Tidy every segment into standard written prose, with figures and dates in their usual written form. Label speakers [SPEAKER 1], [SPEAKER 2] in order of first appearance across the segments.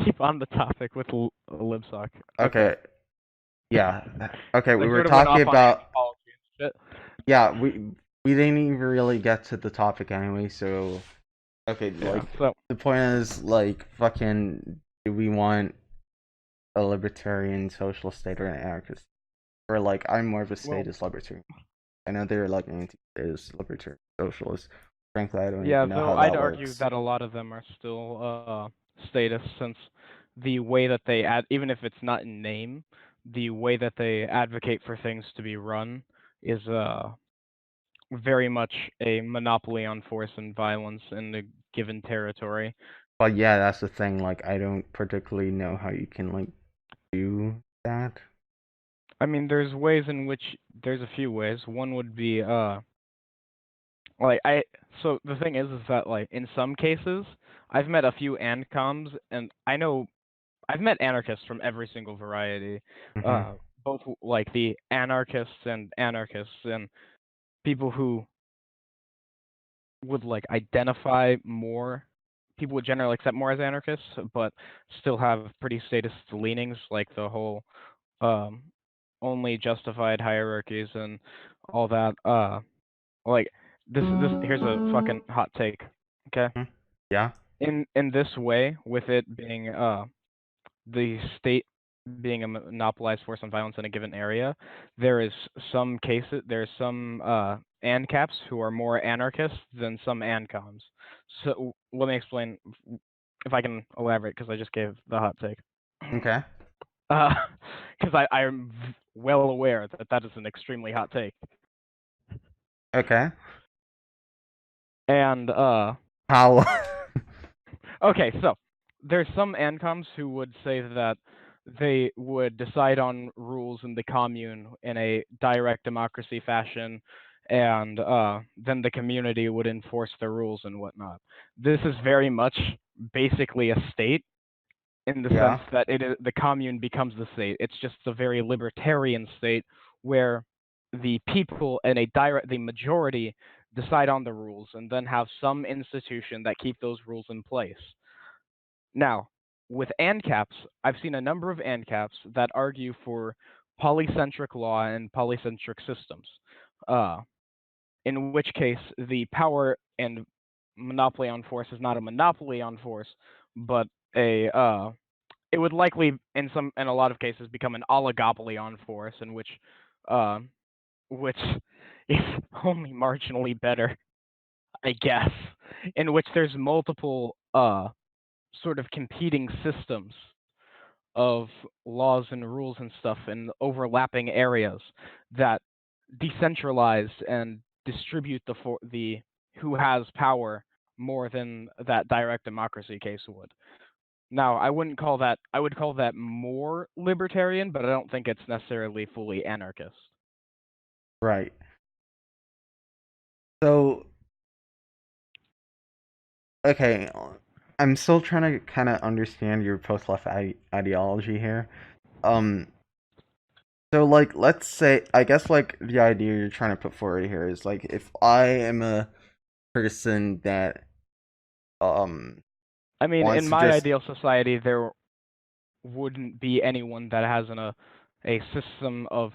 [SPEAKER 1] keep on the topic with libsoc. Okay.
[SPEAKER 2] Okay, yeah. Okay, we
[SPEAKER 1] I
[SPEAKER 2] were
[SPEAKER 1] sort of went
[SPEAKER 2] talking
[SPEAKER 1] off on
[SPEAKER 2] about
[SPEAKER 1] anthropology and shit.
[SPEAKER 2] yeah, we didn't even really get to the topic anyway, so okay,
[SPEAKER 1] Yeah.
[SPEAKER 2] like
[SPEAKER 1] So,
[SPEAKER 2] the point is like fucking do we want a libertarian socialist state or an anarchist? Or like I'm more of a
[SPEAKER 1] well,
[SPEAKER 2] statist libertarian. I know they're like anti-statist libertarian socialist. Frankly, I don't
[SPEAKER 1] yeah.
[SPEAKER 2] even know
[SPEAKER 1] Though
[SPEAKER 2] how
[SPEAKER 1] I'd
[SPEAKER 2] that
[SPEAKER 1] argue
[SPEAKER 2] works.
[SPEAKER 1] that a lot of them are still status, since the way that they even if it's not in name, the way that they advocate for things to be run is very much a monopoly on force and violence in a given territory.
[SPEAKER 2] But yeah, that's the thing. Like I don't particularly know how you can like do that.
[SPEAKER 1] I mean, there's ways in which there's a few ways. One would be like I so the thing is that like in some cases I've met a few ancoms and I know I've met anarchists from every single variety,
[SPEAKER 2] Hmm.
[SPEAKER 1] uh both like the anarchists and people who would like identify more people would generally accept more as anarchists but still have pretty statist leanings, like the whole um only justified hierarchies and all that. Like this here's a fucking hot take. Okay.
[SPEAKER 2] Yeah.
[SPEAKER 1] In this way, with it being the state being a monopolized force on violence in a given area, there's some ANCAPs who are more anarchists than some ANCOMs. So let me explain if I can elaborate, because I just gave the hot take.
[SPEAKER 2] Okay.
[SPEAKER 1] Uh, because I'm well aware that that is an extremely hot take.
[SPEAKER 2] Okay.
[SPEAKER 1] And
[SPEAKER 2] How?
[SPEAKER 1] okay, so there's some ANCOMs who would say that they would decide on rules in the commune in a direct democracy fashion, and then the community would enforce the rules and whatnot. This is very much basically a state, in the sense
[SPEAKER 2] Yeah.
[SPEAKER 1] that it is, the commune becomes the state. It's just a very libertarian state where the people and the majority decide on the rules and then have some institution that keep those rules in place. Now, with ANCAPs, I've seen a number of ANCAPs that argue for polycentric law and polycentric systems, uh, in which case the power and monopoly on force is not a monopoly on force, but a it would likely in a lot of cases become an oligopoly on force, in uh, which is only marginally better, I guess, in which there's multiple sort of competing systems of laws and rules and stuff in overlapping areas that decentralize and distribute the who has power more than that direct democracy case would. Now, I would call that more libertarian, but I don't think it's necessarily fully anarchist.
[SPEAKER 2] Right. So okay, I'm still trying to kind of understand your post-left ideology here. Um, so like, let's say, I guess like the idea you're trying to put forward here is like, if I am a person that um
[SPEAKER 1] I mean, in
[SPEAKER 2] wants to
[SPEAKER 1] my
[SPEAKER 2] just
[SPEAKER 1] ideal society, there wouldn't be anyone that has a system of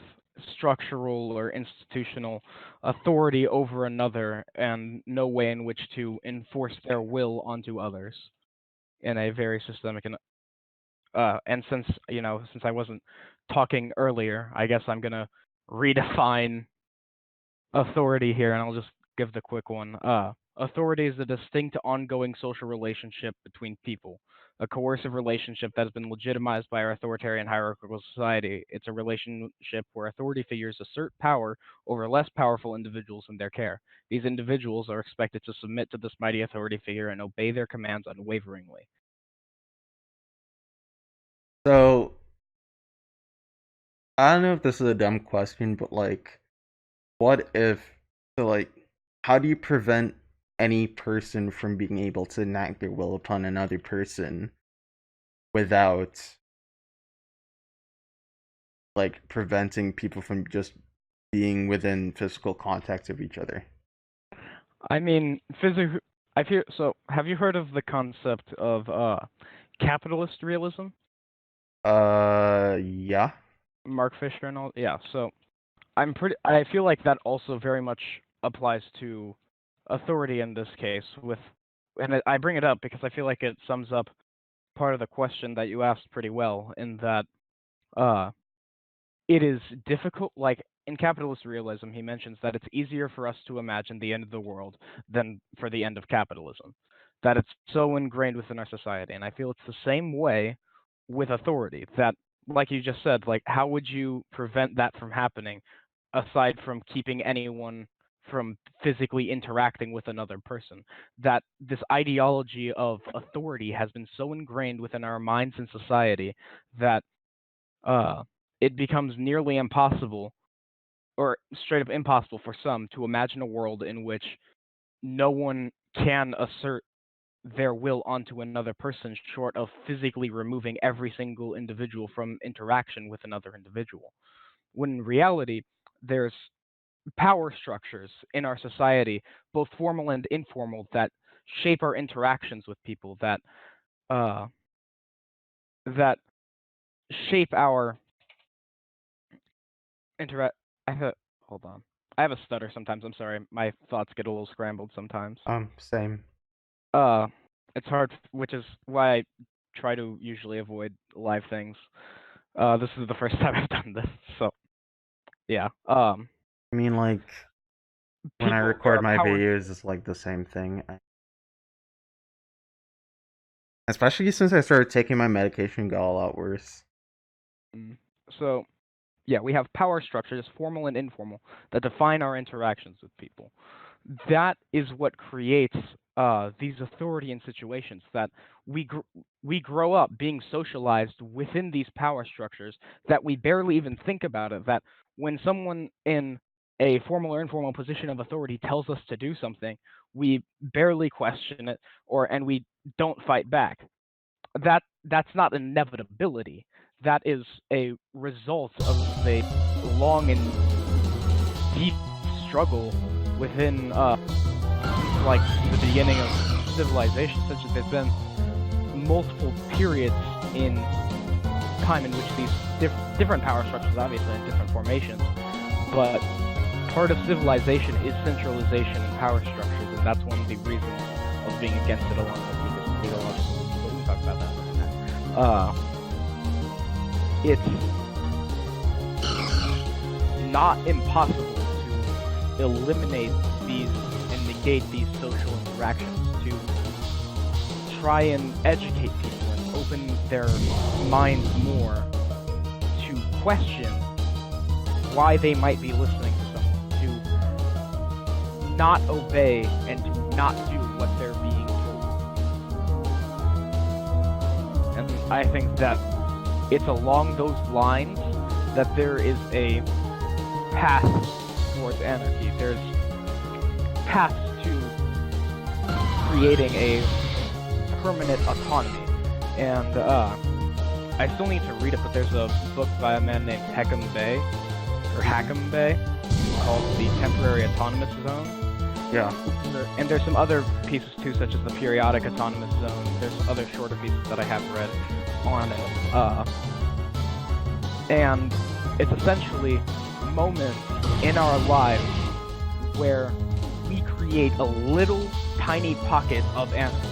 [SPEAKER 1] structural or institutional authority over another and no way in which to enforce their will onto others in a very systemic and since I wasn't talking earlier, I guess I'm gonna redefine authority here, and I'll just give the quick one. Authority is a distinct, ongoing social relationship between people, a coercive relationship that has been legitimized by our authoritarian hierarchical society. It's a relationship where authority figures assert power over less powerful individuals in their care. These individuals are expected to submit to this mighty authority figure and obey their commands unwaveringly.
[SPEAKER 2] so I don't know if this is a dumb question, but like, what if so like, how do you prevent any person from being able to enact their will upon another person without like preventing people from just being within physical contact of each other?
[SPEAKER 1] I mean, physical. I feel so. Have you heard of the concept of capitalist realism?
[SPEAKER 2] Yeah.
[SPEAKER 1] Mark Fisher and all. Yeah. So I feel like that also very much applies to authority in this case. And I bring it up because I feel like it sums up part of the question that you asked pretty well. In that, uh, it is difficult. Like in capitalist realism, he mentions that it's easier for us to imagine the end of the world than for the end of capitalism. That it's so ingrained within our society, and I feel it's the same way with authority. That, like you just said, like how would you prevent that from happening, aside from keeping anyone from physically interacting with another person? That this ideology of authority has been so ingrained within our minds and society that uh, it becomes nearly impossible, or straight up impossible for some, to imagine a world in which no one can assert their will onto another person short of physically removing every single individual from interaction with another individual. When in reality, there's power structures in our society, both formal and informal, that shape our interactions with people, uh, that shape our interact. I have hold on. I have a stutter sometimes. I'm sorry. My thoughts get a little scrambled sometimes.
[SPEAKER 2] Same.
[SPEAKER 1] Uh, it's hard, which is why I try to usually avoid live things. This is the first time I've done this, so yeah.
[SPEAKER 2] I mean, like, when I
[SPEAKER 1] People
[SPEAKER 2] record
[SPEAKER 1] or
[SPEAKER 2] my
[SPEAKER 1] power.
[SPEAKER 2] videos, it's like the same thing. Especially since I started taking my medication, got a lot worse.
[SPEAKER 1] So yeah, we have power structures, formal and informal, that define our interactions with people. That is what creates these authoritarian situations, that we grow up being socialized within these power structures, that we barely even think about it. That when someone in a formal or informal position of authority tells us to do something, we barely question it, and we don't fight back. That's not an inevitability. That is a result of a long and deep struggle within since like the beginning of civilization. Such as there's been multiple periods in time in which these different power structures, obviously in different formations, but part of civilization is centralization and power structures, and that's one of the reasons of being against it, along with ideological. But we can talk about that. It's not impossible to eliminate these and negate these social interactions, to try and educate people and open their minds more to question why they might be listening to someone, to not obey and to not do what they're being told. And I think that it's along those lines that there is a path towards anarchy. There's paths to creating a permanent autonomy. And I still need to read it, but there's a book by a man named Hackham Bay, called The Temporary Autonomous Zone.
[SPEAKER 2] Yeah.
[SPEAKER 1] And there's some other pieces too, such as the Periodic Autonomous Zone. There's other shorter pieces that I have read on it. And it's essentially moments in our lives where we create a little tiny pocket of anarchy,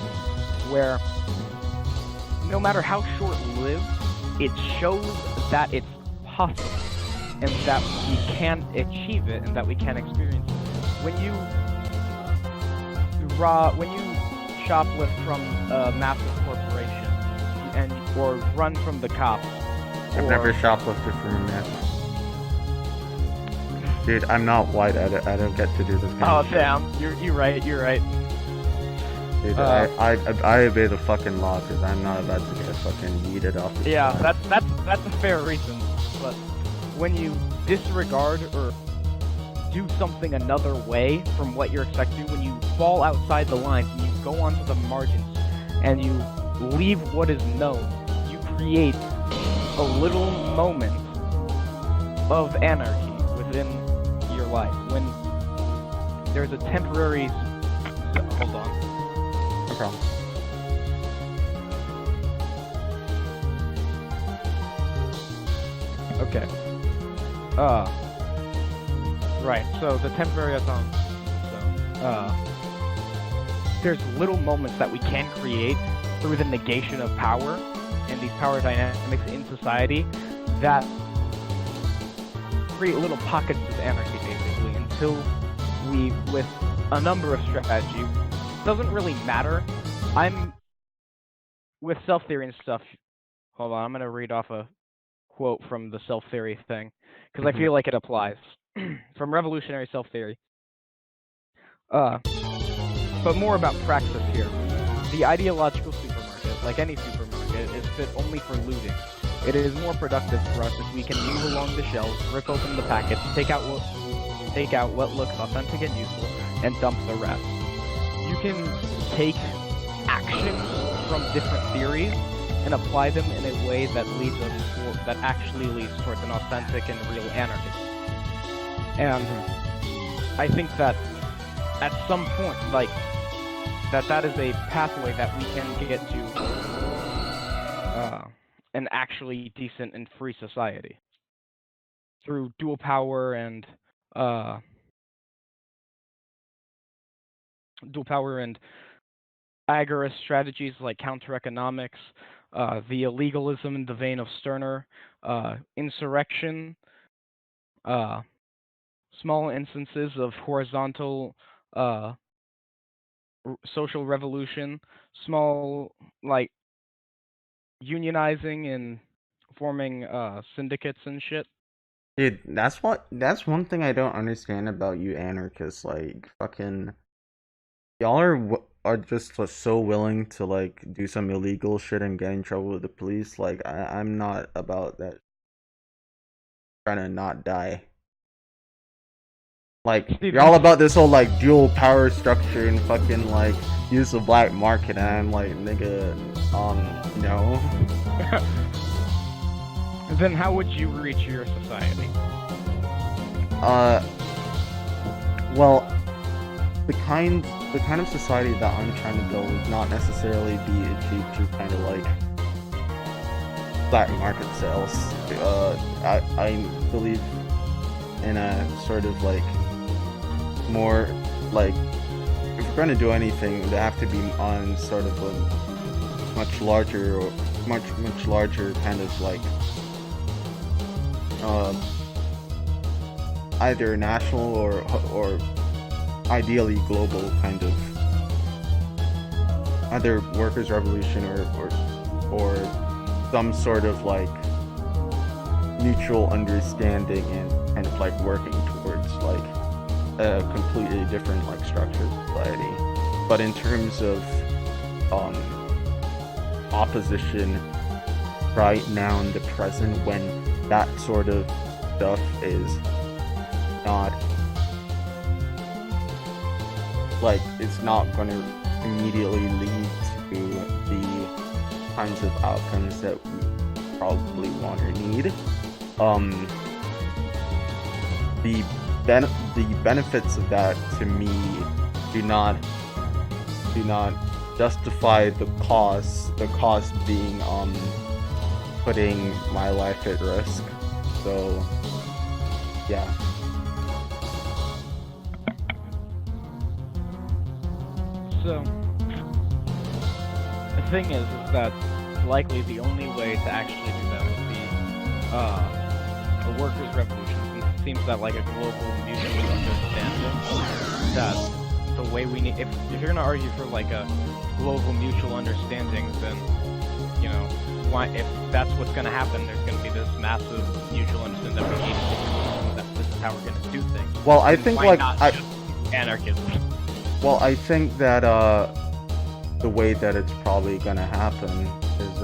[SPEAKER 1] where no matter how short-lived, it shows that it's possible and that we can achieve it and that we can experience it. When you shoplift from a massive corporation or run from the cops,
[SPEAKER 2] I've never shoplifted from a man. Dude, I'm not white. I don't get to do this kind of shit.
[SPEAKER 1] Oh damn, you're right.
[SPEAKER 2] Dude, I obey the fucking law because I'm not about to get fucking yeeted off the side.
[SPEAKER 1] That's a fair reason. But when you disregard or do something another way from what you're expected to, when you fall outside the lines and you go onto the margins and you leave what is known, you create a little moment of anarchy within your life. When there's a temporary... Hold on.
[SPEAKER 2] No problem.
[SPEAKER 1] Okay. Right. So the temporary autonomy. There's little moments that we can create through the negation of power and these power dynamics in society that create little pockets of anarchy, basically, until we, with a number of strategies, doesn't really matter. I'm with self-theory and stuff. Hold on, I'm gonna read off a quote from the self-theory thing because I feel like it applies from revolutionary self-theory. But more about praxis here. The ideological supermarket, like any supermarket, is fit only for looting. It is more productive for us if we can move along the shelves, rip open the packets, take out what looks authentic and useful, and dump the rest. You can take actions from different theories and apply them in a way that actually leads towards an authentic and real anarchism. And I think that at some point, like, that is a pathway that we can get to an actually decent and free society through dual power and agorist strategies like counter-economics, the illegalism in the vein of Stirner, insurrection, small instances of horizontal social revolution, small, like, unionizing and forming syndicates and shit.
[SPEAKER 2] Dude, that's one thing I don't understand about you anarchists. Like, fucking, y'all are just so willing to like do some illegal shit and get in trouble with the police. Like, I'm not about that. Trying to not die. Like, you're all about this whole like dual power structure and fucking like use the black market, and I'm like, nigga, no.
[SPEAKER 1] Then how would you reach your society?
[SPEAKER 2] Well, the kind of society that I'm trying to build would not necessarily be achieved through kind of like black market sales. I believe in a sort of like more like, if we're going to do anything, they have to be on sort of a much larger kind of like either national or ideally global kind of either workers' revolution or some sort of like mutual understanding and kind of like working towards like a completely different like structured society. But in terms of opposition right now in the present, when that sort of stuff is not like, it's not going to immediately lead to the kinds of outcomes that we probably want or need. The benefits of that to me do not justify the cost being putting my life at risk. So yeah.
[SPEAKER 1] So the thing is that likely the only way to actually do that would be a workers' revolution. It seems that like a global mutual understanding that the way we need, if you're gonna argue for like a global mutual understanding, then you know, why, if that's what's gonna happen, there's gonna be this massive mutual understanding that we need to do, that this is how we're gonna do things.
[SPEAKER 2] Well, I think
[SPEAKER 1] why
[SPEAKER 2] like
[SPEAKER 1] not just anarchism.
[SPEAKER 2] Well, I think that the way that it's probably gonna happen is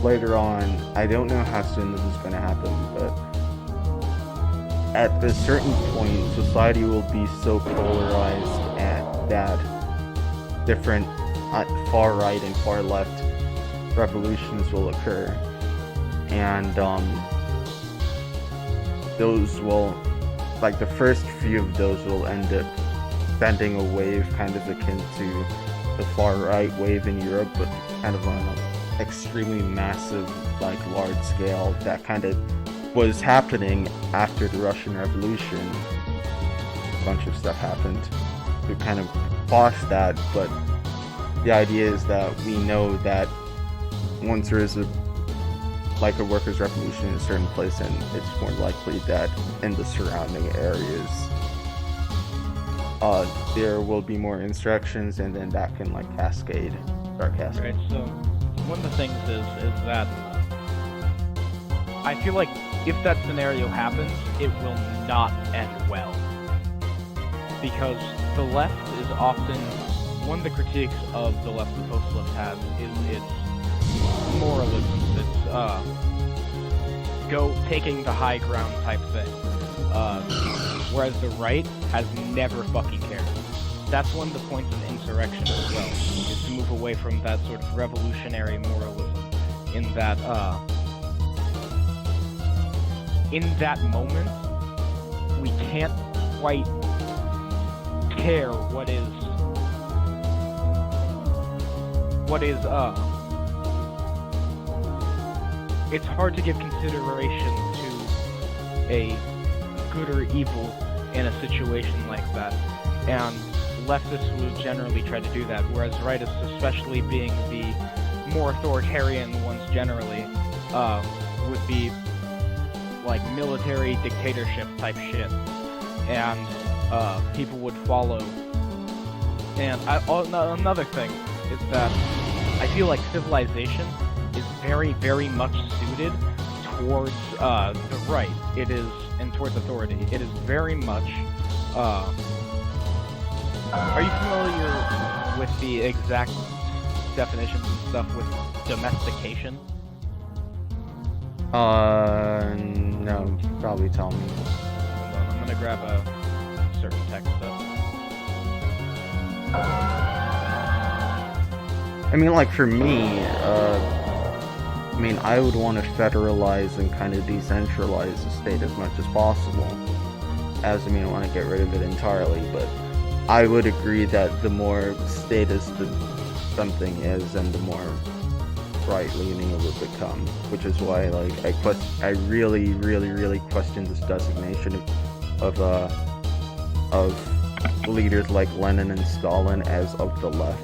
[SPEAKER 2] later on. I don't know how soon this is gonna happen, but at a certain point, society will be so polarized that different far right and far left revolutions will occur, and those will, like, the first few of those will end up sending a wave kind of akin to the far right wave in Europe, but kind of on a extremely massive, like large scale, that kind of was happening after the Russian Revolution. A bunch of stuff happened to kind of quash that, but the idea is that we know that once there is a workers' revolution in a certain place, and it's more likely that in the surrounding areas there will be more insurrections, and then that can start cascade.
[SPEAKER 1] Right, so one of the things is that I feel like if that scenario happens, it will not end well. Because the left is often, one of the critiques of the left the post-left has is its moralism, its taking the high ground type thing. Whereas the right has never fucking cared. That's one of the points of insurrection as well, is to move away from that sort of revolutionary moralism, in that moment, we can't quite care what is it's hard to give consideration to a good or evil in a situation like that, and leftists will generally try to do that, whereas rightists, especially being the more authoritarian ones generally, would be like military dictatorship type shit, and people would follow. And another thing is that I feel like civilization is very, very much suited towards the right. It is, and towards authority. It is very much. Are you familiar with the exact definitions and stuff with domestication?
[SPEAKER 2] No, probably tell me.
[SPEAKER 1] Hold on, I'm gonna grab a certain text up.
[SPEAKER 2] I mean, like, for me, I would want to federalize and kind of decentralize the state as much as possible. I want to get rid of it entirely, but I would agree that the more statist something is, and the more right-leaning it will become, which is why, like, I really, really, really question this designation of leaders like Lenin and Stalin as of the left.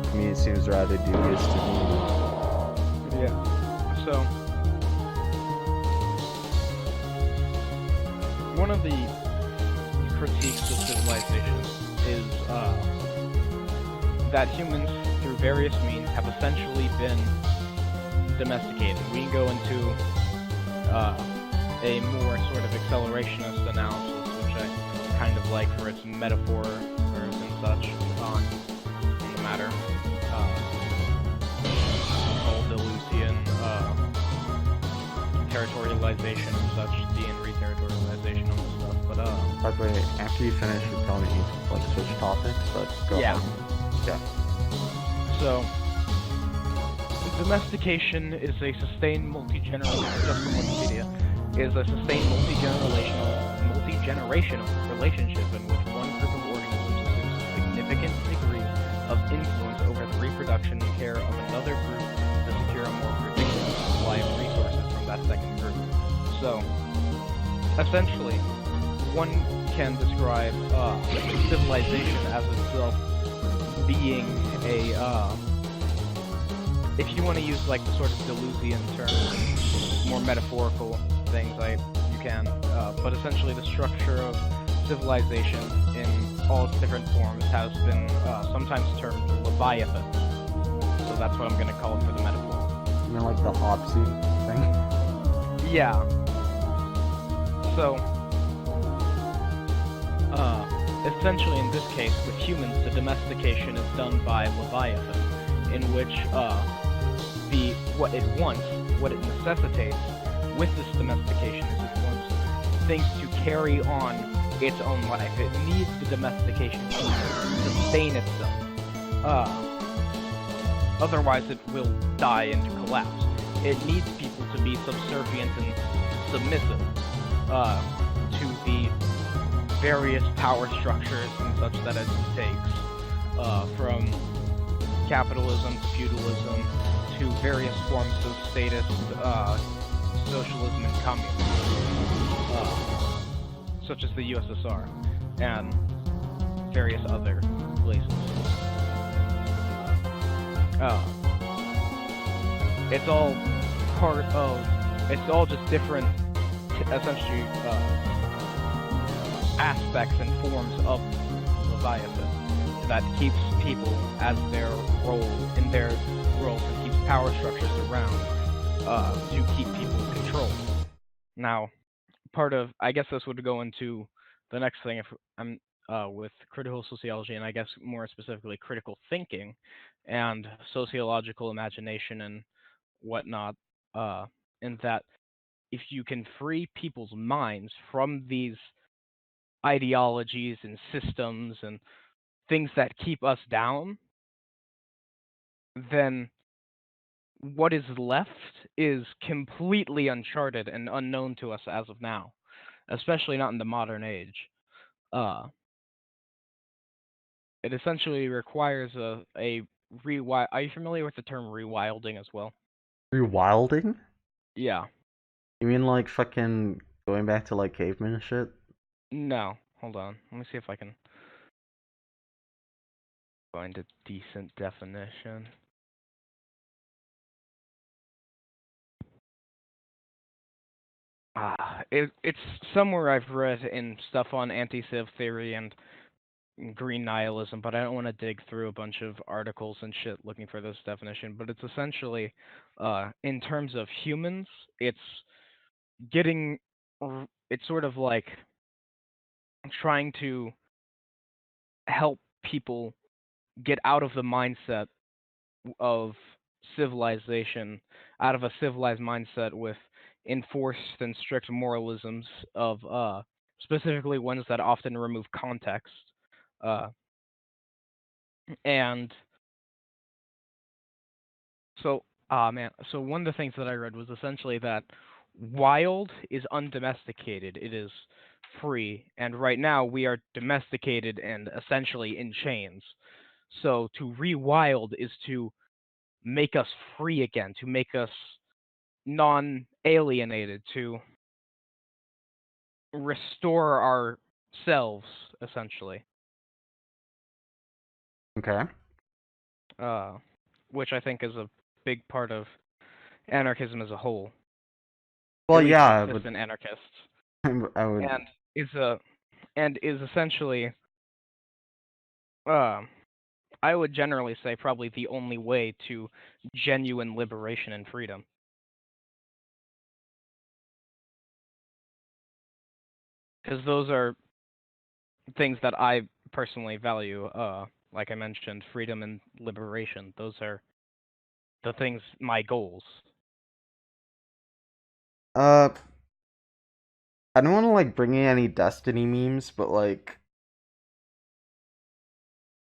[SPEAKER 2] I mean, it seems rather dubious to me.
[SPEAKER 1] Yeah. So, one of the critiques of civilization is that humans, through various means, have essentially been domesticated. We can go into a more sort of accelerationist analysis, which I kind of like for its metaphors and such on the matter. Called Deleuzian territorialization and such, D and re-territorialization and stuff. But
[SPEAKER 2] by the way, after you finish, you tell me like switch topics, but go
[SPEAKER 1] yeah.
[SPEAKER 2] on. Yeah.
[SPEAKER 1] So, domestication is a sustained multi-generational, just from Wikipedia, is a sustained multi-generational relationship in which one group of organisms assumes a significant degree of influence over the reproduction and care of another group to secure a more predictable supply of resources from that second group. So, essentially, one can describe civilization as itself being a, if you want to use like the sort of Deleuzian terms, more metaphorical things, you can, but essentially the structure of civilization in all its different forms has been sometimes termed Leviathan. So that's what I'm going to call it for the metaphor.
[SPEAKER 2] You mean like the Hopsy thing?
[SPEAKER 1] Yeah. So, essentially in this case, with humans, the domestication is done by Leviathan, in which what it necessitates with this domestication is it wants things to carry on its own life. It needs the domestication to sustain itself. Otherwise it will die and collapse. It needs people to be subservient and submissive to the various power structures and such that it takes from capitalism to feudalism to various forms of statist socialism and communism, such as the USSR and various other places. It's all part of. It's all just different, essentially, aspects and forms of Leviathan that keeps people as their role in their roles and keeps power structures around to keep people controlled. Now, I guess this would go into the next thing if I'm with critical sociology, and I guess more specifically critical thinking and sociological imagination and whatnot, in that if you can free people's minds from these ideologies and systems and things that keep us down, then what is left is completely uncharted and unknown to us as of now, especially not in the modern age. It essentially requires a rewild. Are you familiar with the term rewilding as well?
[SPEAKER 2] Rewilding?
[SPEAKER 1] Yeah.
[SPEAKER 2] You mean like fucking going back to like cavemen and shit?
[SPEAKER 1] No. Hold on. Let me see if I can find a decent definition. It's somewhere I've read in stuff on anti-civ theory and green nihilism, but I don't want to dig through a bunch of articles and shit looking for this definition. But it's essentially, in terms of humans, it's getting, it's sort of like trying to help people get out of the mindset of civilization, out of a civilized mindset with enforced and strict moralisms of specifically ones that often remove context. And so, so one of the things that I read was essentially that wild is undomesticated. It is free, and right now we are domesticated and essentially in chains. So to rewild is to make us free again, to make us non-alienated, to restore ourselves, essentially.
[SPEAKER 2] Okay.
[SPEAKER 1] Which I think is a big part of anarchism as a whole.
[SPEAKER 2] Well,
[SPEAKER 1] At least
[SPEAKER 2] yeah,
[SPEAKER 1] consistent anarchists.
[SPEAKER 2] I would.
[SPEAKER 1] And is essentially, I would generally say probably the only way to genuine liberation and freedom. Because those are things that I personally value. Like I mentioned, freedom and liberation. Those are the things, my goals.
[SPEAKER 2] I don't want to like bring in any Destiny memes, but like,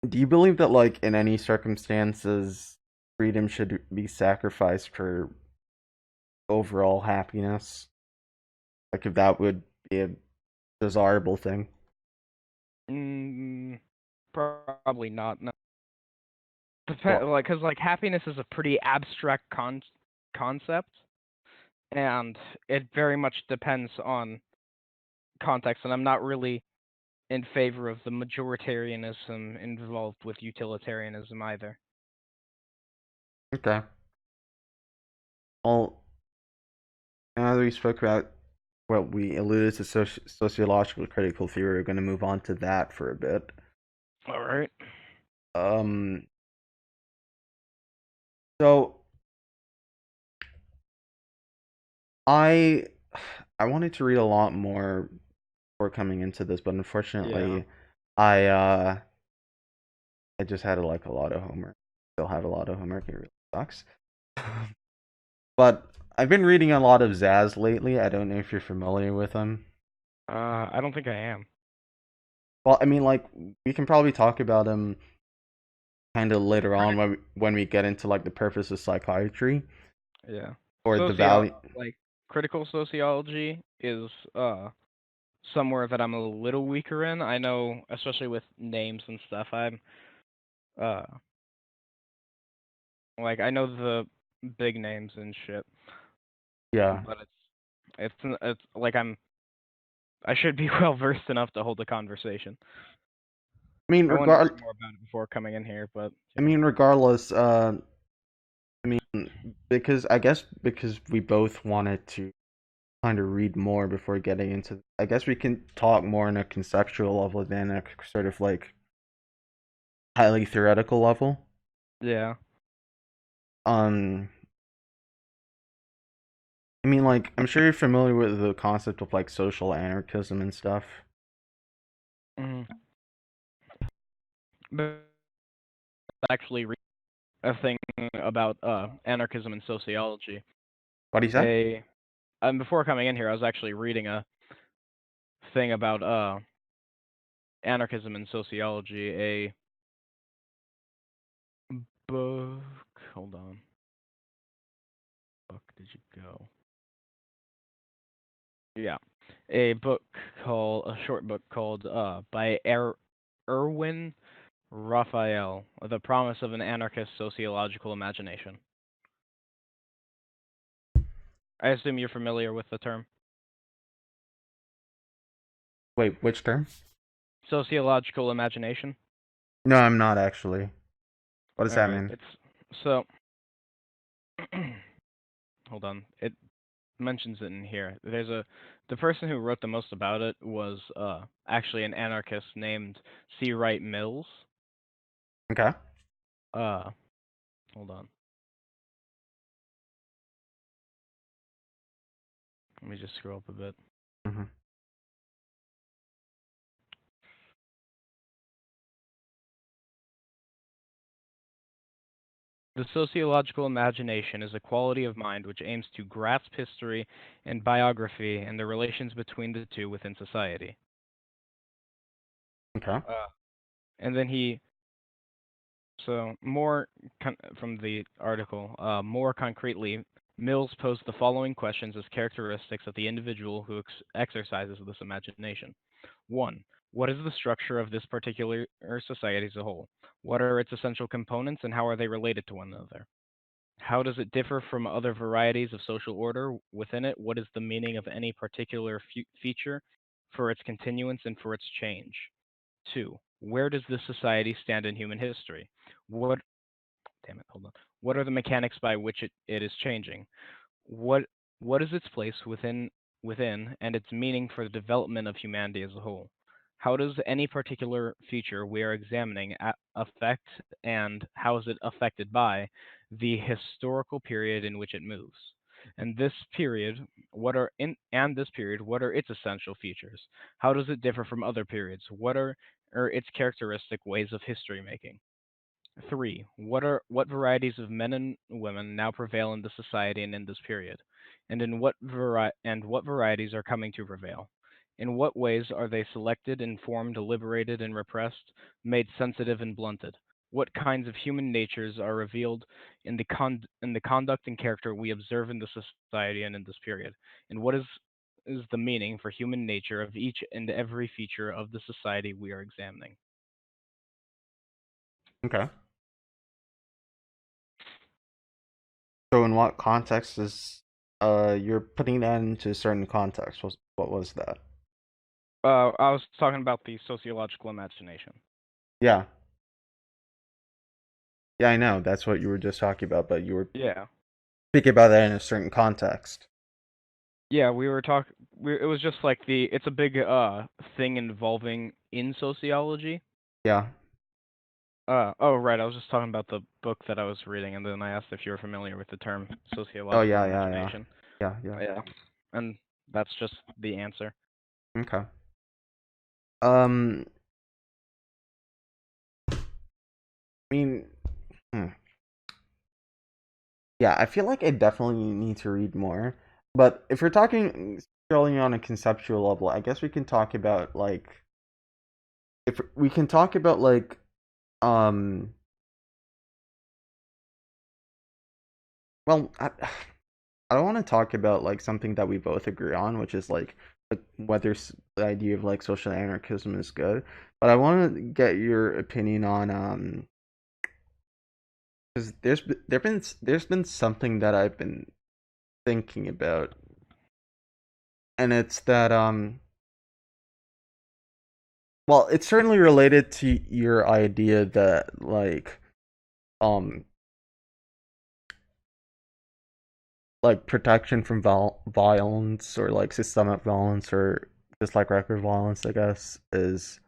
[SPEAKER 2] do you believe that like in any circumstances, freedom should be sacrificed for overall happiness? Like, if that would be a desirable thing?
[SPEAKER 1] Probably not. No.
[SPEAKER 2] Well,
[SPEAKER 1] Like, because like happiness is a pretty abstract concept, and it very much depends on context. And I'm not really in favor of the majoritarianism involved with utilitarianism either.
[SPEAKER 2] okay. Well, now that we spoke about well, we alluded to sociological critical theory, we're going to move on to that for a bit.
[SPEAKER 1] All right.
[SPEAKER 2] Um. So I I wanted to read a lot more before coming into this, but unfortunately,
[SPEAKER 1] Yeah.
[SPEAKER 2] I I just had like a lot of homework. Still have a lot of homework. It really sucks. But I've been reading a lot of Zaz lately. I don't know if you're familiar with him.
[SPEAKER 1] I don't think I am.
[SPEAKER 2] Well, I mean, like we can probably talk about him kind of later on when we get into like the purpose of psychiatry
[SPEAKER 1] Yeah.
[SPEAKER 2] or the value.
[SPEAKER 1] Like critical sociology is somewhere that I'm a little weaker in. I know, especially with names and stuff, I'm uh like I know the big names and shit,
[SPEAKER 2] Yeah.
[SPEAKER 1] but it's like I should be well versed enough to hold a conversation.
[SPEAKER 2] I mean,
[SPEAKER 1] I wanted to
[SPEAKER 2] regard.
[SPEAKER 1] read more about it before coming in here, but
[SPEAKER 2] I
[SPEAKER 1] yeah.
[SPEAKER 2] mean, regardless. I mean, because I guess because we both wanted to kind of read more before getting into. I guess we can talk more on a conceptual level than a sort of like highly theoretical level.
[SPEAKER 1] Yeah.
[SPEAKER 2] Um, I mean, like, I'm sure you're familiar with the concept of like social anarchism and stuff.
[SPEAKER 1] Mm. But actually read a thing about anarchism and sociology.
[SPEAKER 2] What do you say?
[SPEAKER 1] A Before coming in here, I was actually reading a thing about anarchism and sociology. A book. Hold on. Book, did you go? Yeah, a book called a short book called by Erwin Raphael, The Promise of an Anarchist Sociological Imagination. I assume you're familiar with the term
[SPEAKER 2] Wait, which term?
[SPEAKER 1] sociological imagination.
[SPEAKER 2] No, I'm not actually. What does
[SPEAKER 1] All
[SPEAKER 2] that
[SPEAKER 1] right,
[SPEAKER 2] mean?
[SPEAKER 1] it's so. Hold on, it mentions it in here. The person who wrote the most about it was actually an anarchist named C. Wright Mills.
[SPEAKER 2] Okay.
[SPEAKER 1] Uh, Hold on. Let me just scroll up a bit.
[SPEAKER 2] Hmm.
[SPEAKER 1] The sociological imagination is a quality of mind which aims to grasp history and biography and the relations between the two within society.
[SPEAKER 2] Okay.
[SPEAKER 1] Uh, and then so more from the article, more concretely, Mills posed the following questions as characteristics of the individual who exercises this imagination. 1. What is the structure of this particular society as a whole? What are its essential components and how are they related to one another? How does it differ from other varieties of social order within it? What is the meaning of any particular feature for its continuance and for its change? 2. Where does this society stand in human history? What, damn it, hold on. What are the mechanics by which it is changing? What what is its place within and its meaning for the development of humanity as a whole? How does any particular feature we are examining affect and how is it affected by the historical period in which it moves? And this period, what are its essential features? How does it differ from other periods? What are its characteristic ways of history making? 3. What varieties of men and women now prevail in the society and in this period? And what varieties are coming to prevail? In what ways are they selected, informed, liberated, and repressed, made sensitive and blunted? What kinds of human natures are revealed in the conduct and character we observe in the society and in this period? And what is the meaning for human nature of each and every feature of the society we are examining?
[SPEAKER 2] Okay. So, in what context is you're putting that into a certain context? What was that?
[SPEAKER 1] I was talking about the sociological imagination.
[SPEAKER 2] Yeah. Yeah, I know. That's what you were just talking about, but you were
[SPEAKER 1] Yeah.
[SPEAKER 2] speaking about that in a certain context.
[SPEAKER 1] Yeah, we were talking. It was just like it's a big thing involving in sociology.
[SPEAKER 2] Yeah.
[SPEAKER 1] Oh right, I was just talking about the book that I was reading, and then I asked if you were familiar with the term
[SPEAKER 2] Oh
[SPEAKER 1] sociological
[SPEAKER 2] yeah, yeah, yeah.
[SPEAKER 1] imagination.
[SPEAKER 2] Yeah, yeah.
[SPEAKER 1] Yeah, and that's just the answer.
[SPEAKER 2] Okay. Um I mean, hmm. Yeah, I feel like I definitely need to read more. But if we're talking purely on a conceptual level, I guess we can talk about like if we can talk about like um well, I don't want to talk about like something that we both agree on, which is like whether the idea of like social anarchism is good. But I want to get your opinion on because there's been something that I've been thinking about, and it's that well, it's certainly related to your idea that um like protection from violence or like systemic violence or just like record violence, I guess, is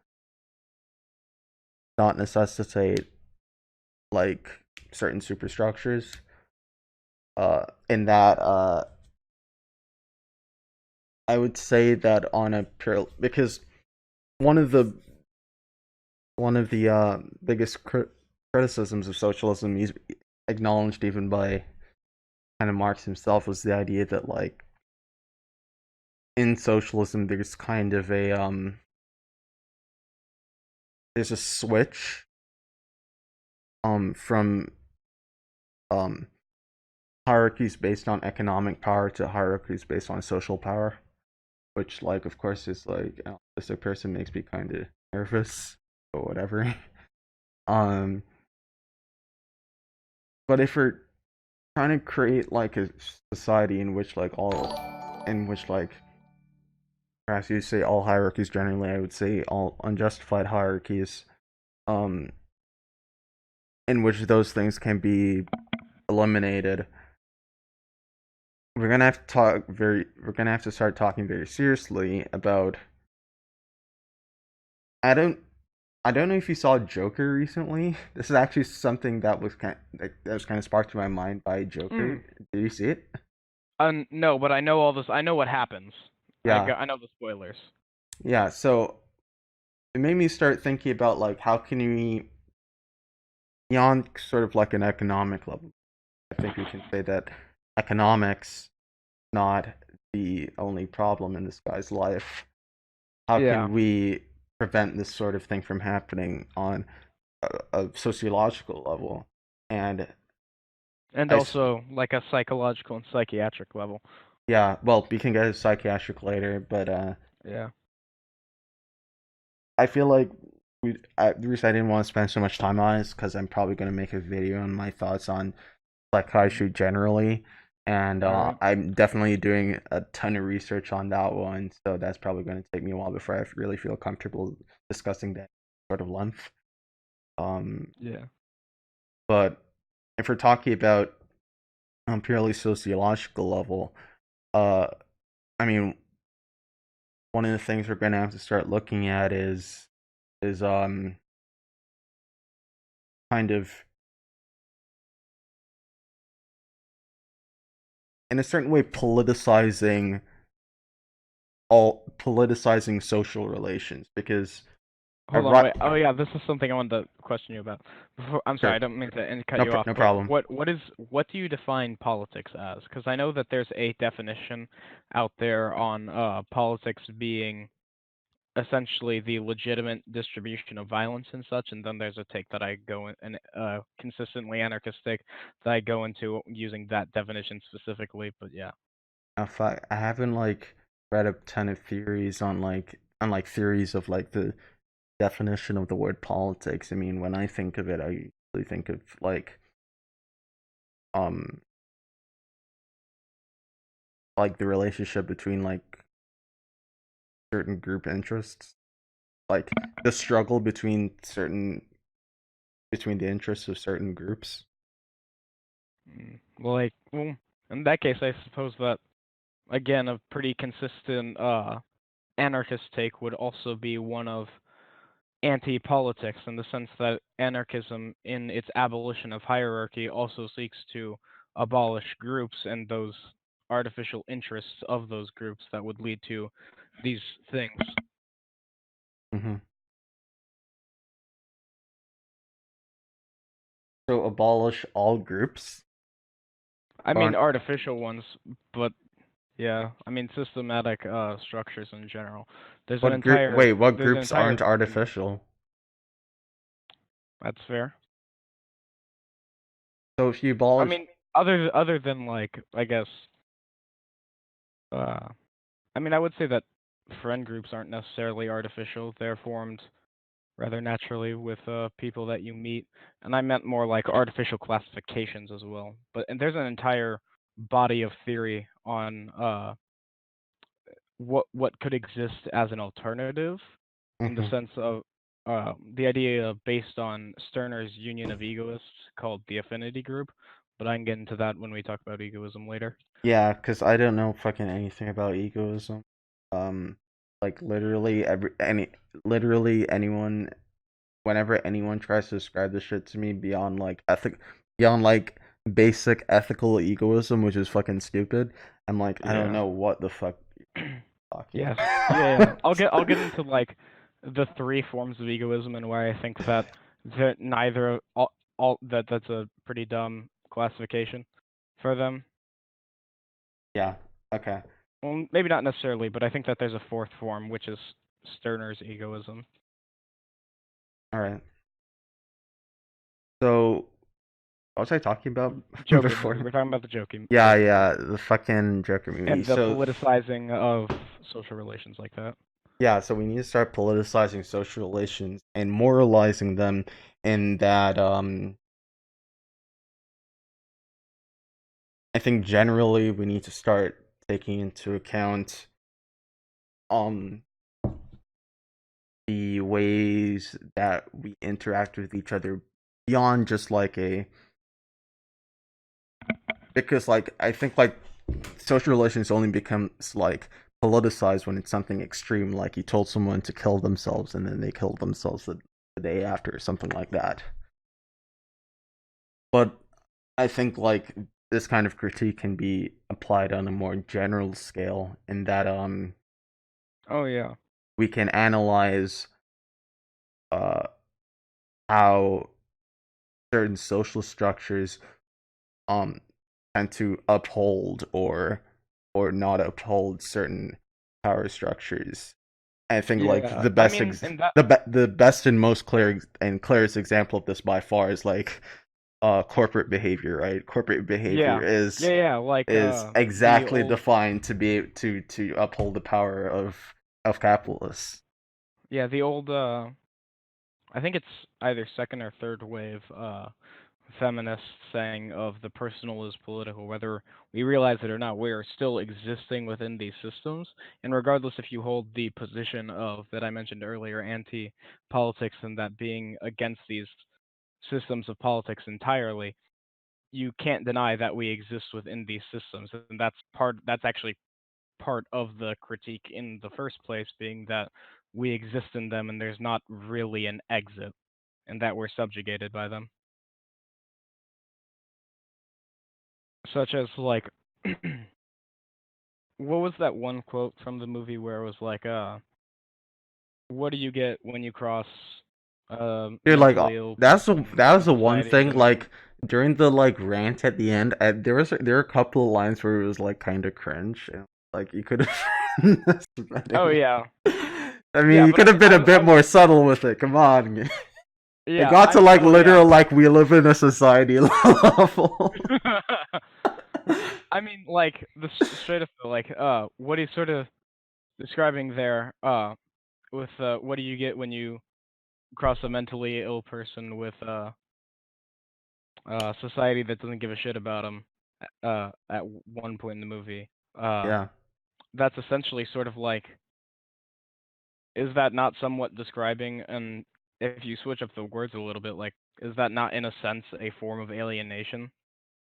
[SPEAKER 2] not necessitate like certain superstructures. In that I would say that on a pure because one of the biggest criticisms of socialism, is acknowledged even by kind of Marx himself, was the idea that like in socialism there's kind of a there's a switch from um hierarchies based on economic power to hierarchies based on social power, which like of course is like as a person makes me kind of nervous or whatever. um but if we're trying to create like a society in which perhaps you say all hierarchies generally, I would say all unjustified hierarchies, um in which those things can be eliminated, we're gonna have to start talking very seriously about I don't I don't know if you saw Joker recently. This is actually something that was that was kind of sparked to my mind by Joker.
[SPEAKER 1] Mm.
[SPEAKER 2] Did you see it?
[SPEAKER 1] No, but I know all this. I know what happens.
[SPEAKER 2] Yeah.
[SPEAKER 1] I know the spoilers.
[SPEAKER 2] Yeah, so it made me start thinking about like how can we beyond sort of like an economic level. I think we can say that economics not the only problem in this guy's life. How
[SPEAKER 1] Yeah,
[SPEAKER 2] can we prevent this sort of thing from happening on a sociological level? And
[SPEAKER 1] and
[SPEAKER 2] I,
[SPEAKER 1] also like a psychological and psychiatric level.
[SPEAKER 2] yeah, well, we can get to psychiatric later, but
[SPEAKER 1] Yeah.
[SPEAKER 2] I feel like the reason I didn't want to spend so much time on it is because I'm probably going to make a video on my thoughts on psychiatry generally, and
[SPEAKER 1] All right.
[SPEAKER 2] I'm definitely doing a ton of research on that one, so that's probably going to take me a while before I really feel comfortable discussing that sort of length. Um,
[SPEAKER 1] Yeah.
[SPEAKER 2] but if we're talking about on purely sociological level, uh, I mean, one of the things we're going to have to start looking at is kind of in a certain way politicizing social relations because a
[SPEAKER 1] Hold on,
[SPEAKER 2] right
[SPEAKER 1] wait. Oh yeah, this is something I wanted to question you about. I'm sorry,
[SPEAKER 2] sure
[SPEAKER 1] I don't mean to cut
[SPEAKER 2] no
[SPEAKER 1] you off,
[SPEAKER 2] no
[SPEAKER 1] but
[SPEAKER 2] problem.
[SPEAKER 1] what do you define politics as? Because I know that there's a definition out there on politics being essentially the legitimate distribution of violence and such, and then there's a take that I go in, and consistently anarchist take that I go into using that definition specifically. But yeah.
[SPEAKER 2] If I haven't like read a ton of theories on like theories of like the definition of the word politics. I mean, when I think of it, I usually think of um like the relationship between like certain group interests, like the struggle between the interests of certain groups.
[SPEAKER 1] Well, in that case, I suppose that again, a pretty consistent anarchist take would also be one of anti-politics in the sense that anarchism, in its abolition of hierarchy, also seeks to abolish groups and those artificial interests of those groups that would lead to these things.
[SPEAKER 2] Hmm. So abolish all groups.
[SPEAKER 1] I mean,
[SPEAKER 2] Aren't
[SPEAKER 1] artificial ones, but yeah, I mean systematic structures in general.
[SPEAKER 2] what group? Wait, what
[SPEAKER 1] There's an
[SPEAKER 2] groups
[SPEAKER 1] entire
[SPEAKER 2] aren't artificial?
[SPEAKER 1] That's fair.
[SPEAKER 2] So if you
[SPEAKER 1] I
[SPEAKER 2] abolish,
[SPEAKER 1] mean, other than like I guess uh I mean I would say that friend groups aren't necessarily artificial. They're formed rather naturally with people that you meet. And I meant more like artificial classifications as well. But and there's an entire body of theory on what could exist as an alternative, in the
[SPEAKER 2] Hmm.
[SPEAKER 1] sense of the idea based on Stirner's union of egoists called the affinity group. But I can get into that when we talk about egoism later.
[SPEAKER 2] Yeah, because I don't know fucking anything about egoism. Um, like literally anyone, whenever anyone tries to describe this shit to me beyond like basic ethical egoism, which is fucking stupid, I'm like, I don't
[SPEAKER 1] Yeah.
[SPEAKER 2] know what the fuck you're talking
[SPEAKER 1] Yes. Yeah, yeah.
[SPEAKER 2] about.
[SPEAKER 1] I'll get into like the three forms of egoism and why I think that neither all that's a pretty dumb classification for them.
[SPEAKER 2] Yeah. Okay.
[SPEAKER 1] Well, maybe not necessarily, but I think that there's a fourth form, which is Stirner's egoism.
[SPEAKER 2] All right. So, what was I talking about
[SPEAKER 1] Joker movie.
[SPEAKER 2] before?
[SPEAKER 1] We're talking about the
[SPEAKER 2] Yeah,
[SPEAKER 1] Joker
[SPEAKER 2] yeah,
[SPEAKER 1] movie
[SPEAKER 2] the fucking Joker movie.
[SPEAKER 1] and the
[SPEAKER 2] So,
[SPEAKER 1] politicizing of social relations like that.
[SPEAKER 2] yeah, so we need to start politicizing social relations and moralizing them in that I think generally we need to start taking into account um the ways that we interact with each other beyond just like a because like I think like social relations only becomes like politicized when it's something extreme, like you told someone to kill themselves and then they killed themselves the day after or something like that. But I think like this kind of critique can be applied on a more general scale in that
[SPEAKER 1] Oh yeah.
[SPEAKER 2] we can analyze uh how certain social structures um tend to uphold or not uphold certain power structures. I think like
[SPEAKER 1] Yeah. I mean, in that.
[SPEAKER 2] the best and most clearest example of this by far is like corporate behavior, right? Corporate behavior
[SPEAKER 1] Yeah. Yeah, yeah, like
[SPEAKER 2] is
[SPEAKER 1] the
[SPEAKER 2] exactly
[SPEAKER 1] old.
[SPEAKER 2] defined to be to uphold the power of capitalists.
[SPEAKER 1] Yeah, the old I think it's either second or third wave feminists saying of the personal is political, whether we realize it or not, we are still existing within these systems. And regardless if you hold the position of that I mentioned earlier, anti-politics, and that being against these systems of politics entirely, you can't deny that we exist within these systems, and that's actually part of the critique in the first place, being that we exist in them and there's not really an exit, and that we're subjugated by them. Such as like what was that one quote from the movie where it was like what do you get when you cross
[SPEAKER 2] Dude, like
[SPEAKER 1] mentally ill
[SPEAKER 2] that
[SPEAKER 1] person
[SPEAKER 2] was
[SPEAKER 1] in
[SPEAKER 2] the one
[SPEAKER 1] society?
[SPEAKER 2] thing. Like during the like rant at the end, there were a couple of lines where it was like kind of cringe. And, like you could have this
[SPEAKER 1] Oh
[SPEAKER 2] better.
[SPEAKER 1] yeah.
[SPEAKER 2] I mean,
[SPEAKER 1] Yeah,
[SPEAKER 2] you
[SPEAKER 1] but
[SPEAKER 2] could have been a bit
[SPEAKER 1] I
[SPEAKER 2] more subtle with it. Come on, it
[SPEAKER 1] yeah,
[SPEAKER 2] got
[SPEAKER 1] I
[SPEAKER 2] to
[SPEAKER 1] mean,
[SPEAKER 2] like
[SPEAKER 1] oh yeah.
[SPEAKER 2] literal like we live in a society level.
[SPEAKER 1] I mean, like the straight up like what he's sort of describing there with what do you get when you cross a mentally ill person with society that doesn't give a shit about them at one point in the movie. Uh
[SPEAKER 2] Yeah.
[SPEAKER 1] that's essentially sort of like, is that not somewhat describing, and if you switch up the words a little bit, like, is that not in a sense a form of alienation?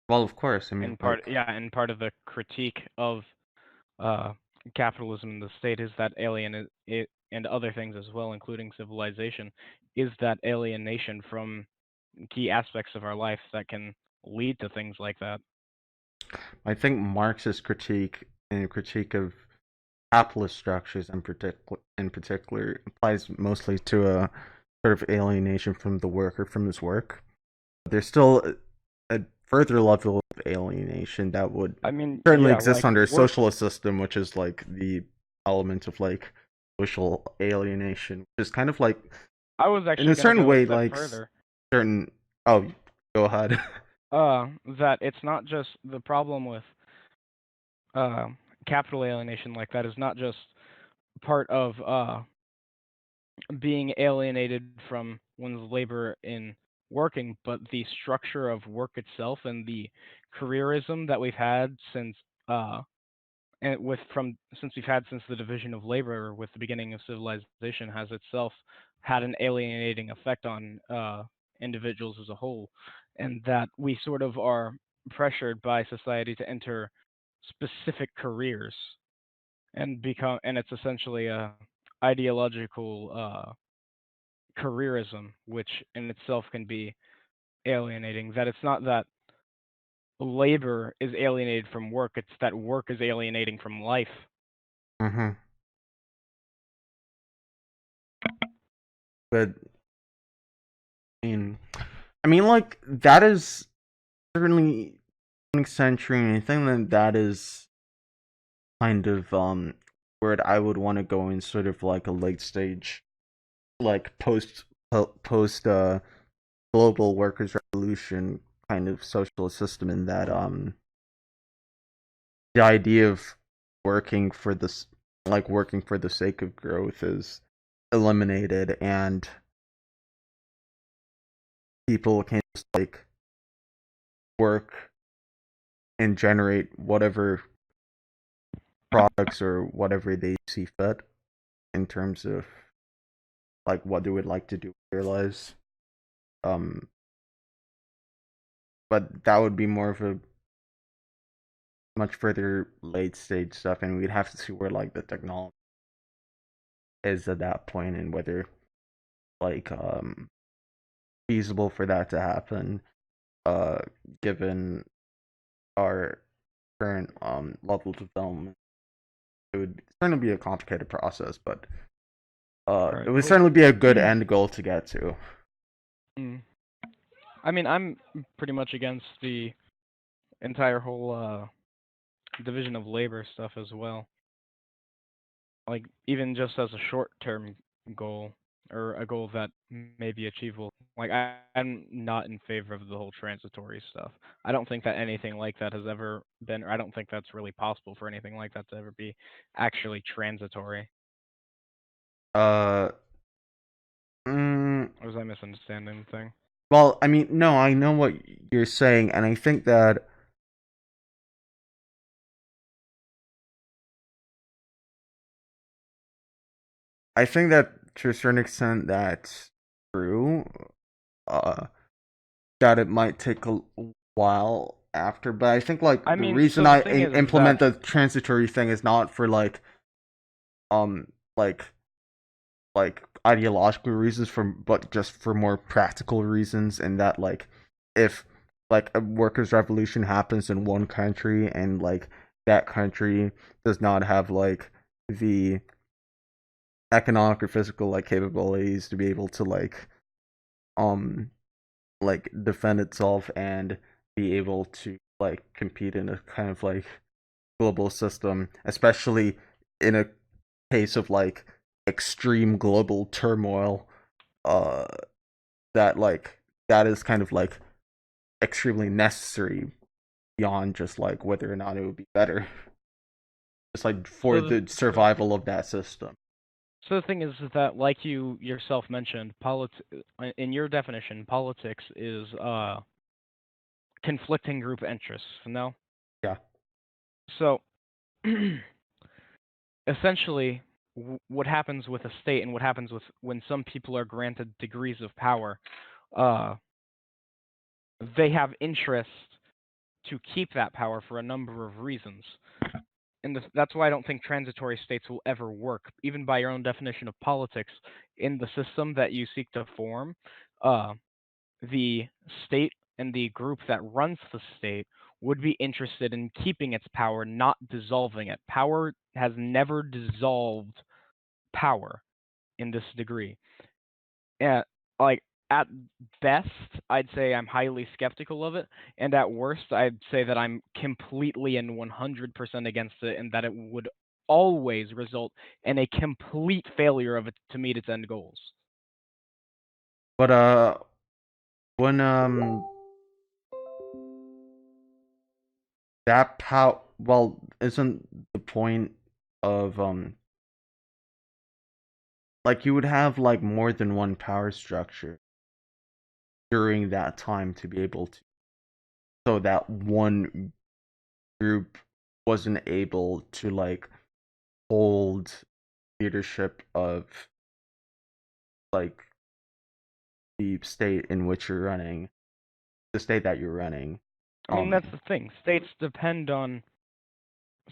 [SPEAKER 2] Well, of course. I mean,
[SPEAKER 1] And part,
[SPEAKER 2] like,
[SPEAKER 1] yeah, and part of the critique of uh, capitalism in the state is that it, and other things as well, including civilization, is that alienation from key aspects of our life that can lead to things like that.
[SPEAKER 2] I think Marx's critique and critique of capitalist structures in particular applies mostly to a sort of alienation from the worker from his work. There's still a further level of alienation that would
[SPEAKER 1] I mean,
[SPEAKER 2] certainly
[SPEAKER 1] yeah,
[SPEAKER 2] exist
[SPEAKER 1] like
[SPEAKER 2] under a
[SPEAKER 1] work.
[SPEAKER 2] socialist system, which is like the element of like social alienation, which is kind of like
[SPEAKER 1] I was
[SPEAKER 2] in
[SPEAKER 1] actually
[SPEAKER 2] a
[SPEAKER 1] gonna
[SPEAKER 2] certain
[SPEAKER 1] go a
[SPEAKER 2] way
[SPEAKER 1] step
[SPEAKER 2] like
[SPEAKER 1] further.
[SPEAKER 2] certain. Oh, go ahead.
[SPEAKER 1] That it's not just the problem with uh, capital alienation like that is not just part of being alienated from one's labor in working, but the structure of work itself and the careerism that we've had since uh and with from since we've had since the division of labor with the beginning of civilization has itself had an alienating effect on individuals as a whole, and that we sort of are pressured by society to enter specific careers and become, and it's essentially a ideological careerism, which in itself can be alienating. That it's not that labor is alienated from work, it's that work is alienating from life.
[SPEAKER 2] Mm-hmm. But I mean, like that is certainly 20th century, and I think that is kind of where I would want to go in sort of like a late stage, like post global workers revolution kind of socialist system, in that the idea of working for this, like working for the sake of growth, is eliminated, and people can just like work and generate whatever products or whatever they see fit in terms of like what they would like to do with their lives. Um, but that would be more of a much further late stage stuff, and we'd have to see where like the technology is at that point, and whether like feasible for that to happen, uh, given our current level of development. It would certainly be a complicated process, but
[SPEAKER 1] Right.
[SPEAKER 2] it would
[SPEAKER 1] Well,
[SPEAKER 2] certainly be a good end goal to get to.
[SPEAKER 1] mm, I mean, I'm pretty much against the entire whole division of labor stuff as well. Like even just as a short-term goal or a goal that may be achievable. Like I'm not in favor of the whole transitory stuff. I don't think that anything like that has ever been, or I don't think that's really possible for anything like that to ever be actually transitory.
[SPEAKER 2] Uh, mm,
[SPEAKER 1] Or was I misunderstanding the thing?
[SPEAKER 2] well, I mean, no, I know what you're saying, and I think that to a certain extent that's true. Uh, that it might take a while after, but I think like
[SPEAKER 1] I
[SPEAKER 2] the
[SPEAKER 1] mean,
[SPEAKER 2] reason
[SPEAKER 1] so the
[SPEAKER 2] I
[SPEAKER 1] thing is that
[SPEAKER 2] implement the transitory thing is not for um like ideological reasons, from but just for more practical reasons, and that like if like a workers revolution happens in one country, and like that country does not have like the economic or physical like capabilities to be able to um defend itself and be able to like compete in a kind of like global system, especially in a case of like extreme global turmoil, uh that like that is kind of like extremely necessary beyond just like whether or not it would be better, just like for
[SPEAKER 1] so
[SPEAKER 2] the survival of that system.
[SPEAKER 1] the thing is that, like you yourself mentioned, in your definition, politics is conflicting group interests. No,
[SPEAKER 2] Yeah.
[SPEAKER 1] so essentially, what happens with a state and what happens with when some people are granted degrees of power, uh, they have interest to keep that power for a number of reasons. And that's why I don't think transitory states will ever work, even by your own definition of politics. In the system that you seek to form, uh, the state and the group that runs the state would be interested in keeping its power, not dissolving it. Power has never dissolved power in this degree. And like at best, I'd say I'm highly skeptical of it, and at worst, I'd say that I'm completely and 100% against it, and that it would always result in a complete failure of it to meet its end goals.
[SPEAKER 2] But when that pow well isn't the point of like you would have like more than one power structure during that time to be able to, so that one group wasn't able to like hold leadership of like the state in which you're running, the state that you're running.
[SPEAKER 1] I mean, that's the thing. States depend on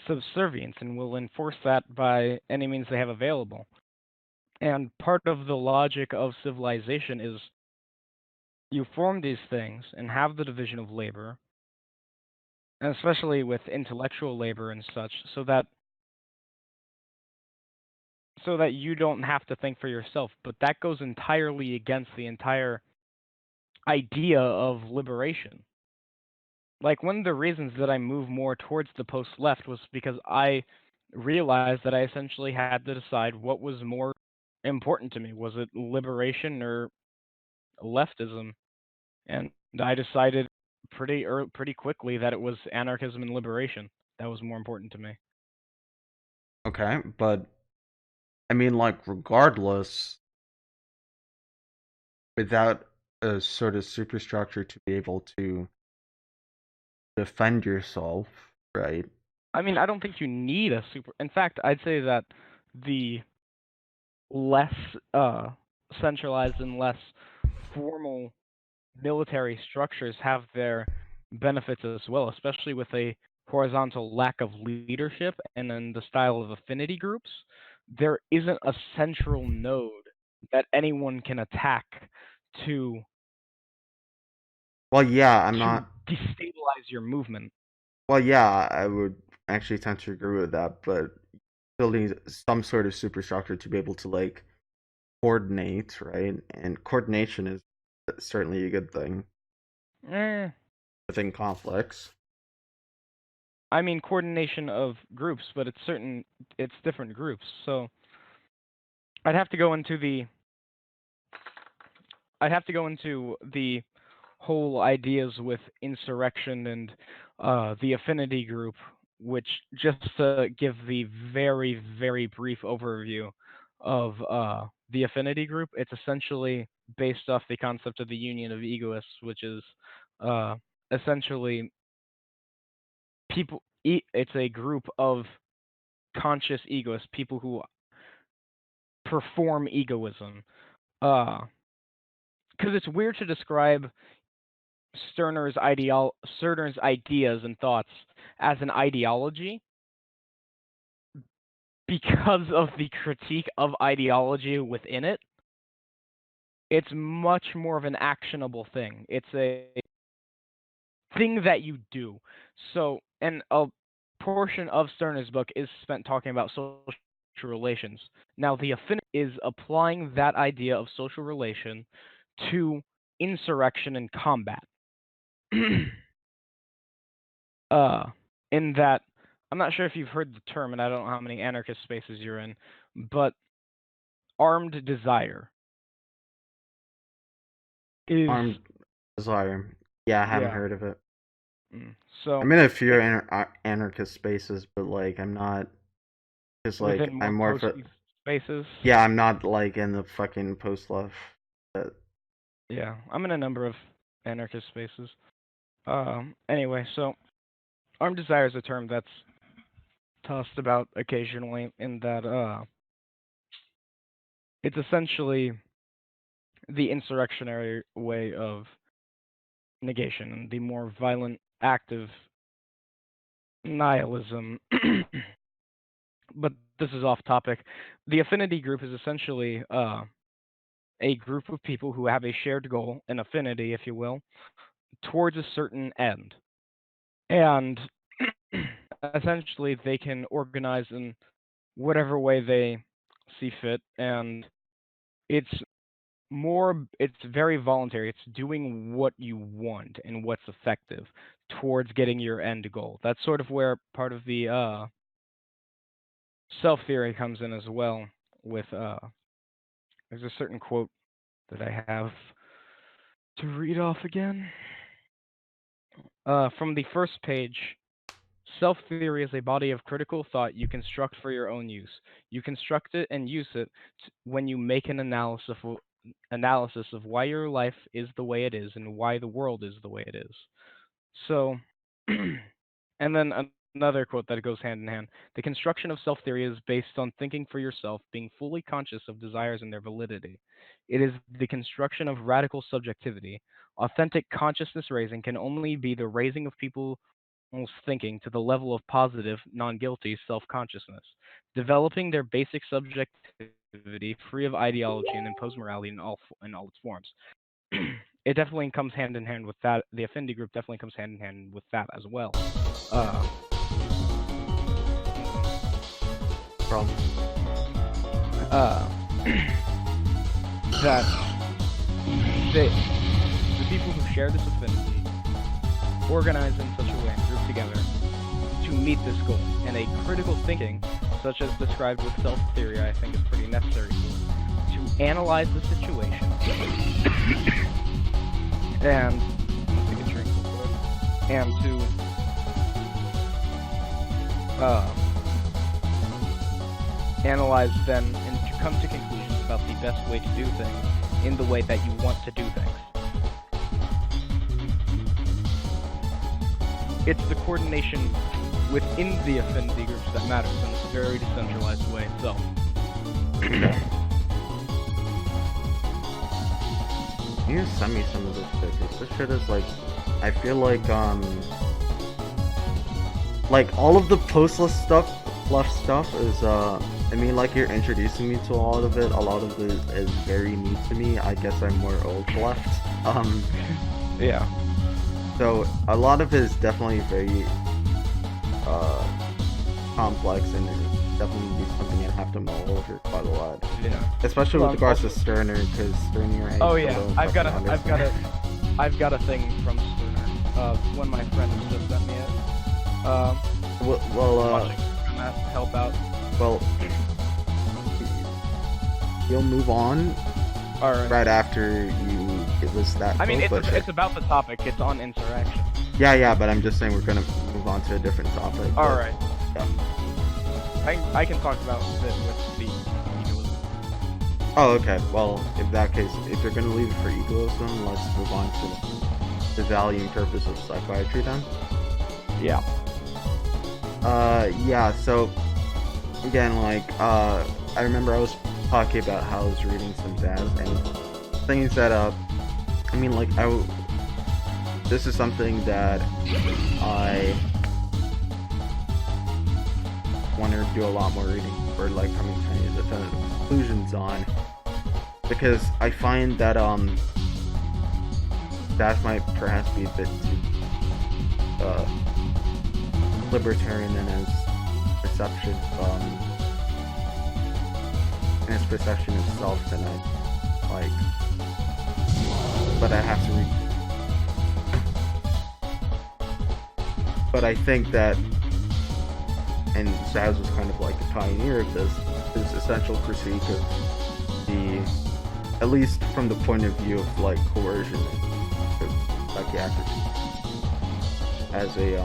[SPEAKER 1] subservience and will enforce that by any means they have available. And part of the logic of civilization is you form these things and have the division of labor, and especially with intellectual labor and such, so that you don't have to think for yourself. But that goes entirely against the entire idea of liberation. Like, one of the reasons that I move more towards the post-left was because I realized that I essentially had to decide what was more important to me. Was it liberation or leftism? And I decided pretty quickly that it was anarchism and liberation that was more important to me.
[SPEAKER 2] Okay, but I mean, like, regardless, without a sort of superstructure to be able to defend yourself, right?
[SPEAKER 1] I mean, I don't think you need a super. In fact, I'd say that the less centralized and less formal military structures have their benefits as well, especially with a horizontal lack of leadership and then the style of affinity groups. There isn't a central node that anyone can attack to
[SPEAKER 2] Well, yeah, I'm
[SPEAKER 1] to
[SPEAKER 2] not.
[SPEAKER 1] destabilize your movement.
[SPEAKER 2] Well, yeah, I would actually tend to agree with that, but still need some sort of superstructure to be able to like coordinate, right? And coordination is certainly a good thing
[SPEAKER 1] Eh,
[SPEAKER 2] within conflicts.
[SPEAKER 1] I mean coordination of groups, but it's different groups. So I'd have to go into the I'd have to go into the whole ideas with insurrection and the affinity group, which just to give the very, very brief overview of the affinity group, it's essentially based off the concept of the union of egoists, which is uh, essentially it's a group of conscious egoists, people who perform egoism. Because it's weird to describe Stirner's ideas and thoughts as an ideology because of the critique of ideology within it. It's much more of an actionable thing. It's a thing that you do. So, and a portion of Stirner's book is spent talking about social relations. Now, the affinity is applying that idea of social relation to insurrection and combat. uh, in that I'm not sure if you've heard the term, and I don't know how many anarchist spaces you're in, but armed desire is
[SPEAKER 2] Armed desire. Yeah, I haven't
[SPEAKER 1] yeah.
[SPEAKER 2] heard of it.
[SPEAKER 1] So
[SPEAKER 2] I'm in a few anarchist spaces, but like I'm not, because like
[SPEAKER 1] within more
[SPEAKER 2] I'm more of
[SPEAKER 1] post
[SPEAKER 2] a,
[SPEAKER 1] spaces,
[SPEAKER 2] yeah, I'm not like in the fucking post love.
[SPEAKER 1] yeah, I'm in a number of anarchist spaces. Anyway, so armed desire is a term that's tossed about occasionally in that it's essentially the insurrectionary way of negation and the more violent active nihilism. But this is off topic. The affinity group is essentially a group of people who have a shared goal, an affinity, if you will, towards a certain end. And essentially, they can organize in whatever way they see fit. And it's it's very voluntary. It's doing what you want and what's effective towards getting your end goal. That's sort of where part of the self theory comes in as well. With there's a certain quote that I have to read off again from the first page. Self-theory is a body of critical thought you construct for your own use. You construct it and use it when you make an analysis of why your life is the way it is and why the world is the way it is. So, and then another quote that goes hand in hand. The construction of self theory is based on thinking for yourself, being fully conscious of desires and their validity. It is the construction of radical subjectivity. Authentic consciousness raising can only be the raising of people's thinking to the level of positive, non guilty self consciousness, developing their basic subjectivity free of ideology and imposed morality in all its forms. It definitely comes hand in hand with that. The affinity group definitely comes hand in hand with that as well. Uh,
[SPEAKER 2] From
[SPEAKER 1] uh, that the people who share this affinity organize in such a way and group together to meet this goal. And a critical thinking, such as described with self-theory, I think is pretty necessary to analyze the situation and take a drink real quick, and to analyze then and to come to conclusions about the best way to do things in the way that you want to do things. It's the coordination within the affinity groups that matters in this very decentralized way itself.
[SPEAKER 2] You just send me some of this shit, 'cause this shit is like, I feel like all of the postless stuff, fluff stuff is, I mean, like, you're introducing me to a lot of it. A lot of it is very new to me. I guess I'm more old left.
[SPEAKER 1] Yeah.
[SPEAKER 2] So a lot of it is definitely very complex, and it's definitely be something I'd have to mull over quite a lot.
[SPEAKER 1] Yeah.
[SPEAKER 2] Especially with regards to Sterner, because Sterner.
[SPEAKER 1] Oh yeah, I've got a thing from Sterner. One of my friends just sent me it. Watching that help out.
[SPEAKER 2] Well, you'll move on.
[SPEAKER 1] All right.
[SPEAKER 2] Right after you give us that.
[SPEAKER 1] I mean, it's about the topic. It's on interaction.
[SPEAKER 2] Yeah, but I'm just saying we're gonna move on to a different topic.
[SPEAKER 1] All right.
[SPEAKER 2] Yeah.
[SPEAKER 1] I can talk about it with the egoism.
[SPEAKER 2] Oh, okay. Well, in that case, if you're gonna leave it for egoism, let's move on to the value and purpose of psychiatry then.
[SPEAKER 1] Yeah.
[SPEAKER 2] Yeah. So again, like, I remember I was talking about how I was reading some jazz and things that I mean, like, this is something that I want to do a lot more reading or like coming to any definitive conclusions on, because I find that that might perhaps be a bit too libertarian in its perception in its perception of self than I like, but I have to read. But I think that, and Zaz was kind of like a pioneer of this, his essential critique of the, at least from the point of view of like coercion and psychiatry as a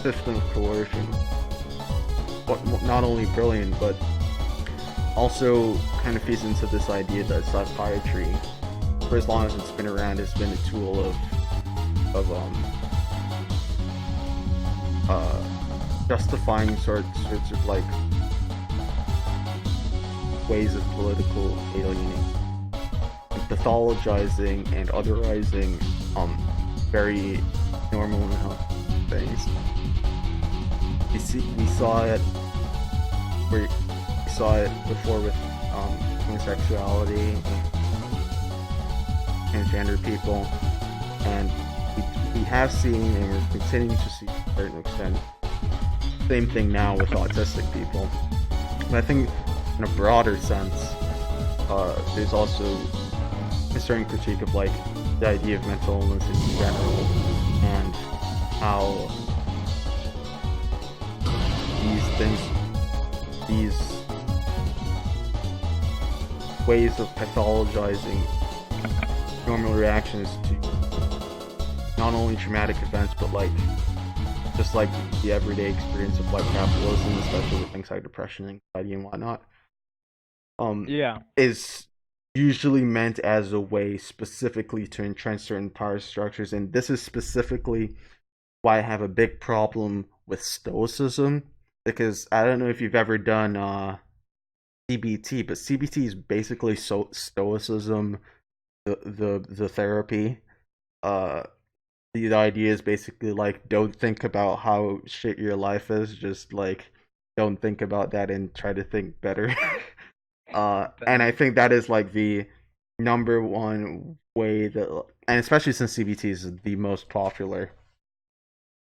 [SPEAKER 2] system of coercion, but not only brilliant, but also kind of feeds into this idea that psychiatry, for as long as it's been around, has been a tool of justifying sorts of like ways of political aliening, and pathologizing and otherizing very normal and healthy things. We saw it before with homosexuality and transgender people, and we have seen and we're continuing to see to a certain extent same thing now with autistic people. And I think in a broader sense, there's also a certain critique of like the idea of mental illness in general, and how these ways of pathologizing normal reactions to not only traumatic events, but like just like the everyday experience of like capitalism, especially with things like depression, anxiety, and whatnot,
[SPEAKER 1] Yeah.
[SPEAKER 2] is usually meant as a way specifically to entrench certain power structures, and this is specifically why I have a big problem with stoicism, because I don't know if you've ever done CBT, but CBT is basically stoicism, the therapy. Uh, the idea is basically like, don't think about how shit your life is, just like don't think about that and try to think better. And I think that is like the number one way that, and especially since CBT is the most popular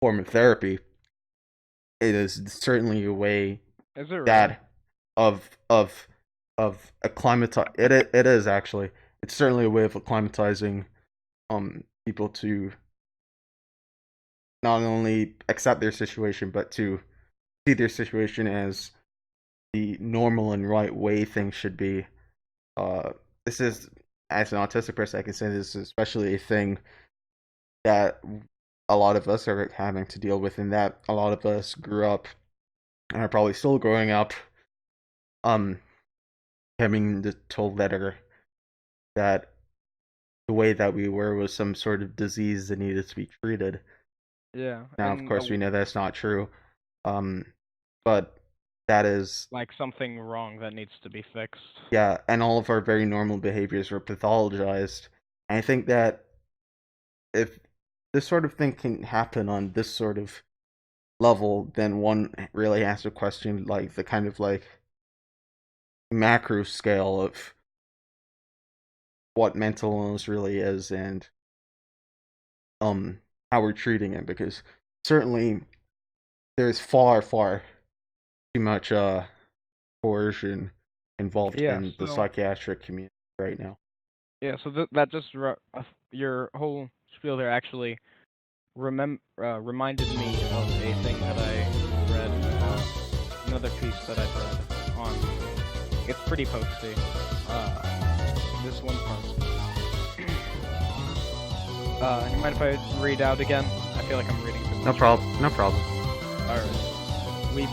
[SPEAKER 2] form of therapy, it is certainly a way
[SPEAKER 1] Is it really?
[SPEAKER 2] that of acclimatize it is actually, it's certainly a way of acclimatizing people to not only accept their situation but to see their situation as the normal and right way things should be. This is, as an autistic person, I can say this is especially a thing that a lot of us are having to deal with, in that a lot of us grew up and are probably still growing up um having told that the way that we were was some sort of disease that needed to be treated.
[SPEAKER 1] Yeah,
[SPEAKER 2] Now, of course, we know that's not true, but that is,
[SPEAKER 1] like something wrong that needs to be fixed.
[SPEAKER 2] yeah, and all of our very normal behaviors were pathologized. And I think that if this sort of thing can happen on this sort of level, then one really has to question like the kind of like macro scale of what mental illness really is, and how we're treating it, because certainly there's far too much coercion involved
[SPEAKER 1] Yeah,
[SPEAKER 2] in the
[SPEAKER 1] so
[SPEAKER 2] psychiatric community right now.
[SPEAKER 1] yeah, so that just your whole spiel there actually reminded me of a thing that I read, another piece that I've read on. It's pretty posty. This one post. You mind if I read out again? I feel like I'm reading too much.
[SPEAKER 2] No problem. No problem.
[SPEAKER 1] All right. We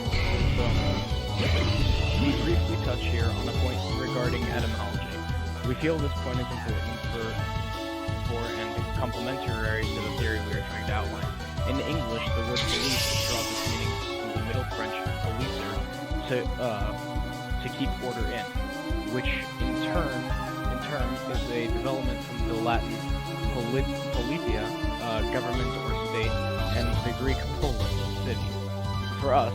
[SPEAKER 1] briefly touch here on a point regarding etymology. We feel this point is important for and complementary to the theory we are trying to outline. In English, the word police draws its meaning from the Middle French policer, to keep order in, which in turn is a development from the Latin politia, government or state, and the Greek polis, city. For us,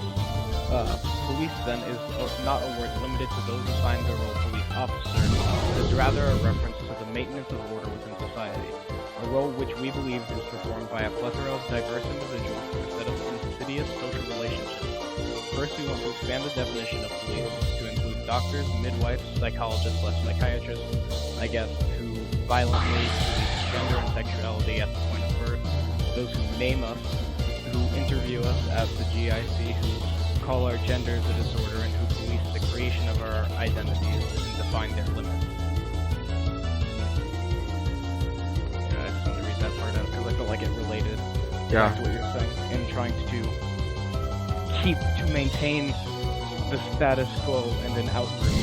[SPEAKER 1] police then is not a word limited to those assigned the role police officers, but is rather a reference to the maintenance of order within society, a role which we believe is performed by a plethora of diverse individuals through a set of insidious social relationships. First, we want to expand the definition of police to include doctors, midwives, psychologists, psychiatrists, I guess, who violently police gender and sexuality at the point of birth, those who name us, who interview us as the GIC, who call our genders a disorder, and who police the creation of our identities and define their limits. Yeah, I just wanted to read that part out because I felt like it related to what you're saying, and trying to maintain the status quo and an outgroup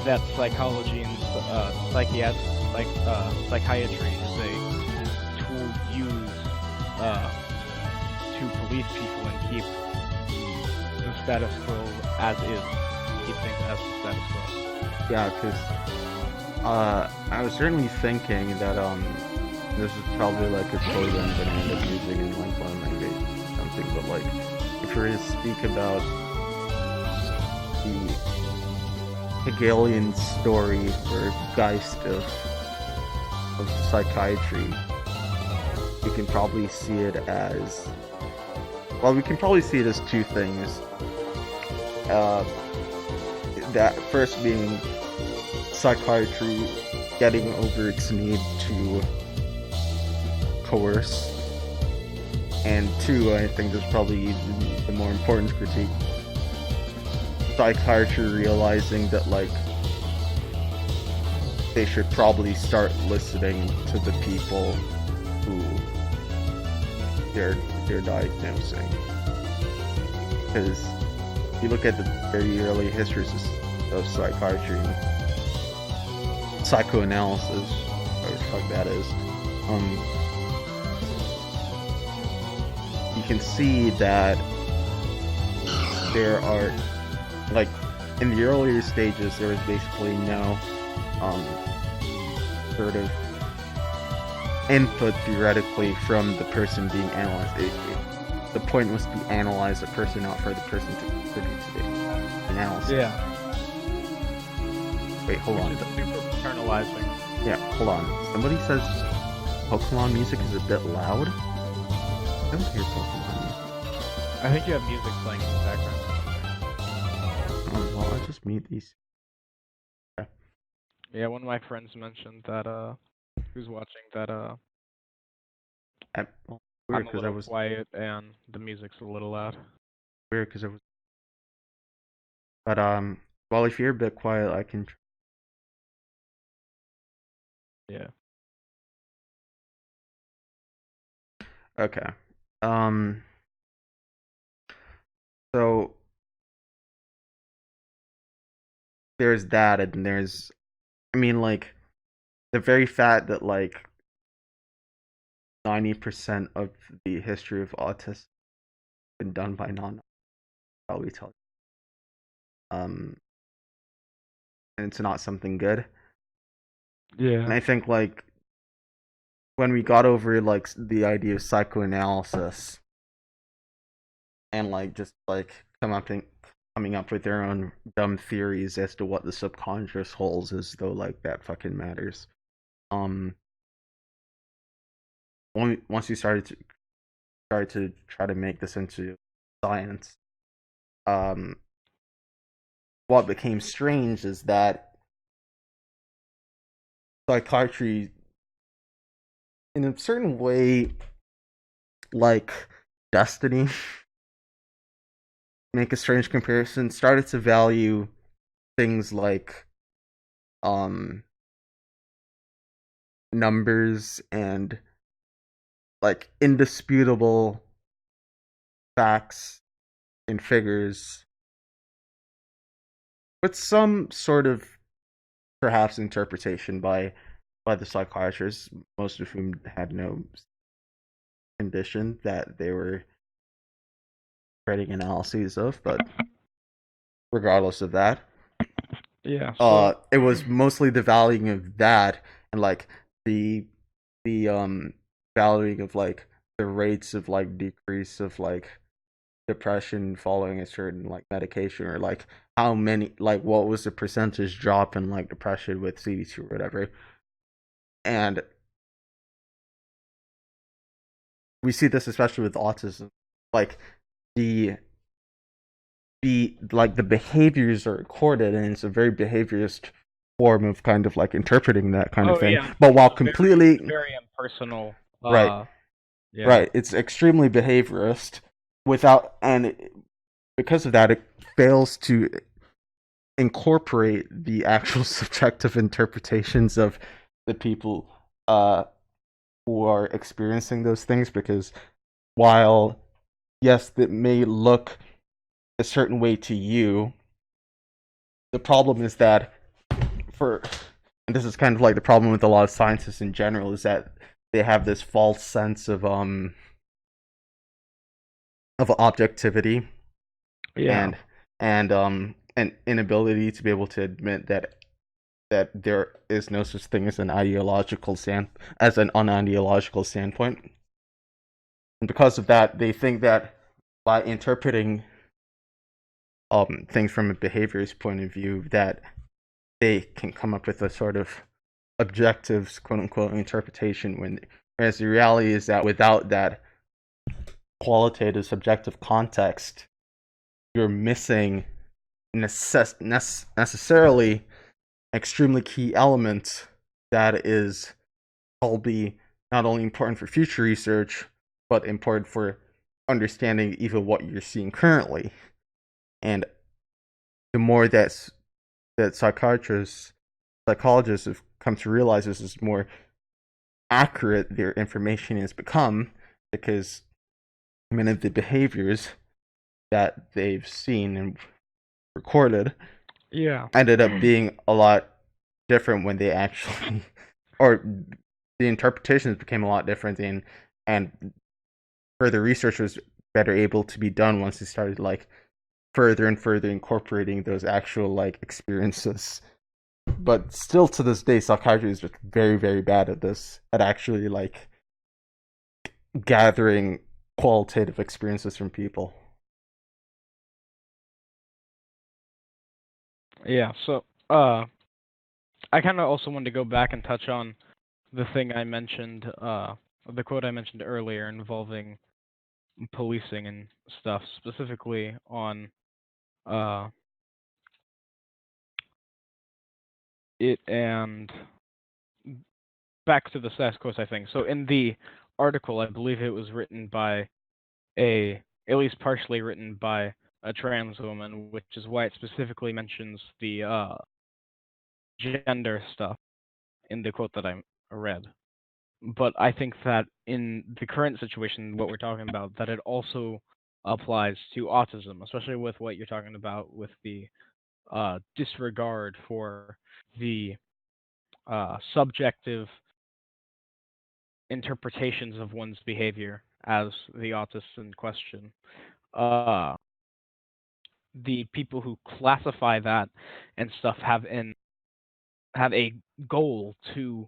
[SPEAKER 1] that psychology and psychiatry is a tool used to police people and keep the status quo as is, keep things as the status quo.
[SPEAKER 2] Yeah, because I was certainly thinking that this is probably like a quote I'm gonna end up using in like one of my videos or something, but like if we were to speak about the Hegelian story or Geist of psychiatry, we can probably see it as, well, we can probably see it as two things. That first being psychiatry getting over its need to coerce, and two, I think this is probably even the more important critique, psychiatry realizing that like they should probably start listening to the people who they're diagnosing. Because if you look at the very early histories of psychiatry and psychoanalysis, whatever the fuck that is, you can see that there are, like, in the earlier stages, there was basically no sort of input theoretically from the person being analyzed. The point was to analyze the person, not for the person to contribute to the analysis.
[SPEAKER 1] Yeah.
[SPEAKER 2] Wait, hold on.
[SPEAKER 1] Which is super paternalizing.
[SPEAKER 2] Yeah, hold on. Somebody says Pokemon music is a bit loud. I don't hear Pokemon music.
[SPEAKER 1] I think you have music playing in the background.
[SPEAKER 2] Oh, well, I'll just mute these. Okay.
[SPEAKER 1] Yeah, one of my friends mentioned that who's watching that
[SPEAKER 2] Well,
[SPEAKER 1] I'm
[SPEAKER 2] weird
[SPEAKER 1] a
[SPEAKER 2] because I
[SPEAKER 1] little
[SPEAKER 2] was
[SPEAKER 1] quiet and the music's a little loud.
[SPEAKER 2] weird because I was. But well, if you're a bit quiet, I can.
[SPEAKER 1] Yeah.
[SPEAKER 2] Okay. So there's that, and there's, I mean, like, the very fact that like 90% of the history of autism has been done by probably tell you. And it's not something good.
[SPEAKER 1] Yeah.
[SPEAKER 2] And I think like when we got over like the idea of psychoanalysis and like just like coming up with their own dumb theories as to what the subconscious holds, as though like that fucking matters. Once you started to try to make this into science, what became strange is that psychiatry, in a certain way, like destiny, make a strange comparison, started to value things like numbers and like indisputable facts and figures with some sort of perhaps interpretation by the psychiatrists, most of whom had no condition that they were creating analyses of, but regardless of that,
[SPEAKER 1] Yeah. So
[SPEAKER 2] it was mostly the valuing of that and like the valuing of like the rates of like decrease of like depression following a certain like medication, or like how many, like what was the percentage drop in like depression with CBT or whatever. And we see this especially with autism, like the like the behaviors are recorded, and it's a very behaviorist form of kind of like interpreting that kind of thing.
[SPEAKER 1] yeah.
[SPEAKER 2] But while
[SPEAKER 1] It's
[SPEAKER 2] completely
[SPEAKER 1] very impersonal.
[SPEAKER 2] right,
[SPEAKER 1] Yeah.
[SPEAKER 2] right, it's extremely behaviorist without, and because of that, it fails to incorporate the actual subjective interpretations of the people who are experiencing those things. Because while yes, that may look a certain way to you, the problem is that and this is kind of like the problem with a lot of scientists in general, is that they have this false sense of objectivity.
[SPEAKER 1] Yeah.
[SPEAKER 2] And an inability to be able to admit that there is no such thing as an unideological standpoint. And because of that, they think that by interpreting things from a behaviorist point of view, that they can come up with a sort of objective, quote unquote, interpretation, whereas the reality is that without that qualitative subjective context, you're missing necessarily extremely key element that is probably not only important for future research, but important for understanding even what you're seeing currently. And the more that psychologists have come to realize this, is more accurate their information has become, because many of the behaviors that they've seen and recorded
[SPEAKER 1] Yeah.
[SPEAKER 2] ended up being a lot different when they actually, or the interpretations became a lot different, and further research was better able to be done once they started like further and further incorporating those actual like experiences. But still to this day, psychiatry is just very, very bad at this, at actually like gathering qualitative experiences from people.
[SPEAKER 1] Yeah. So, I kind of also wanted to go back and touch on the thing I mentioned, the quote I mentioned earlier involving policing and stuff, specifically on uh, it and back to the status quo, I think. So in the article, I believe it was written by at least partially written by a trans woman, which is why it specifically mentions the gender stuff in the quote that I read. But I think that in the current situation, what we're talking about, that it also applies to autism, especially with what you're talking about with the disregard for the subjective interpretations of one's behavior as the autist in question. Uh, the people who classify that and stuff have a goal to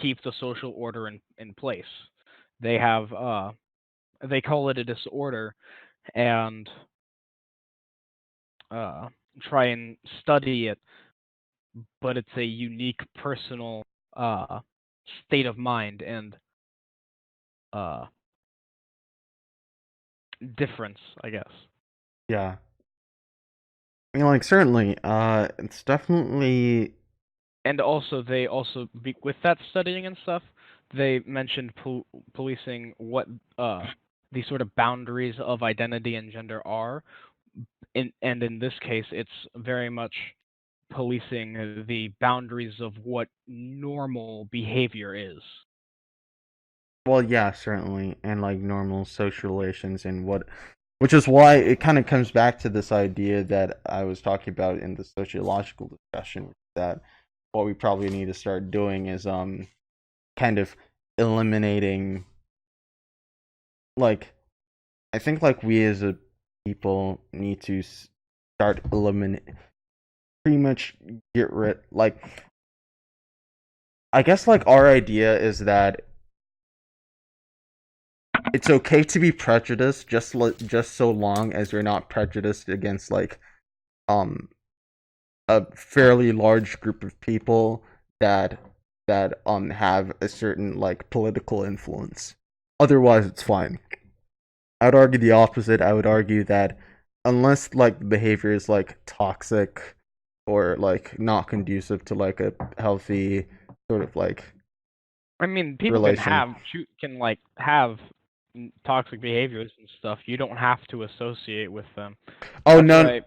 [SPEAKER 1] keep the social order in place. They have they call it a disorder and uh, try and study it, but it's a unique personal state of mind and uh, difference, I guess.
[SPEAKER 2] Yeah. I mean, like, certainly, it's definitely.
[SPEAKER 1] And also, they also with that studying and stuff, they mentioned policing what the sort of boundaries of identity and gender are. And in this case, it's very much policing the boundaries of what normal behavior is.
[SPEAKER 2] Well, yeah, certainly, and like normal social relations and what, which is why it kind of comes back to this idea that I was talking about in the sociological discussion, that what we probably need to start doing is kind of eliminating, like, I think like we as a people need to start eliminate, pretty much get rid, like, I guess like our idea is that it's okay to be prejudiced, just so long as you're not prejudiced against like um a fairly large group of people that have a certain like political influence. Otherwise, it's fine. I would argue the opposite. I would argue that unless like the behavior is like toxic or like not conducive to like a healthy sort of like
[SPEAKER 1] I mean, people
[SPEAKER 2] relation.
[SPEAKER 1] can like have toxic behaviors and stuff. You don't have to associate with them.
[SPEAKER 2] Oh
[SPEAKER 1] That's
[SPEAKER 2] no,
[SPEAKER 1] why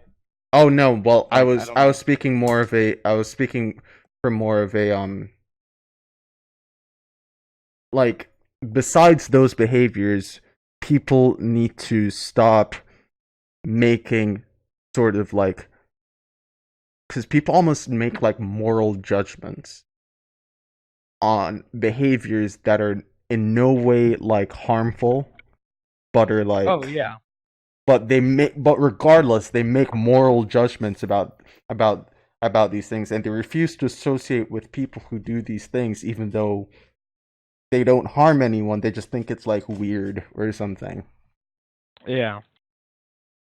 [SPEAKER 2] oh no. Well,
[SPEAKER 1] I don't
[SPEAKER 2] I
[SPEAKER 1] know.
[SPEAKER 2] was speaking more of a I was speaking from more of a like, besides those behaviors, people need to stop making sort of like, because people almost make like moral judgments on behaviors that are in no way like harmful, but are
[SPEAKER 1] Oh
[SPEAKER 2] like,
[SPEAKER 1] yeah.
[SPEAKER 2] but they make, but regardless they make moral judgments about about these things, and they refuse to associate with people who do these things even though they don't harm anyone. They just think it's like weird or something,
[SPEAKER 1] Yeah.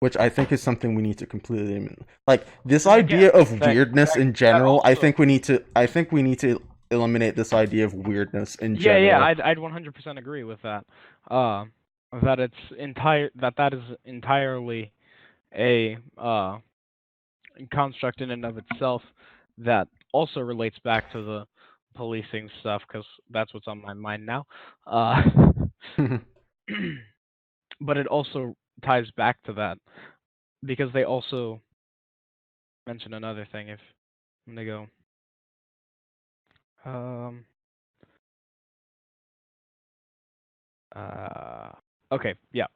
[SPEAKER 2] which I think is something we need to completely, like, this
[SPEAKER 1] And again,
[SPEAKER 2] idea of
[SPEAKER 1] that
[SPEAKER 2] weirdness in
[SPEAKER 1] that
[SPEAKER 2] general.
[SPEAKER 1] also
[SPEAKER 2] I think we need to eliminate this idea of weirdness in
[SPEAKER 1] yeah,
[SPEAKER 2] general.
[SPEAKER 1] I'd 100% agree with that. Uh, that it's that is entirely a construct in and of itself that also relates back to the policing stuff because that's what's on my mind now. Uh, but it also ties back to that because they also mention another thing. If I'm gonna go, um, uh, okay, yeah.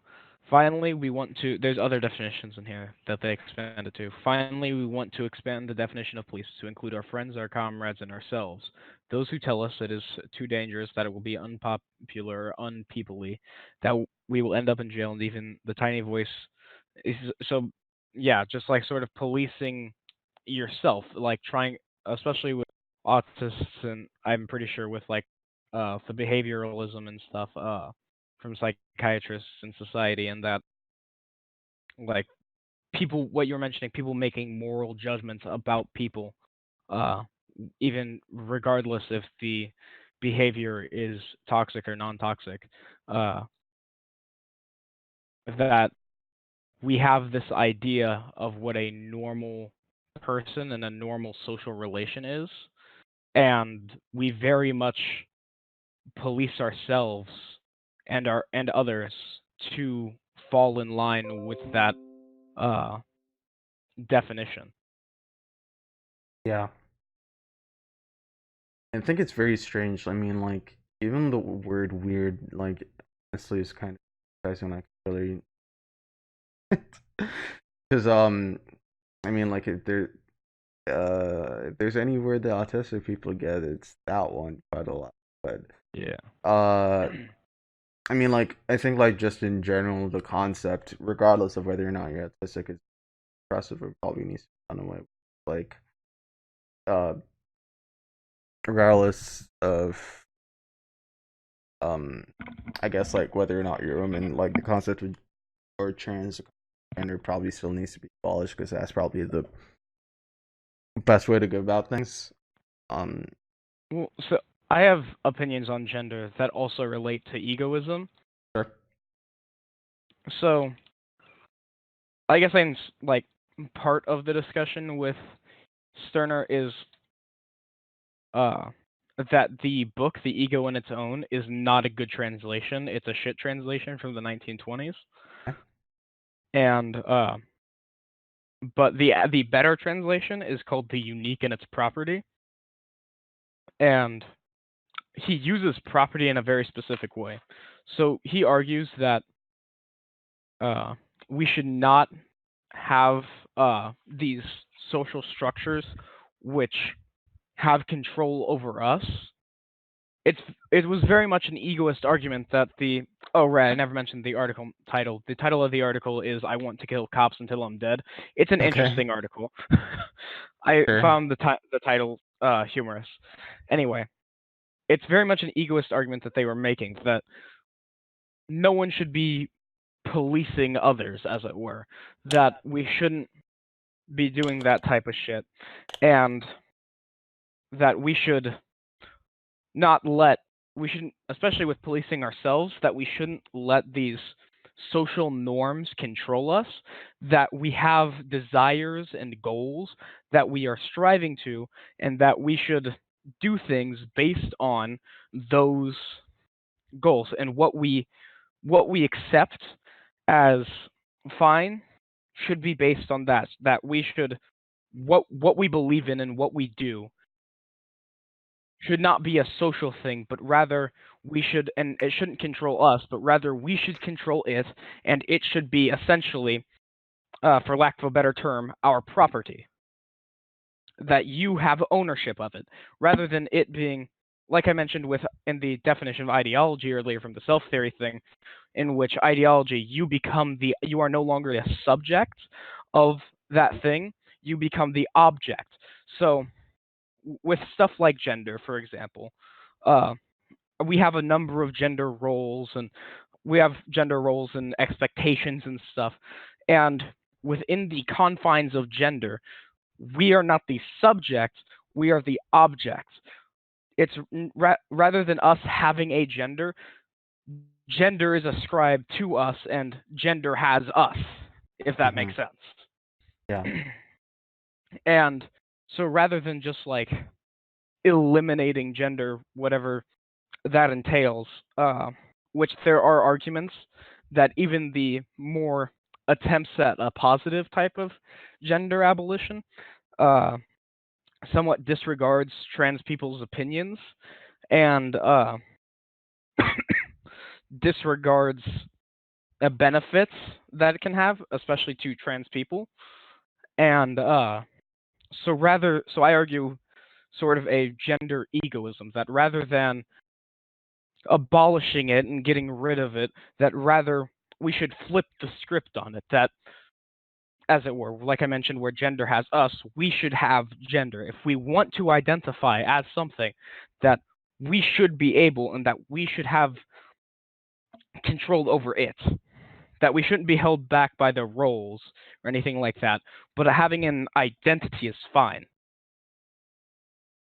[SPEAKER 1] Finally, we want to. There's other definitions in here that they expanded to. Finally, we want to expand the definition of police to include our friends, our comrades, and ourselves. Those who tell us it is too dangerous, that it will be unpopular, unpeoply, that we will end up in jail, and even the tiny voice is so. Yeah, just like sort of policing yourself, like trying, especially with autists, and I'm pretty sure with like the behavioralism and stuff from psychiatrists in society, and that like people, what you're mentioning, people making moral judgments about people, uh, even regardless if the behavior is toxic or non-toxic, uh, that we have this idea of what a normal person and a normal social relation is, and we very much police ourselves and others to fall in line with that uh, definition.
[SPEAKER 2] Yeah. I think it's very strange. I mean, like, even the word weird, like, honestly, is kind of guys when I really, because I mean, like, if there's any word that autistic people get, it's that one quite a lot. But
[SPEAKER 1] Yeah.
[SPEAKER 2] uh, I mean, like, I think, like, just in general, the concept, regardless of whether or not you're autistic, is impressive or probably needs to be done away with. Like, uh, regardless of um I guess like whether or not you're a woman, like the concept of or transgender probably still needs to be abolished because that's probably the best way to go about things. Um,
[SPEAKER 1] Well, so I have opinions on gender that also relate to egoism.
[SPEAKER 2] sure.
[SPEAKER 1] So I guess I'm like part of the discussion with Sterner is uh that the book The Ego in Its Own is not a good translation. It's a shit translation from the 1920s.
[SPEAKER 2] Okay.
[SPEAKER 1] And but the better translation is called The Unique in Its Property. And he uses property in a very specific way. So he argues that uh, we should not have these social structures which have control over us. It was very much an egoist argument that the oh right, I never mentioned the article title. The title of the article is "I Want to Kill Cops Until I'm Dead." It's an
[SPEAKER 2] Okay.
[SPEAKER 1] interesting article. I
[SPEAKER 2] Sure.
[SPEAKER 1] found the title humorous. Anyway, it's very much an egoist argument that they were making that no one should be policing others, as it were. That we shouldn't be doing that type of shit, and that we should not let we shouldn't, especially with policing ourselves, that we shouldn't let these social norms control us, that we have desires and goals that we are striving to, and that we should do things based on those goals, and what we accept as fine should be based on that we should what we believe in and what we do should not be a social thing, but rather we should, and it shouldn't control us, but rather we should control it, and it should be essentially, for lack of a better term, our property. That you have ownership of it, rather than it being, like I mentioned with in the definition of ideology earlier from the self theory thing, in which ideology you are no longer the subject of that thing, you become the object. So with stuff like gender, for example, uh, we have a number of gender roles, and we have gender roles and expectations and stuff. And within the confines of gender, we are not the subject, we are the object. It's rather than us having a gender, gender is ascribed to us, and gender has us, if that
[SPEAKER 2] Hmm.
[SPEAKER 1] makes sense.
[SPEAKER 2] Yeah.
[SPEAKER 1] And so rather than just like eliminating gender, whatever that entails, which there are arguments that even the more attempts at a positive type of gender abolition uh, somewhat disregards trans people's opinions and disregards benefits that it can have, especially to trans people. And so I argue sort of a gender egoism that rather than abolishing it and getting rid of it, that rather we should flip the script on it. That, as it were, like I mentioned, where gender has us, we should have gender. If we want to identify as something, that we should be able and that we should have control over it. That we shouldn't be held back by the roles or anything like that, but having an identity is fine.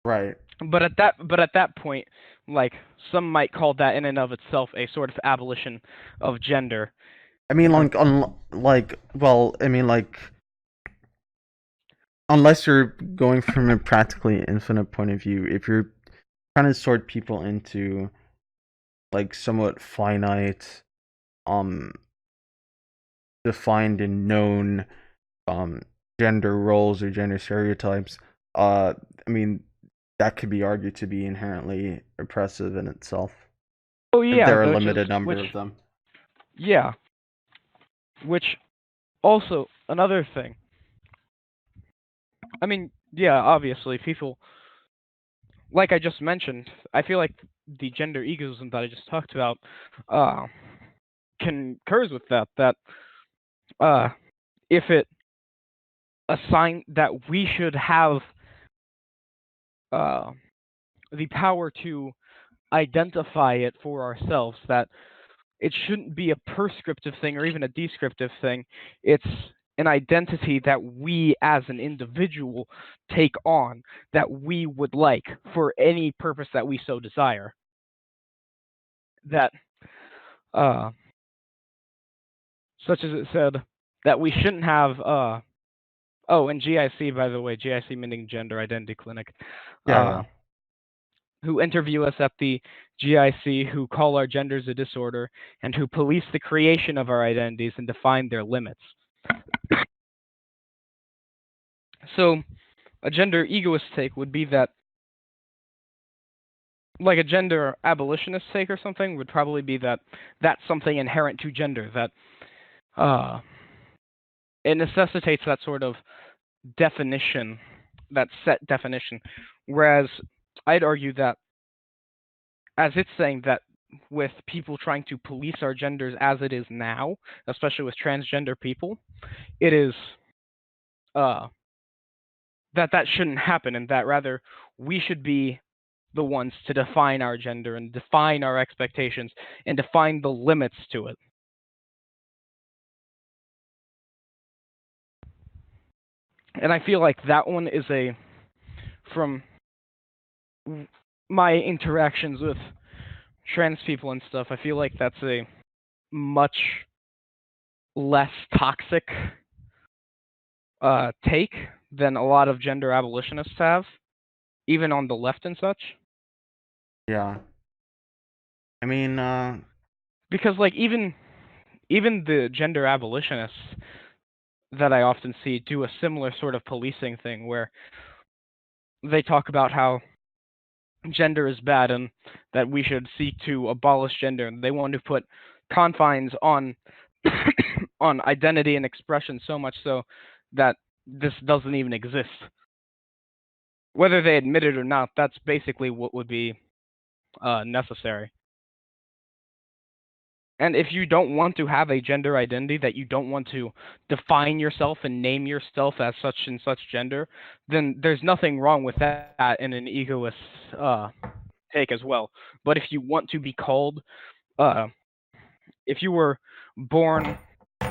[SPEAKER 2] Right.
[SPEAKER 1] But at that point, like some might call that in and of itself a sort of abolition of gender.
[SPEAKER 2] I mean,
[SPEAKER 1] Because
[SPEAKER 2] well, I mean, like, unless you're going from a practically infinite point of view, if you're trying to sort people into like somewhat finite, um, defined and known, um, gender roles or gender stereotypes, I mean, that could be argued to be inherently oppressive in itself.
[SPEAKER 1] oh
[SPEAKER 2] If
[SPEAKER 1] yeah,
[SPEAKER 2] there are a
[SPEAKER 1] which is
[SPEAKER 2] limited number
[SPEAKER 1] which
[SPEAKER 2] of them.
[SPEAKER 1] yeah, which also another thing. I mean, yeah, obviously people, like I just mentioned, I feel like the gender egoism that I just talked about uh concurs with that, that uh if it assign that we should have uh the power to identify it for ourselves, that it shouldn't be a prescriptive thing or even a descriptive thing. It's an identity that we as an individual take on, that we would like for any purpose that we so desire. That, uh, such as it said, that we shouldn't have, oh, and GIC, by the way, GIC meaning Gender Identity Clinic,
[SPEAKER 2] Yeah, yeah.
[SPEAKER 1] uh, who interview us at the GIC, who call our genders a disorder, and who police the creation of our identities and define their limits. So, a gender egoist take would be that, like a gender abolitionist take or something, would probably be that that's something inherent to gender, that uh, it necessitates that sort of definition, that set definition. Whereas I'd argue that, as it's saying that with people trying to police our genders as it is now, especially with transgender people, it is uh, that shouldn't happen, and that rather we should be the ones to define our gender and define our expectations and define the limits to it. And I feel like that one is from my interactions with trans people and stuff, I feel like that's a much less toxic take than a lot of gender abolitionists have, even on the left and such.
[SPEAKER 2] Yeah. I mean,
[SPEAKER 1] Because like even the gender abolitionists that I often see do a similar sort of policing thing where they talk about how gender is bad and that we should seek to abolish gender, and they want to put confines on on identity and expression, so much so that this doesn't even exist. Whether they admit it or not, that's basically what would be necessary. And if you don't want to have a gender identity, that you don't want to define yourself and name yourself as such and such gender, then there's nothing wrong with that in an egoist take as well. But if you want to be called, uh, if you were born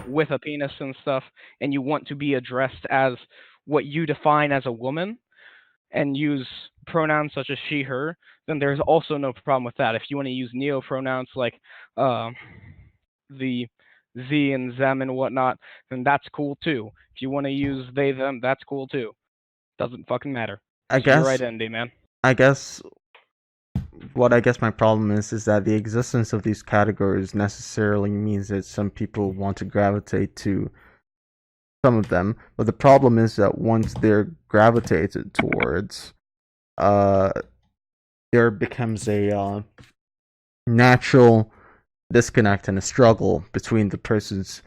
[SPEAKER 1] with a penis and stuff, and you want to be addressed as what you define as a woman, and use pronouns such as she, her, then there's also no problem with that. If you want to use neo pronouns like uh, the Z and them and whatnot, then that's cool too. If you want to use they, them, that's cool too. Doesn't fucking matter.
[SPEAKER 2] I
[SPEAKER 1] It's your
[SPEAKER 2] guess,
[SPEAKER 1] identity, man.
[SPEAKER 2] I guess what I guess my problem is that the existence of these categories necessarily means that some people want to gravitate to some of them, but the problem is that once they're gravitated towards, uh, there becomes a natural disconnect and a struggle between the person's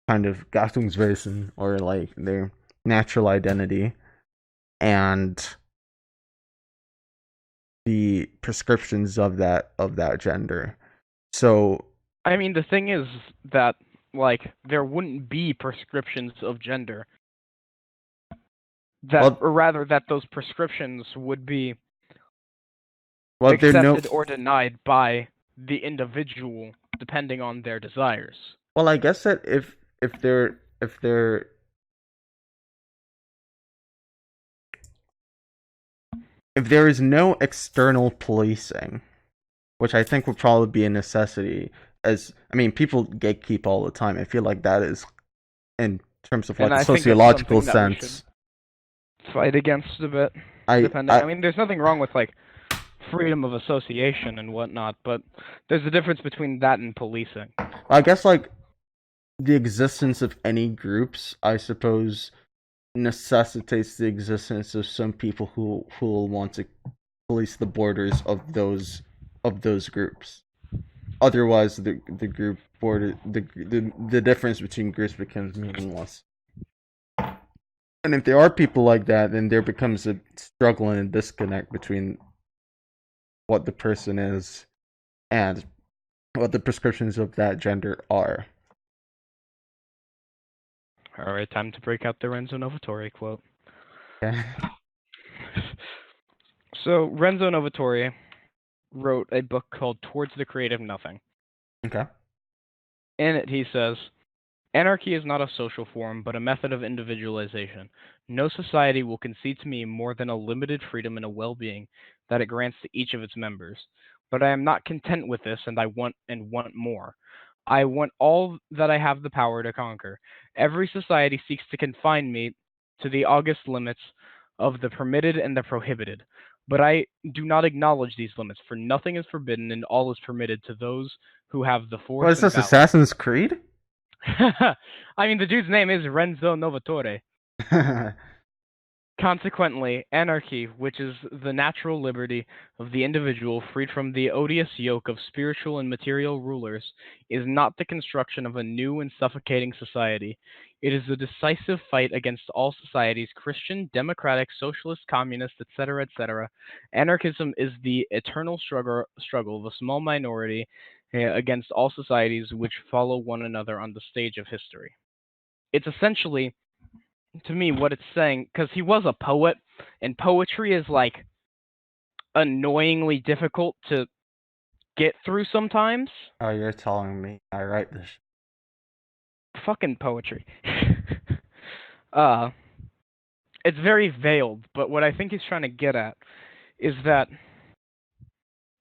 [SPEAKER 2] kind of Gattungswesen, or like their natural identity, and the prescriptions of that gender. So,
[SPEAKER 1] I mean, the thing is that, like, there wouldn't be prescriptions of gender.
[SPEAKER 2] well,
[SPEAKER 1] Or rather, that those prescriptions would be
[SPEAKER 2] they're no.
[SPEAKER 1] accepted or denied by the individual, depending on their desires.
[SPEAKER 2] Well, I guess that if there is no external policing, which I think would probably be a necessity, as I mean, people gatekeep all the time. I feel like that is, in terms of
[SPEAKER 1] And
[SPEAKER 2] like a
[SPEAKER 1] I think it's
[SPEAKER 2] sociological
[SPEAKER 1] something that we should
[SPEAKER 2] sense.
[SPEAKER 1] fight against a bit,
[SPEAKER 2] I
[SPEAKER 1] depending.
[SPEAKER 2] I
[SPEAKER 1] I mean, there's nothing wrong with, like, freedom of association and whatnot, but there's a difference between that and policing.
[SPEAKER 2] I guess like the existence of any groups, I suppose, necessitates the existence of some people who will want to police the borders of those groups. Otherwise, the group border the difference between groups becomes meaningless. And if there are people like that, then there becomes a struggle and a disconnect between what the person is and what the prescriptions of that gender are.
[SPEAKER 1] All right, time to break out the Renzo Novatore quote.
[SPEAKER 2] Okay.
[SPEAKER 1] So, Renzo Novatore wrote a book called Towards the Creative Nothing.
[SPEAKER 2] Okay.
[SPEAKER 1] In it, he says, "Anarchy is not a social form, but a method of individualization. No society will concede to me more than a limited freedom and a well-being that it grants to each of its members. But I am not content with this, and I want more. I want all that I have the power to conquer. Every society seeks to confine me to the august limits of the permitted and the prohibited. But I do not acknowledge these limits, for nothing is forbidden and all is permitted to those who have the
[SPEAKER 2] What
[SPEAKER 1] force
[SPEAKER 2] is
[SPEAKER 1] and
[SPEAKER 2] this,
[SPEAKER 1] valor."
[SPEAKER 2] Assassin's Creed?
[SPEAKER 1] I mean, the dude's name is Renzo Novatore. Consequently, anarchy, which is the natural liberty of the individual freed from the odious yoke of spiritual and material rulers, is not the construction of a new and suffocating society. It is a decisive fight against all societies, Christian, democratic, socialist, communist, etc., etc. Anarchism is the eternal struggle of a small minority against all societies which follow one another on the stage of history. It's essentially, to me, what it's saying, because he was a poet, and poetry is like annoyingly difficult to get through sometimes.
[SPEAKER 2] Oh, you're telling me I write this.
[SPEAKER 1] Fucking poetry. uh, it's very veiled, but what I think he's trying to get at is that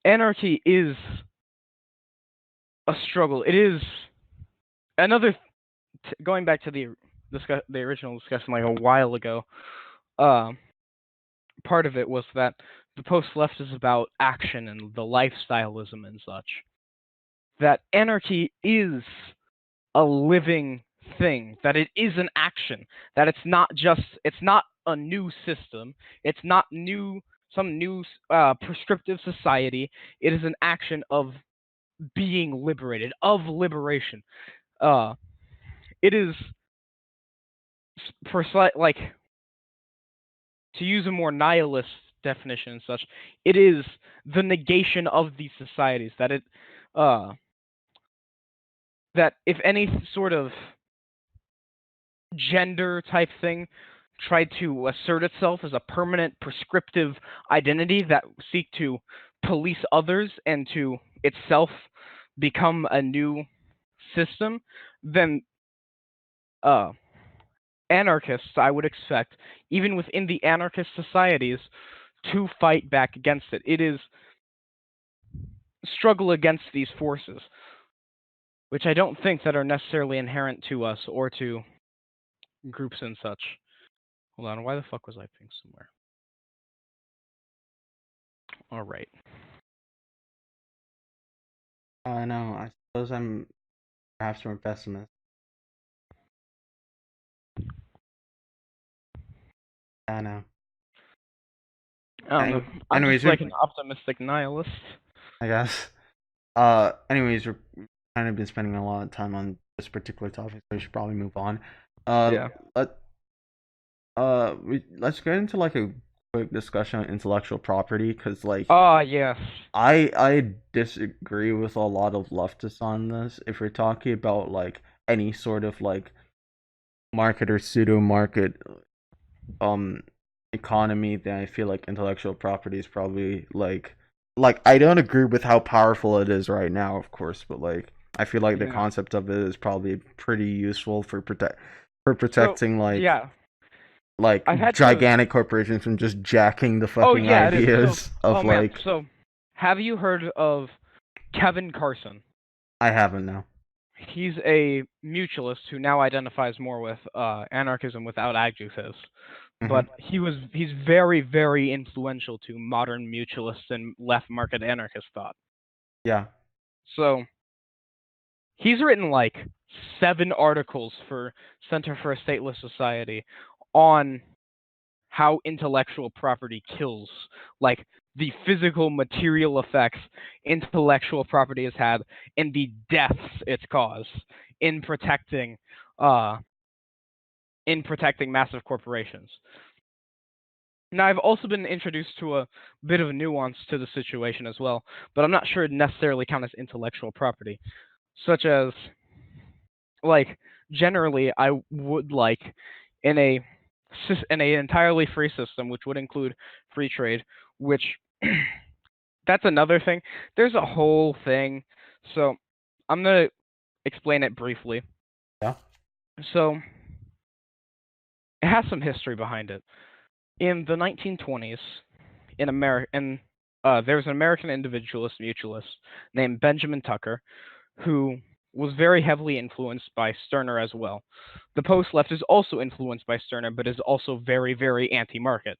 [SPEAKER 1] anarchy is a struggle. It is another. Going back to the original discussion like a while ago. Uh, Part of it was that the post left is about action and the lifestyleism and such. That anarchy is a living thing, that it is an action, that it's not a new system, it's not some new prescriptive society. It is an action of being liberated, of liberation. Uh, it is like, to use a more nihilist definition and such, it is the negation of these societies. Uh, that if any sort of gender type thing tried to assert itself as a permanent prescriptive identity that seek to police others and to itself become a new system, then anarchists, I would expect, even within the anarchist societies, to fight back against it. It is struggle against these forces, which I don't think that are necessarily inherent to us or to groups and such. Hold on, why the fuck was I ping somewhere? All right.
[SPEAKER 2] I know. I suppose I'm perhaps more pessimist. I know.
[SPEAKER 1] I don't know. I'm just
[SPEAKER 2] Anyways,
[SPEAKER 1] like an optimistic nihilist.
[SPEAKER 2] I guess. Anyways, kind of been spending a lot of time on this particular topic, so we should probably move on. Uh,
[SPEAKER 1] Yeah.
[SPEAKER 2] let let's get into like a quick discussion on intellectual property, because like
[SPEAKER 1] Ah, yes.
[SPEAKER 2] I disagree with a lot of leftists on this. If we're talking about like any sort of like market or pseudo market um economy, then I feel like intellectual property is probably like I don't agree with how powerful it is right now, of course, but like I feel like the
[SPEAKER 1] Yeah.
[SPEAKER 2] concept of it is probably pretty useful for
[SPEAKER 1] So,
[SPEAKER 2] protecting
[SPEAKER 1] yeah,
[SPEAKER 2] like
[SPEAKER 1] I've had to.
[SPEAKER 2] gigantic corporations from just jacking the
[SPEAKER 1] Oh,
[SPEAKER 2] fucking
[SPEAKER 1] yeah, it is. So,
[SPEAKER 2] ideas
[SPEAKER 1] oh
[SPEAKER 2] of
[SPEAKER 1] man.
[SPEAKER 2] like
[SPEAKER 1] So, have you heard of Kevin Carson?
[SPEAKER 2] I haven't now.
[SPEAKER 1] He's a mutualist who now identifies more with anarchism without adjectives.
[SPEAKER 2] Hmm.
[SPEAKER 1] But he's very, very influential to modern mutualists and left market anarchist thought.
[SPEAKER 2] Yeah.
[SPEAKER 1] So he's written like 7 articles for Center for a Stateless Society on how intellectual property kills, like the physical material effects intellectual property has had and the deaths it's caused in protecting uh massive corporations. Now, I've also been introduced to a bit of nuance to the situation as well, but I'm not sure it necessarily counts as intellectual property, such as, like, generally, I would like in a entirely free system, which would include free trade, which that's another thing. There's a whole thing, so I'm gonna explain it briefly.
[SPEAKER 2] Yeah.
[SPEAKER 1] So it has some history behind it. In the 1920s, in America, there was an American individualist mutualist named Benjamin Tucker, who was very heavily influenced by Stirner as well. The post left is also influenced by Stirner, but is also very, very anti-market.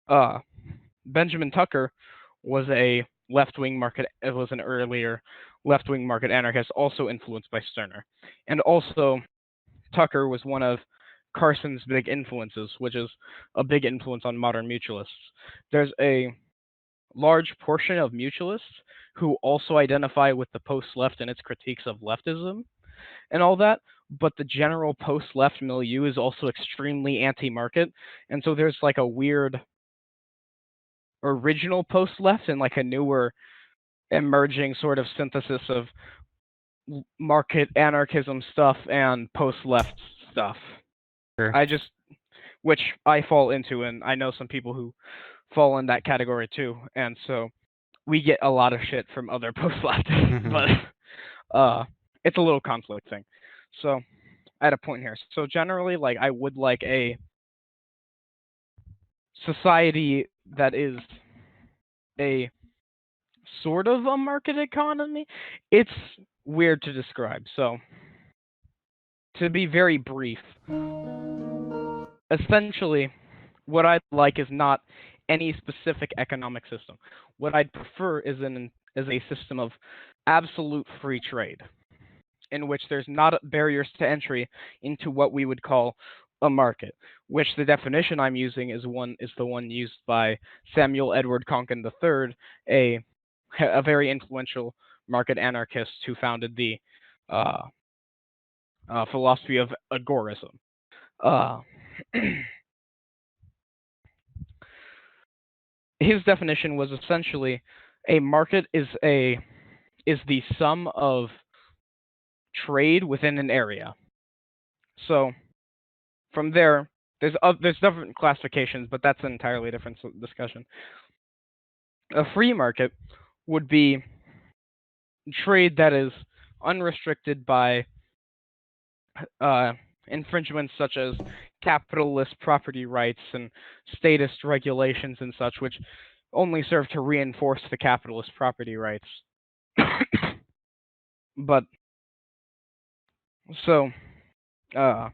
[SPEAKER 1] Uh, Benjamin Tucker was a left-wing market, was an earlier left-wing market anarchist, also influenced by Stirner, and also Tucker was one of Carson's big influences, which is a big influence on modern mutualists. There's a large portion of mutualists who also identify with the post-left and its critiques of leftism and all that, but the general post-left milieu is also extremely anti-market, and so there's like a weird original post-left and like a newer emerging sort of synthesis of market anarchism stuff and post-left stuff.
[SPEAKER 2] Sure.
[SPEAKER 1] I just which I fall into, and I know some people who fall in that category too, and so we get a lot of shit from other post-leftists,
[SPEAKER 2] Hmm.
[SPEAKER 1] but it's a little conflict thing. So I had a point here. So generally, like I would like a society that is a sort of a market economy. It's weird to describe. So to be very brief, essentially, what I'd like is not any specific economic system. What I'd prefer is a system of absolute free trade, in which there's not barriers to entry into what we would call a market, which the definition I'm using is the one used by Samuel Edward Konkin III, a very influential market anarchist who founded the uh, philosophy of agorism. Uh, his definition was essentially a market is the sum of trade within an area. So from there's different classifications, but that's an entirely different discussion. A free market would be trade that is unrestricted by uh, infringements such as capitalist property rights and statist regulations and such, which only serve to reinforce the capitalist property rights. But so uh,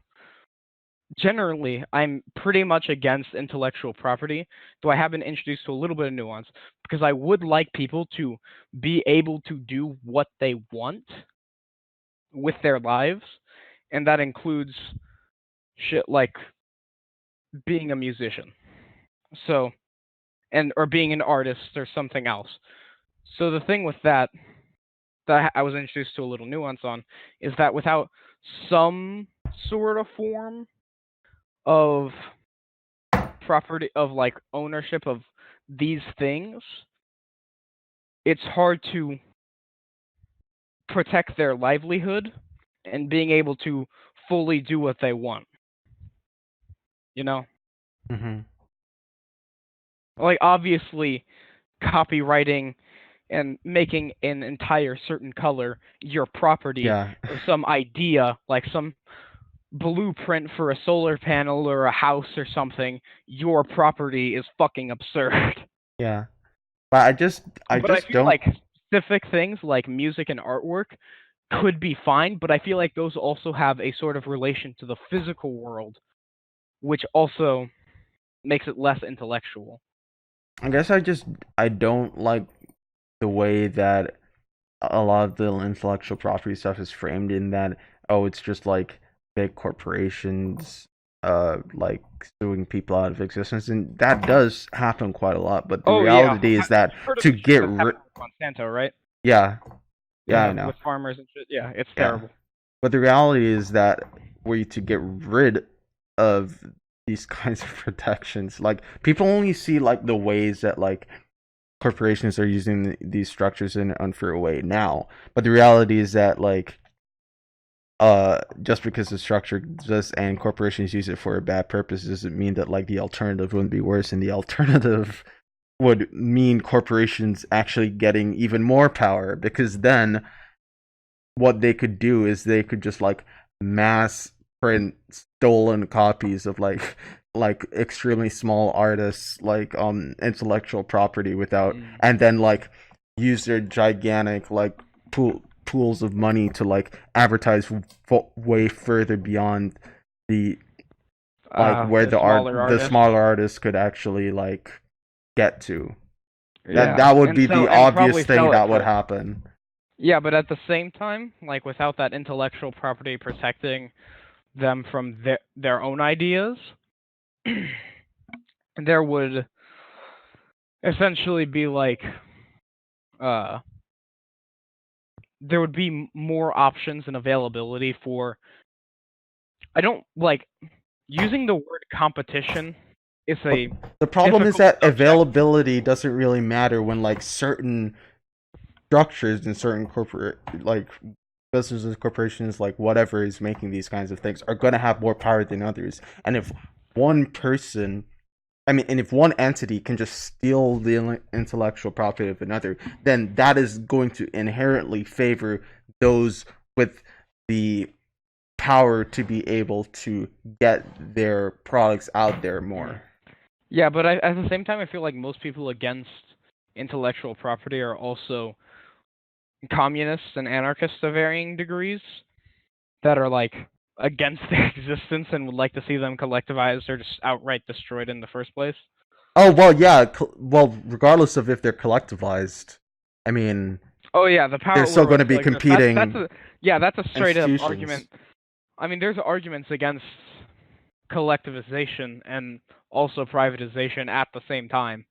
[SPEAKER 1] generally, I'm pretty much against intellectual property, though I have been introduced to a little bit of nuance because I would like people to be able to do what they want with their lives, and that includes shit like being a musician. So, and or being an artist or something else. So the thing with that that I was introduced to a little nuance on is that without some sort of form of property of like ownership of these things, it's hard to protect their livelihood and being able to fully do what they want. You know?
[SPEAKER 2] Mm-hmm.
[SPEAKER 1] Like obviously copywriting and making an entire certain color your property
[SPEAKER 2] Yeah.
[SPEAKER 1] or some idea, like some blueprint for a solar panel or a house or something, your property is fucking absurd.
[SPEAKER 2] Yeah. But I
[SPEAKER 1] But I
[SPEAKER 2] just
[SPEAKER 1] feel
[SPEAKER 2] don't.
[SPEAKER 1] like specific things like music and artwork could be fine, but I feel like those also have a sort of relation to the physical world, which also makes it less intellectual.
[SPEAKER 2] I guess I don't like the way that a lot of the intellectual property stuff is framed in that, oh, it's just like big corporations like suing people out of existence, and that does happen quite a lot. But the
[SPEAKER 1] Oh yeah,
[SPEAKER 2] reality is that
[SPEAKER 1] you've heard of
[SPEAKER 2] to
[SPEAKER 1] the shit
[SPEAKER 2] get
[SPEAKER 1] that's happening with Monsanto, right?
[SPEAKER 2] yeah, yeah, I
[SPEAKER 1] Yeah,
[SPEAKER 2] know.
[SPEAKER 1] with farmers and shit. Yeah, it's
[SPEAKER 2] Yeah.
[SPEAKER 1] terrible.
[SPEAKER 2] But the reality is that were you to get rid of these kinds of protections, like people only see like the ways that like corporations are using these structures in an unfair way now. But the reality is that like just because the structure exists and corporations use it for a bad purpose doesn't mean that like the alternative wouldn't be worse, and the alternative would mean corporations actually getting even more power, because then what they could do is they could just like mass print stolen copies of like extremely small artists like intellectual property without,
[SPEAKER 1] Mm.
[SPEAKER 2] and then like use their gigantic like pools of money to like advertise way further beyond the like where
[SPEAKER 1] The smaller
[SPEAKER 2] the
[SPEAKER 1] artists.
[SPEAKER 2] smaller artists could actually like get to.
[SPEAKER 1] Yeah,
[SPEAKER 2] That would
[SPEAKER 1] and
[SPEAKER 2] be
[SPEAKER 1] so
[SPEAKER 2] the
[SPEAKER 1] and
[SPEAKER 2] obvious
[SPEAKER 1] probably
[SPEAKER 2] thing
[SPEAKER 1] sell it
[SPEAKER 2] that would
[SPEAKER 1] for.
[SPEAKER 2] happen.
[SPEAKER 1] Yeah, but at the same time, like without that intellectual property protecting them from their own ideas, there would essentially be like uh there would be more options and availability for. I don't like using the word competition is
[SPEAKER 2] But
[SPEAKER 1] a
[SPEAKER 2] the problem is
[SPEAKER 1] difficult
[SPEAKER 2] that
[SPEAKER 1] subject.
[SPEAKER 2] availability doesn't really matter when like certain structures and certain corporate like businesses, corporations, like whatever is making these kinds of things are going to have more power than others. And if one person, I mean, and if one entity can just steal the intellectual property of another, then that is going to inherently favor those with the power to be able to get their products out there more.
[SPEAKER 1] Yeah, but at the same time, I feel like most people against intellectual property are also communists and anarchists to varying degrees that are like against their existence and would like to see them collectivized or just outright destroyed in the first place.
[SPEAKER 2] Oh well, yeah. Well, regardless of if they're collectivized, I mean,
[SPEAKER 1] Oh yeah, the
[SPEAKER 2] they're
[SPEAKER 1] power
[SPEAKER 2] still going
[SPEAKER 1] will
[SPEAKER 2] to be
[SPEAKER 1] still exist. That's
[SPEAKER 2] competing
[SPEAKER 1] a yeah, that's a straight up
[SPEAKER 2] institutions.
[SPEAKER 1] argument. I mean, there's arguments against collectivization and also privatization at the same time.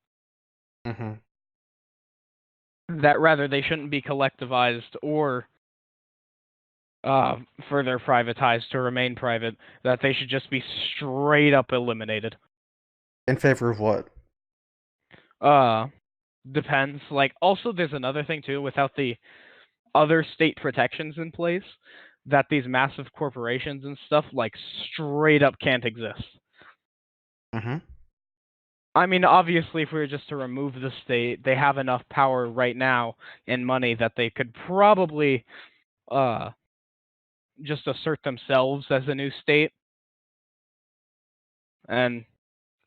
[SPEAKER 2] Mm-hmm.
[SPEAKER 1] That rather they shouldn't be collectivized or further privatized to remain private. That they should just be straight up eliminated.
[SPEAKER 2] In favor of what?
[SPEAKER 1] Uh, Depends. Like, also, there's another thing too. Without the other state protections in place, that these massive corporations and stuff like straight up can't exist.
[SPEAKER 2] Mm-hmm.
[SPEAKER 1] I mean, obviously, if we were just to remove the state, they have enough power right now and money that they could probably uh just assert themselves as a new state and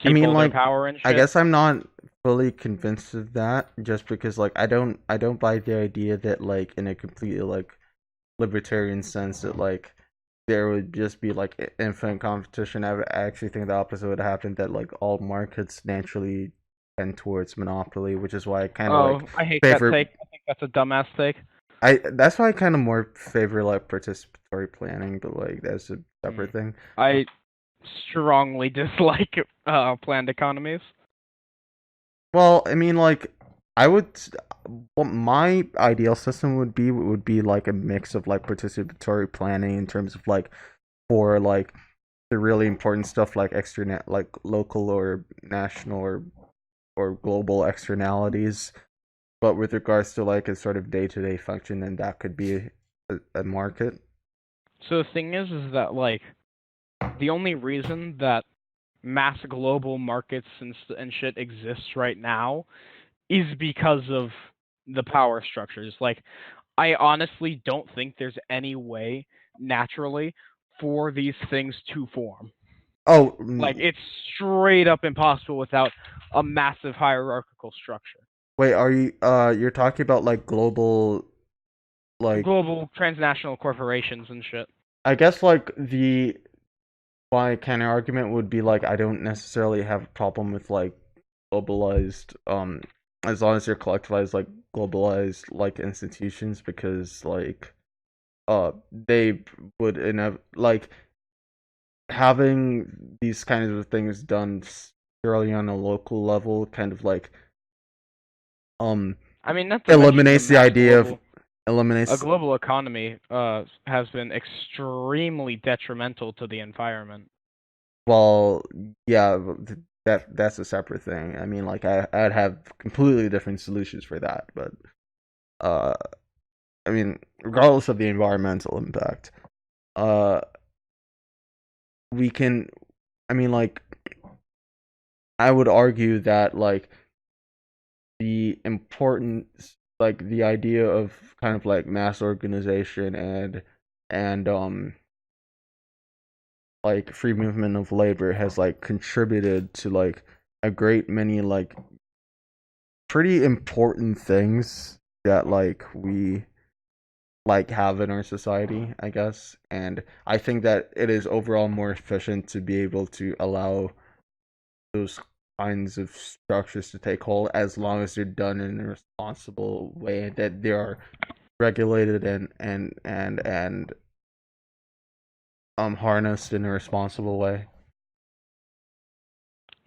[SPEAKER 2] I
[SPEAKER 1] keep
[SPEAKER 2] mean,
[SPEAKER 1] all their
[SPEAKER 2] like,
[SPEAKER 1] power and
[SPEAKER 2] I
[SPEAKER 1] shit.
[SPEAKER 2] guess I'm not fully convinced of that, just because like I don't buy the idea that like in a completely like libertarian sense that like there would just be like infinite competition. I actually think the opposite would happen. That like all markets naturally tend towards monopoly, which is why I kind of like
[SPEAKER 1] Oh, I hate that
[SPEAKER 2] favor.
[SPEAKER 1] take. I think that's a dumbass take.
[SPEAKER 2] I That's why I kind of more favor like participatory planning, but like that's a separate
[SPEAKER 1] Mm.
[SPEAKER 2] thing.
[SPEAKER 1] I strongly dislike planned economies.
[SPEAKER 2] Well, I mean, like I would what my ideal system would be like a mix of like participatory planning in terms of like for like the really important stuff like extranet like local or national or global externalities, but with regards to like a sort of day-to-day function, then that could be a market.
[SPEAKER 1] So the thing is that like the only reason that mass global markets and shit exists right now is because of the power structures. Like, I honestly don't think there's any way naturally for these things to form.
[SPEAKER 2] Oh,
[SPEAKER 1] Like, it's straight up impossible without a massive hierarchical structure.
[SPEAKER 2] wait, are you you're talking about like global like
[SPEAKER 1] Global transnational corporations and shit.
[SPEAKER 2] I guess like the my counter argument would be like I don't necessarily have a problem with like globalized as long as they're collectivized like globalized like institutions because like they would like having these kinds of things done purely on a local level kind of like um
[SPEAKER 1] I mean, not to mention
[SPEAKER 2] eliminates the idea of
[SPEAKER 1] a
[SPEAKER 2] eliminates
[SPEAKER 1] global economy has been extremely detrimental to the environment.
[SPEAKER 2] well yeah that's a separate thing. I mean like I'd have completely different solutions for that, but uh I mean regardless of the environmental impact, uh we can I mean like I would argue that like the importance like the idea of kind of like mass organization and like free movement of labor has like contributed to like a great many like pretty important things that like we like have in our society, I guess. And I think that it is overall more efficient to be able to allow those kinds of structures to take hold as long as they're done in a responsible way, that they are regulated and harnessed in a responsible way.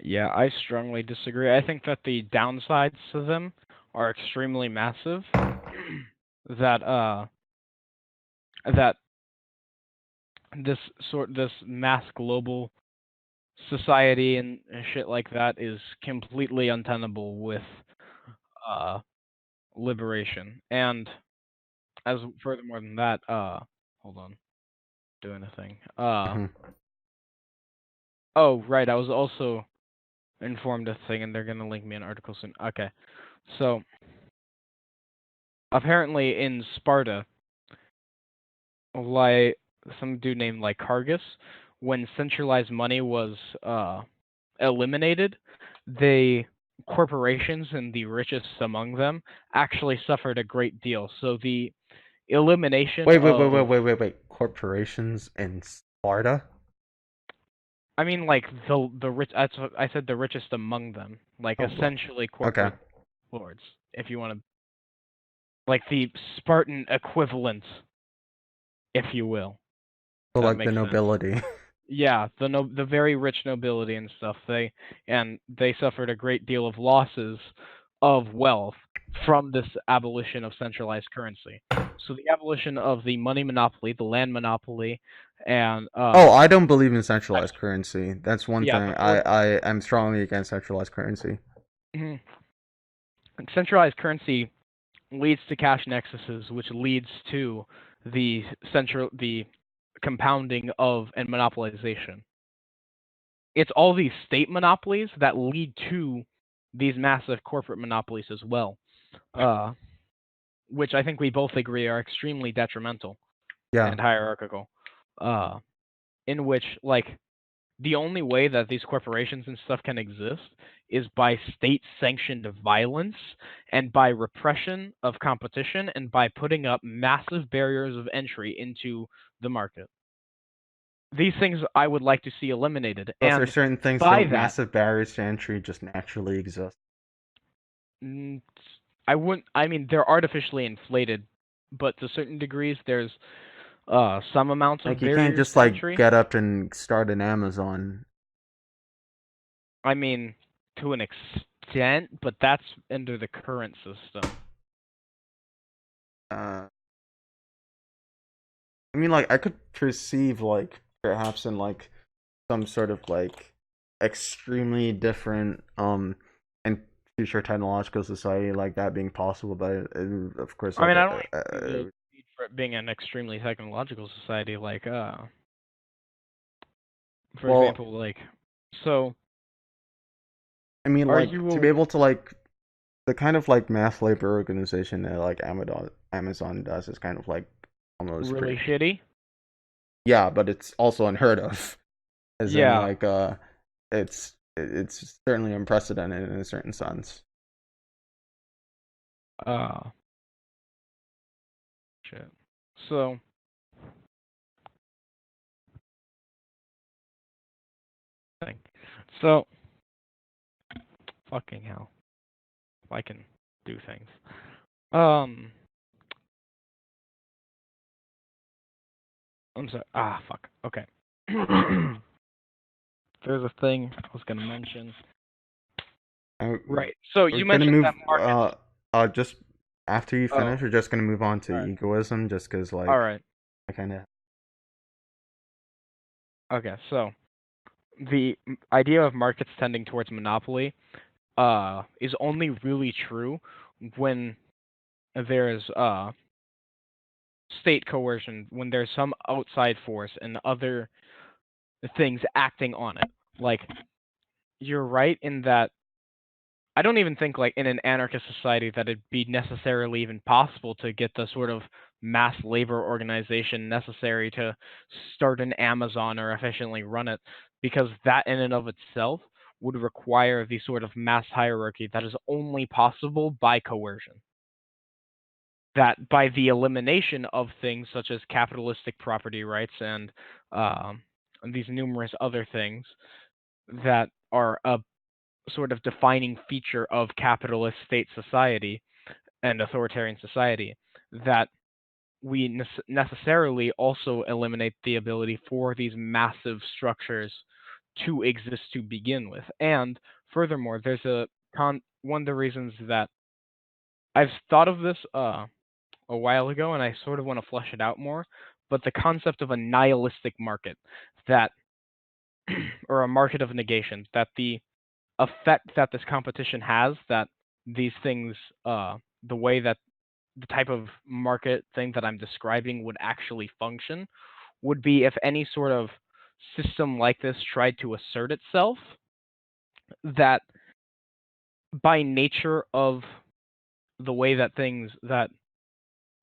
[SPEAKER 1] Yeah, I strongly disagree. I think that the downsides to them are extremely massive. that that this mass global society and shit like that is completely untenable with uh liberation. And as furthermore than that, hold on, doing a thing.
[SPEAKER 2] Mhm.
[SPEAKER 1] Oh right, I was also informed a thing, and they're gonna link me an article soon. Okay, so apparently in Sparta, like some dude named like Cargus, when centralized money was eliminated, they corporations and the richest among them actually suffered a great deal. So the elimination of
[SPEAKER 2] Wait. Corporations in Sparta?
[SPEAKER 1] I mean like the rich that's what I said, the richest among them, like
[SPEAKER 2] Oh, well.
[SPEAKER 1] essentially
[SPEAKER 2] Okay.
[SPEAKER 1] corporate lords, if you want to, like the Spartan equivalent, if you will.
[SPEAKER 2] So
[SPEAKER 1] That
[SPEAKER 2] like the
[SPEAKER 1] makes sense.
[SPEAKER 2] nobility.
[SPEAKER 1] Yeah, the very rich nobility and stuff. They suffered a great deal of losses of wealth from this abolition of centralized currency. So the abolition of the money monopoly, the land monopoly, and
[SPEAKER 2] Oh, I don't believe in centralized currency. That's one
[SPEAKER 1] yeah,
[SPEAKER 2] thing.
[SPEAKER 1] before
[SPEAKER 2] I am strongly against centralized currency.
[SPEAKER 1] mhm. Centralized currency leads to cash nexuses, which leads to the compounding of and monopolization. It's all these state monopolies that lead to these massive corporate monopolies as well, uh, which I think we both agree are extremely detrimental
[SPEAKER 2] Yeah.
[SPEAKER 1] and hierarchical. Uh, in which, like, the only way that these corporations and stuff can exist is by state-sanctioned violence and by repression of competition and by putting up massive barriers of entry into the market. These things I would like to see eliminated,
[SPEAKER 2] So for
[SPEAKER 1] and
[SPEAKER 2] certain things,
[SPEAKER 1] by
[SPEAKER 2] don't
[SPEAKER 1] that,
[SPEAKER 2] massive barriers to entry just naturally exist?
[SPEAKER 1] mm, I wouldn't. I mean, they're artificially inflated, but to certain degrees, there's some amounts
[SPEAKER 2] Like
[SPEAKER 1] of
[SPEAKER 2] you can't
[SPEAKER 1] barriers
[SPEAKER 2] just
[SPEAKER 1] to
[SPEAKER 2] like
[SPEAKER 1] entry.
[SPEAKER 2] get up and start an Amazon.
[SPEAKER 1] I mean, to an extent, but that's under the current system.
[SPEAKER 2] uh, I mean, like I could perceive like perhaps in like some sort of like extremely different and future technological society like that being possible, but of course
[SPEAKER 1] I
[SPEAKER 2] like
[SPEAKER 1] mean, I don't even see the need for it being an extremely technological society. Like, for
[SPEAKER 2] well,
[SPEAKER 1] example, like, so
[SPEAKER 2] I mean,
[SPEAKER 1] are
[SPEAKER 2] like to
[SPEAKER 1] you
[SPEAKER 2] be able to like the kind of like mass labor organization that like Amazon does is kind of like almost
[SPEAKER 1] really
[SPEAKER 2] pretty,
[SPEAKER 1] shitty?
[SPEAKER 2] yeah, but it's also unheard of, as in
[SPEAKER 1] Yeah.
[SPEAKER 2] like it's certainly unprecedented in a certain sense.
[SPEAKER 1] Uh, shit. So, thing. So, fucking hell. If I can do things. Um, I'm sorry. Ah, fuck. Okay. There's a thing I was gonna mention.
[SPEAKER 2] Uh,
[SPEAKER 1] Right. So
[SPEAKER 2] we're
[SPEAKER 1] you
[SPEAKER 2] gonna
[SPEAKER 1] mentioned that
[SPEAKER 2] move
[SPEAKER 1] markets.
[SPEAKER 2] just after you
[SPEAKER 1] Oh,
[SPEAKER 2] finish, we're just gonna move on to
[SPEAKER 1] alright.
[SPEAKER 2] egoism, just because like
[SPEAKER 1] Alright.
[SPEAKER 2] I kind of
[SPEAKER 1] Okay. So the idea of markets tending towards monopoly is only really true when there's state coercion, when there's some outside force and other things acting on it. Like, you're right in that I don't even think like in an anarchist society that it'd be necessarily even possible to get the sort of mass labor organization necessary to start an Amazon or efficiently run it, because that in and of itself would require the sort of mass hierarchy that is only possible by coercion. That by the elimination of things such as capitalistic property rights um, and these numerous other things that are a sort of defining feature of capitalist state society and authoritarian society, that we necessarily also eliminate the ability for these massive structures to exist to begin with. And furthermore, there's one of the reasons that I've thought of this a while ago, and I sort of want to flesh it out more. But the concept of a nihilistic market, that or a market of negation, that the effect that this competition has, that these things, the way that the type of market thing that I'm describing would actually function, would be if any sort of system like this tried to assert itself, that by nature of the way that things, that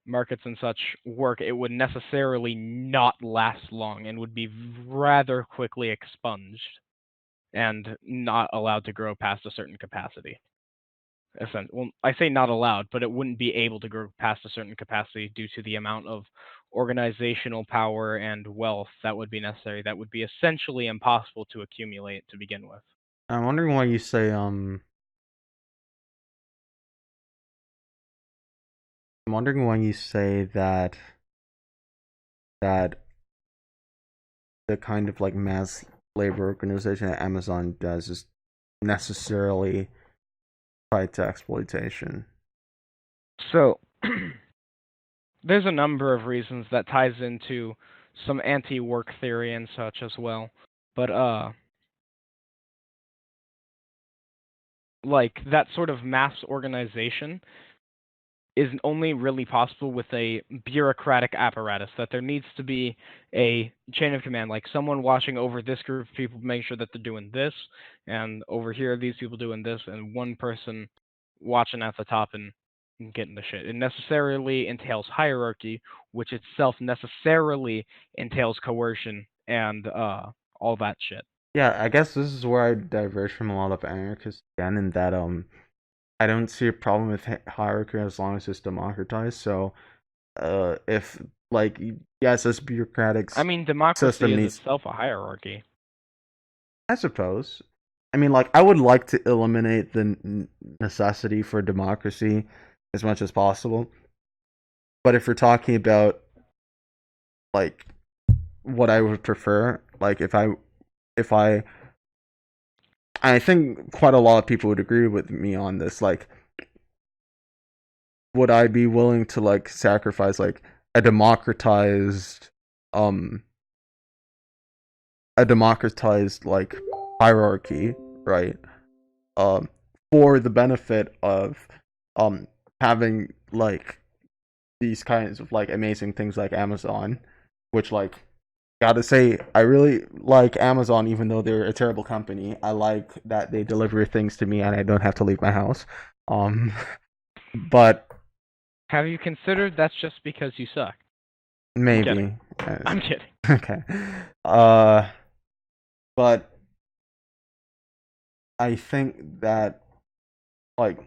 [SPEAKER 1] markets and such work, it would necessarily not last long and would be rather quickly expunged and not allowed to grow past a certain capacity. Well, I say not allowed, but it wouldn't be able to grow past a certain capacity due to the amount of organizational power and wealth that would be necessary. That would be essentially impossible to accumulate to begin with.
[SPEAKER 2] I'm wondering why you say I'm wondering why you say that the kind of like mass labor organization that Amazon does is necessarily tied to exploitation.
[SPEAKER 1] So there's a number of reasons that ties into some anti-work theory and such as well. But like that sort of mass organization is only really possible with a bureaucratic apparatus, that there needs to be a chain of command, like someone watching over this group of people, make sure that they're doing this, and over here these people doing this, and one person watching at the top and getting the shit. It necessarily entails hierarchy, which itself necessarily entails coercion and all that shit.
[SPEAKER 2] Yeah, I guess this is where I diverge from a lot of anarchists again, in that I don't see a problem with hierarchy as long as it's democratized. So if like yes, this bureaucratic
[SPEAKER 1] I mean, democracy
[SPEAKER 2] system
[SPEAKER 1] is
[SPEAKER 2] needs,
[SPEAKER 1] itself a hierarchy.
[SPEAKER 2] I suppose. I mean, like I would like to eliminate the necessity for democracy as much as possible. But if we're talking about like what I would prefer, like if I think quite a lot of people would agree with me on this. Like would I be willing to like sacrifice like a democratized um a democratized like hierarchy, right? Um for the benefit of um having like these kinds of like amazing things like Amazon, which like gotta say I really like Amazon even though they're a terrible company. I like that they deliver things to me and I don't have to leave my house. Um but
[SPEAKER 1] Have you considered that's just because you suck? I'm kidding.
[SPEAKER 2] maybe
[SPEAKER 1] I'm kidding.
[SPEAKER 2] okay. Uh but I think that like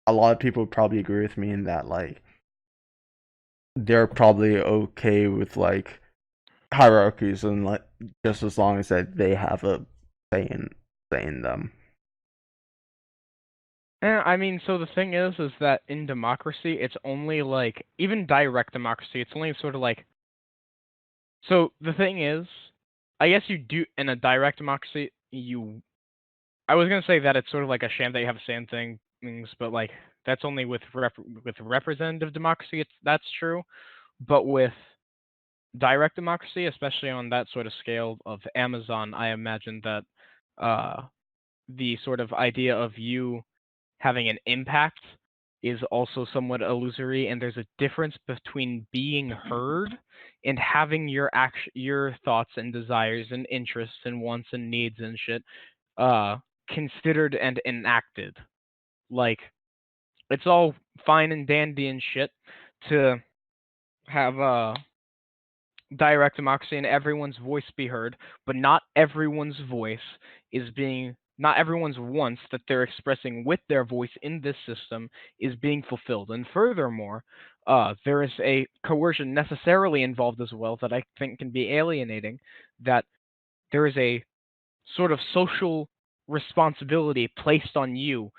[SPEAKER 2] a lot of people would probably agree with me in that like they're probably okay with like hierarchies and like just as long as that they have a say in them.
[SPEAKER 1] I mean, so the thing is that in democracy, it's only like even direct democracy. It's only sort of like. So the thing is, I guess you do in a direct democracy. I was gonna say that it's sort of like a sham that you have the same things, but like that's only with with representative democracy. That's true, but with direct democracy, especially on that sort of scale of Amazon, I imagine that uh, the sort of idea of you having an impact is also somewhat illusory, and there's a difference between being heard and having your thoughts and desires and interests and wants and needs and shit uh considered and enacted. Like it's all fine and dandy and shit to have direct democracy and everyone's voice be heard, but not everyone's wants that they're expressing with their voice in this system is being fulfilled. And furthermore, there is a coercion necessarily involved as well that I think can be alienating. That there is a sort of social responsibility placed on you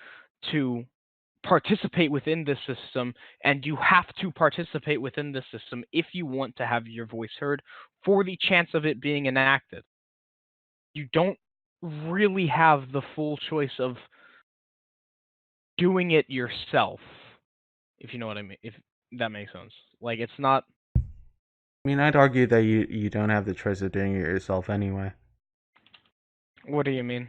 [SPEAKER 1] to participate within this system, and you have to participate within this system if you want to have your voice heard for the chance of it being enacted. You don't really have the full choice of doing it yourself, if you know what I mean, if that makes sense. Like, it's not.
[SPEAKER 2] I mean, I'd argue that you don't have the choice of doing it yourself anyway.
[SPEAKER 1] What do you mean?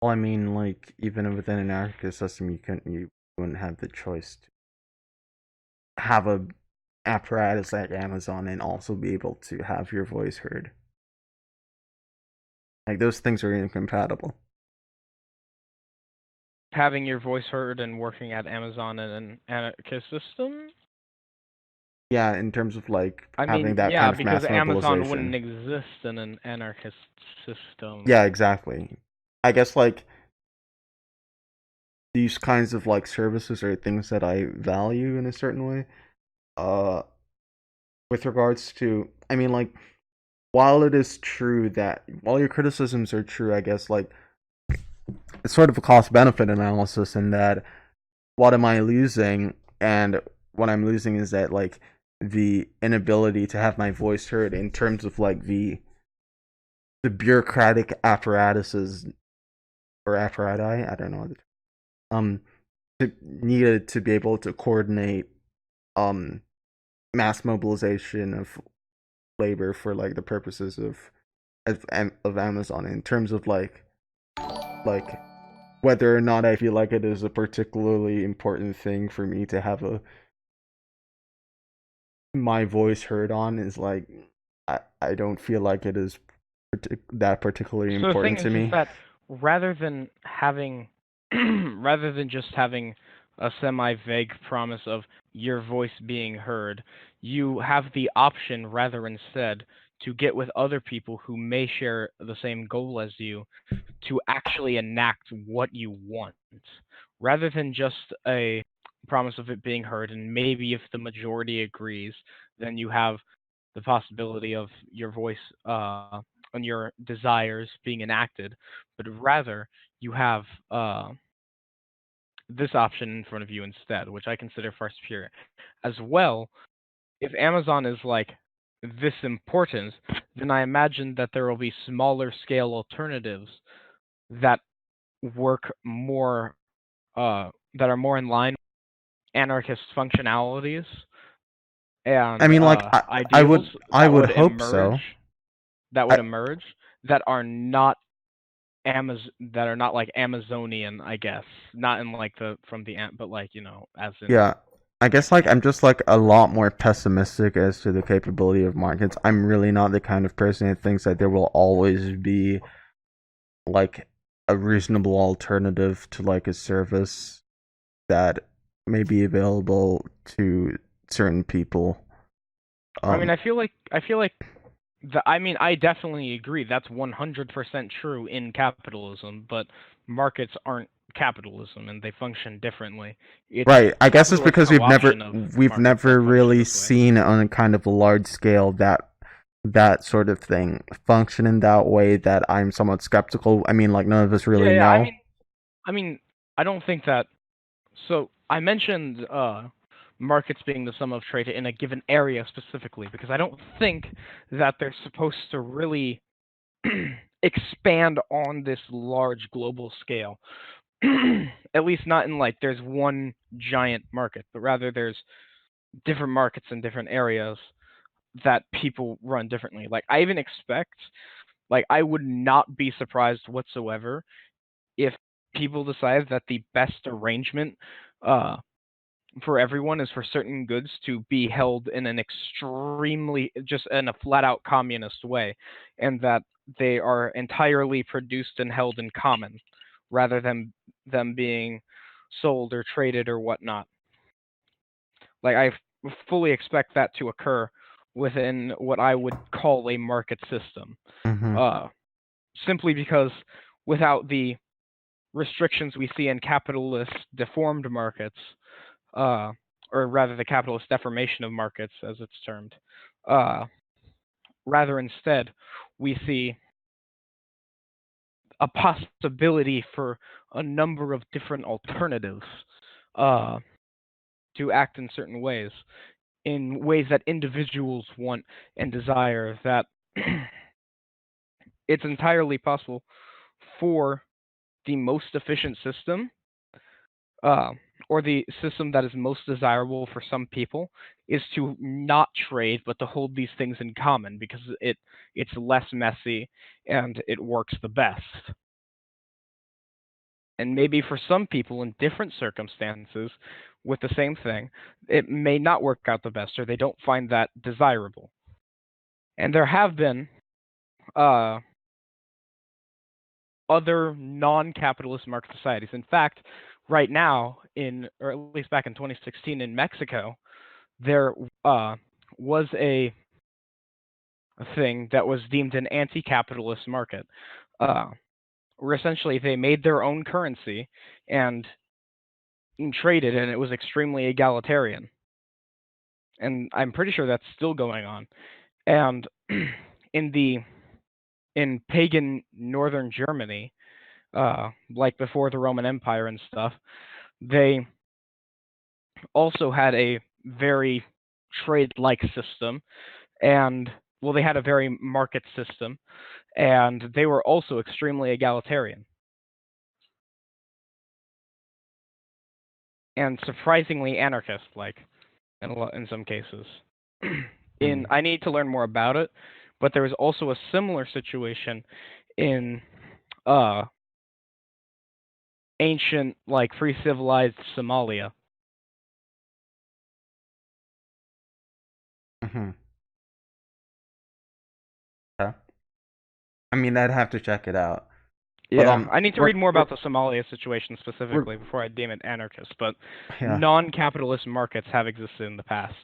[SPEAKER 2] Well, I mean, like even within an anarchist system, you wouldn't have the choice to have a apparatus like Amazon and also be able to have your voice heard. Like those things are incompatible.
[SPEAKER 1] Having your voice heard and working at Amazon in an anarchist system?
[SPEAKER 2] Yeah, in terms of like
[SPEAKER 1] I
[SPEAKER 2] having
[SPEAKER 1] mean,
[SPEAKER 2] that
[SPEAKER 1] yeah,
[SPEAKER 2] kind of
[SPEAKER 1] because
[SPEAKER 2] mass
[SPEAKER 1] Amazon wouldn't
[SPEAKER 2] mobilization.
[SPEAKER 1] exist in an anarchist system.
[SPEAKER 2] Yeah, exactly. I guess like these kinds of like services are things that I value in a certain way. Uh, with regards to, I mean, like while it is true that while your criticisms are true, I guess like it's sort of a cost benefit analysis in that what am I losing, and what I'm losing is that like the inability to have my voice heard in terms of like the bureaucratic apparatuses or apparati, I don't know, um needed to be able to coordinate um mass mobilization of labor for like the purposes of Amazon in terms of like whether or not I feel like it is a particularly important thing for me to have a my voice heard on is like I don't feel like it is that particularly
[SPEAKER 1] So the thing
[SPEAKER 2] important to
[SPEAKER 1] is
[SPEAKER 2] me.
[SPEAKER 1] that rather than having, rather than just having a semi-vague promise of your voice being heard, you have the option rather instead to get with other people who may share the same goal as you to actually enact what you want, rather than just a promise of it being heard. And maybe if the majority agrees, then you have the possibility of your voice and your desires being enacted, but rather you have this option in front of you instead, which I consider far superior. As well, if Amazon is like this important, then I imagine that there will be smaller scale alternatives that work more that are more in line anarchist functionalities
[SPEAKER 2] I
[SPEAKER 1] and
[SPEAKER 2] mean, like
[SPEAKER 1] ideals
[SPEAKER 2] I would hope so.
[SPEAKER 1] that would
[SPEAKER 2] I
[SPEAKER 1] emerge that are not that are not like Amazonian, I guess. Not in like the from the ant, but like, as in
[SPEAKER 2] Yeah, I guess like I'm just like a lot more pessimistic as to the capability of markets. I'm really not the kind of person that thinks that there will always be like a reasonable alternative to like a service that may be available to certain people.
[SPEAKER 1] I mean,
[SPEAKER 2] Um,
[SPEAKER 1] I mean, I definitely agree. That's 100% true in capitalism, but markets aren't capitalism and they function differently. It's
[SPEAKER 2] right. I guess it's
[SPEAKER 1] capital is
[SPEAKER 2] because
[SPEAKER 1] co-option of
[SPEAKER 2] we've
[SPEAKER 1] markets that
[SPEAKER 2] never
[SPEAKER 1] function
[SPEAKER 2] really
[SPEAKER 1] this way.
[SPEAKER 2] seen on a kind of a large scale that sort of thing function in that way that I'm somewhat skeptical. I mean, like none of us
[SPEAKER 1] Yeah,
[SPEAKER 2] really
[SPEAKER 1] yeah.
[SPEAKER 2] know.
[SPEAKER 1] I mean, I don't think that. So I mentioned markets being the sum of trade in a given area specifically because I don't think that they're supposed to really expand on this large global scale. At least not in like there's one giant market, but rather there's different markets in different areas that people run differently. Like I even expect, like I would not be surprised whatsoever if people decide that the best arrangement uh, for everyone is for certain goods to be held in an extremely just in a flat out communist way, and that they are entirely produced and held in common rather than them being sold or traded or whatnot. Like I fully expect that to occur within what I would call a market system.
[SPEAKER 2] Hmm.
[SPEAKER 1] Uh, Simply because without the restrictions we see in capitalist deformed markets, uh, or rather the capitalist deformation of markets, as it's termed, uh, rather instead we see a possibility for a number of different alternatives uh, to act in certain ways, in ways that individuals want and desire, that it's entirely possible for the most efficient system, uh, or the system that is most desirable for some people, is to not trade but to hold these things in common because it's less messy and it works the best. And maybe for some people in different circumstances with the same thing, it may not work out the best or they don't find that desirable. And there have been uh, other non-capitalist market societies. In fact, right now, or at least back in 2016 in Mexico, there was a thing that was deemed an anti-capitalist market, uh, where essentially they made their own currency and traded, and it was extremely egalitarian. And I'm pretty sure that's still going on. And in the in pagan northern Germany, like before the Roman Empire and stuff, they also had a very trade-like system, and well, they had a very market system, and they were also extremely egalitarian and surprisingly anarchist-like in some cases. In
[SPEAKER 2] Mm.
[SPEAKER 1] I need to learn more about it, but there was also a similar situation in uh, ancient, like pre-civilized Somalia.
[SPEAKER 2] Hmm. Okay. I mean, I'd have to check it out. But
[SPEAKER 1] Yeah, I need to read more
[SPEAKER 2] we're
[SPEAKER 1] about the Somalia situation
[SPEAKER 2] we're
[SPEAKER 1] specifically before I deem it anarchist, but
[SPEAKER 2] yeah.
[SPEAKER 1] non-capitalist markets have existed in the past.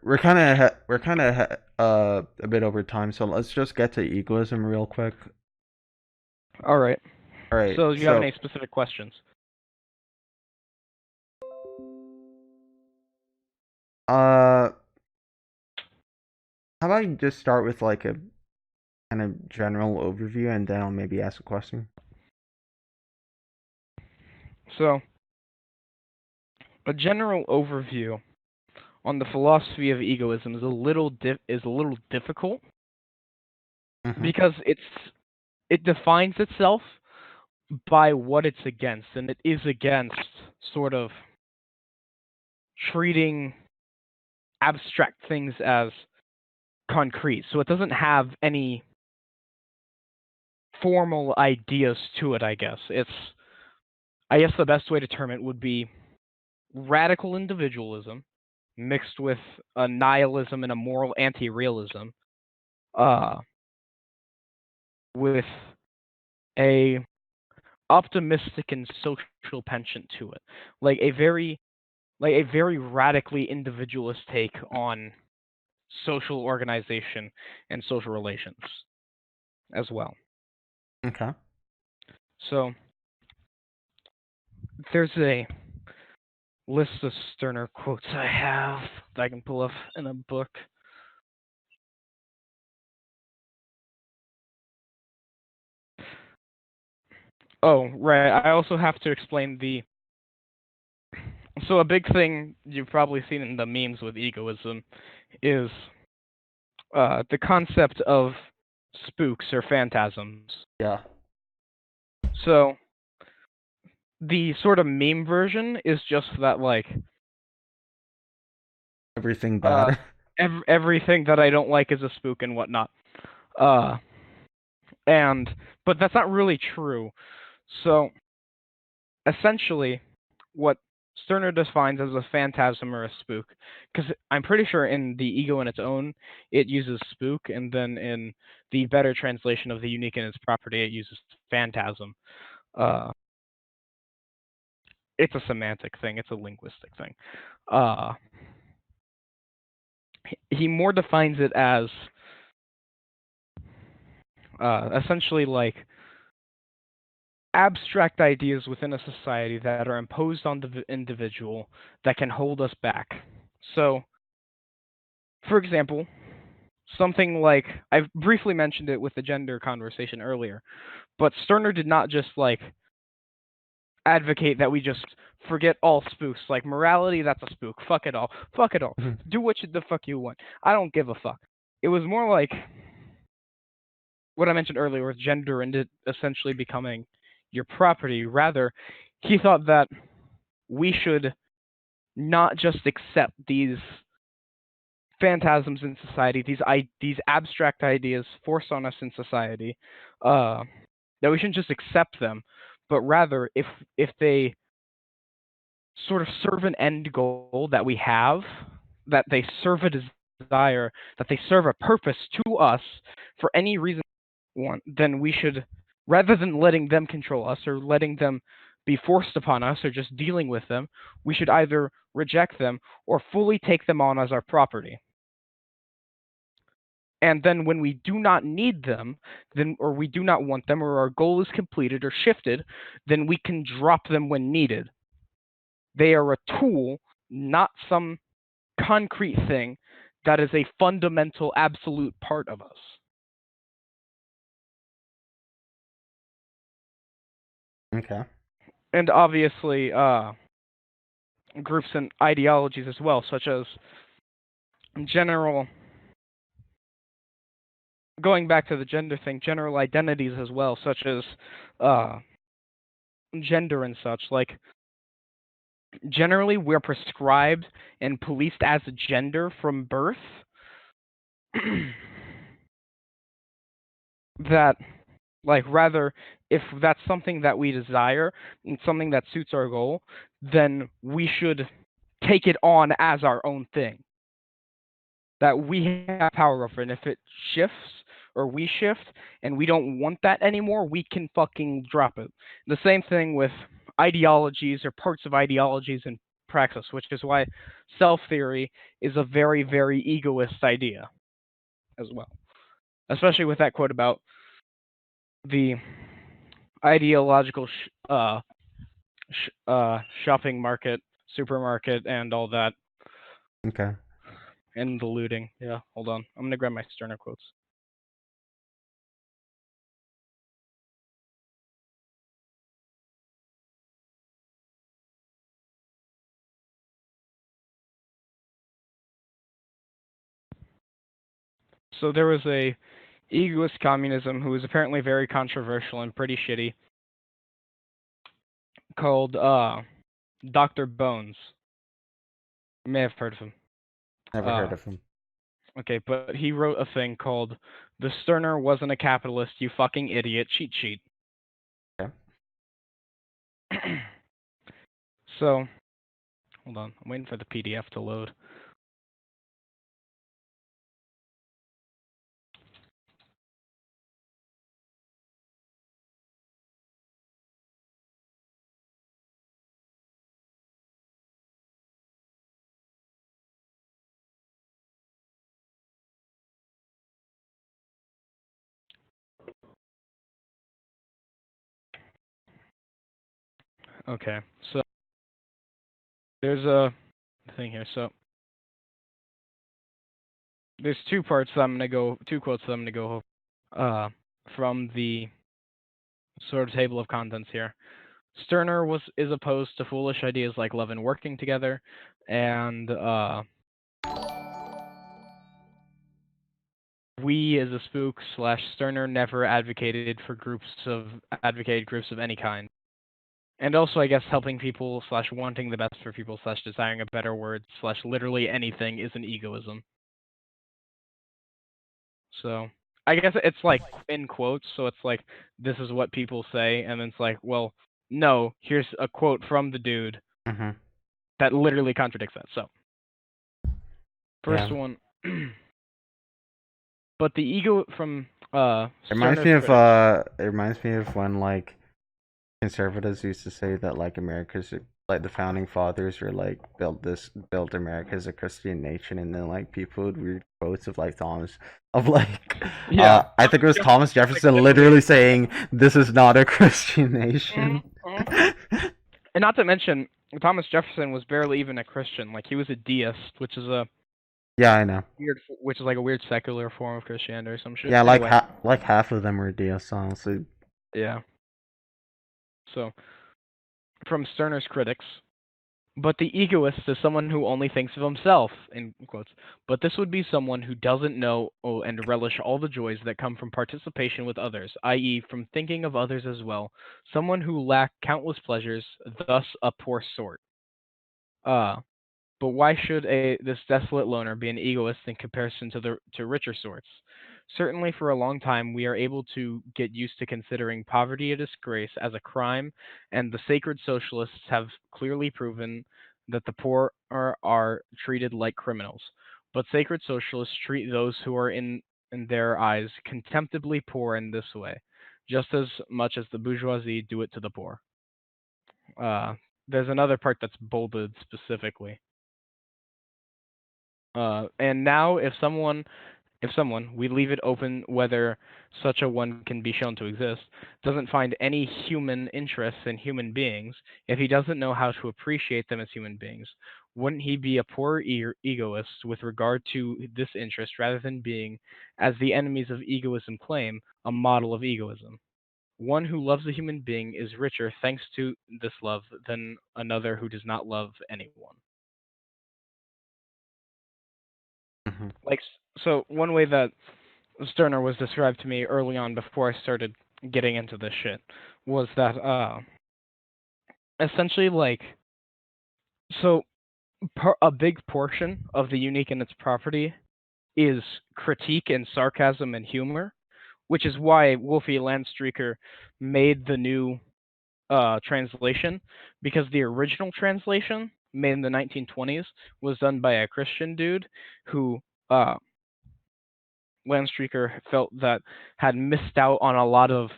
[SPEAKER 2] We're kind of a bit over time, so let's just get to egoism real quick.
[SPEAKER 1] All right.
[SPEAKER 2] All right.
[SPEAKER 1] So, do you have
[SPEAKER 2] So,
[SPEAKER 1] any specific questions?
[SPEAKER 2] uh, how about you just start with like a kind of general overview, and then I'll maybe ask a question.
[SPEAKER 1] So, a general overview on the philosophy of egoism is a little difficult
[SPEAKER 2] Mm-hmm.
[SPEAKER 1] because it defines itself by what it's against, and it is against sort of treating abstract things as concrete. So it doesn't have any formal ideas to it, I guess. I guess the best way to term it would be radical individualism mixed with a nihilism and a moral anti-realism, uh, with a optimistic and social penchant to it, like a very radically individualist take on social organization and social relations as well.
[SPEAKER 2] Okay.
[SPEAKER 1] So there's a list of Sterner quotes I have that I can pull up in a book. Oh, right. I also have to explain the. So a big thing you've probably seen in the memes with egoism is the concept of spooks or phantasms.
[SPEAKER 2] Yeah.
[SPEAKER 1] So the sort of meme version is just that, like,
[SPEAKER 2] Everything bad.
[SPEAKER 1] everything that I don't like is a spook and whatnot. Uh, but that's not really true. So essentially, what Sterner defines as a phantasm or a spook, because I'm pretty sure in the Ego in its own, it uses spook, and then in the better translation of the unique in its property, it uses phantasm. Uh, it's a semantic thing. It's a linguistic thing. Uh, he more defines it as essentially like abstract ideas within a society that are imposed on the individual that can hold us back. So, for example, something like I've briefly mentioned it with the gender conversation earlier, but Sterner did not just like advocate that we just forget all spoofs. Like morality, that's a spook. Fuck it all. Fuck it all. Do what the fuck you want. I don't give a fuck. It was more like what I mentioned earlier with gender and it essentially becoming your property. Rather, he thought that we should not just accept these phantasms in society, these abstract ideas forced on us in society, that we shouldn't just accept them, but rather if they sort of serve an end goal that we have, that they serve a desire, that they serve a purpose to us for any reason we want, then we should, rather than letting them control us or letting them be forced upon us or just dealing with them, we should either reject them or fully take them on as our property. And then when we do not need them, then or we do not want them or our goal is completed or shifted, then we can drop them when needed. They are a tool, not some concrete thing that is a fundamental, absolute part of us.
[SPEAKER 2] Okay.
[SPEAKER 1] And obviously, groups and ideologies as well, such as general, going back to the gender thing, general identities as well, such as gender and such. Like, generally, we're prescribed and policed as a gender from birth. That, like, rather, if that's something that we desire and something that suits our goal, then we should take it on as our own thing. That we have power over it. And if it shifts or we shift and we don't want that anymore, we can fucking drop it. The same thing with ideologies or parts of ideologies in praxis, which is why self-theory is a very, very egoist idea as well. Especially with that quote about the ideological shopping market, supermarket, and all that.
[SPEAKER 2] Okay.
[SPEAKER 1] And the looting. Yeah, hold on. I'm going to grab my Sterner quotes. So there was a egoist communism who was apparently very controversial and pretty shitty, called Dr. Bones. May have heard of him.
[SPEAKER 2] Never heard of him.
[SPEAKER 1] Okay, but he wrote a thing called "The Stirner Wasn't a Capitalist, You Fucking Idiot" cheat sheet.
[SPEAKER 2] Okay.
[SPEAKER 1] So, hold on, I'm waiting for the PDF to load. Okay, so there's a thing here. So there's two quotes that I'm gonna go from the sort of table of contents here. Stirner is opposed to foolish ideas like love and working together, and we as a spook / Stirner never advocated groups of any kind. And also, I guess, helping people / wanting the best for people / desiring a better word / literally anything is an egoism. So I guess it's like in quotes, so it's like this is what people say, and then it's like, well, no, here's a quote from the dude that literally contradicts that. So first one, but the ego from
[SPEAKER 2] it reminds me of when like conservatives used to say that like America's like the founding fathers were like built America as a Christian nation, and then like people would read quotes of like I think it was Thomas Jefferson literally saying this is not a Christian nation.
[SPEAKER 1] And not to mention, Thomas Jefferson was barely even a Christian. Like he was a deist, which is a
[SPEAKER 2] I know.
[SPEAKER 1] Which is like a weird secular form of Christianity or some shit.
[SPEAKER 2] Yeah,
[SPEAKER 1] anyway.
[SPEAKER 2] like half of them were deists, honestly.
[SPEAKER 1] Yeah. So, from Stirner's critics, but the egoist is someone who only thinks of himself, in quotes. But this would be someone who doesn't know and relish all the joys that come from participation with others, i.e., from thinking of others as well. Someone who lack countless pleasures, thus a poor sort. But why should this desolate loner be an egoist in comparison to richer sorts? Certainly, for a long time, we are able to get used to considering poverty a disgrace as a crime, and the sacred socialists have clearly proven that the poor are treated like criminals. But sacred socialists treat those who are in their eyes contemptibly poor in this way, just as much as the bourgeoisie do it to the poor. There's another part that's bolded specifically. And now, if someone, we leave it open whether such a one can be shown to exist, doesn't find any human interests in human beings, if he doesn't know how to appreciate them as human beings, wouldn't he be a poor egoist with regard to this interest rather than being, as the enemies of egoism claim, a model of egoism? One who loves a human being is richer thanks to this love than another who does not love anyone. Like, so one way that Stirner was described to me early on before I started getting into this shit was that essentially, like, so a big portion of the unique in its property is critique and sarcasm and humor, which is why Wolfie Landstreaker made the new translation, because the original translation made in the 1920s was done by a Christian dude who Landstreaker felt that had missed out on a lot of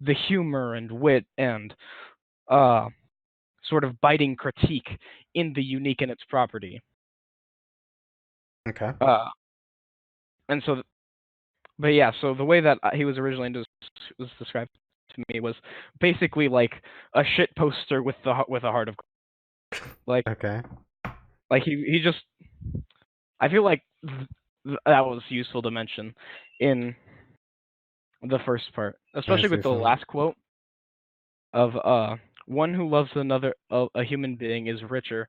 [SPEAKER 1] the humor and wit and sort of biting critique in the unique in its property.
[SPEAKER 2] Okay.
[SPEAKER 1] And so, but yeah, so the way that he was originally was described to me was basically like a shit poster with a heart of like.
[SPEAKER 2] Okay.
[SPEAKER 1] Like he just, I feel like that was useful to mention in the first part, especially with the last quote of one who loves another a human being is richer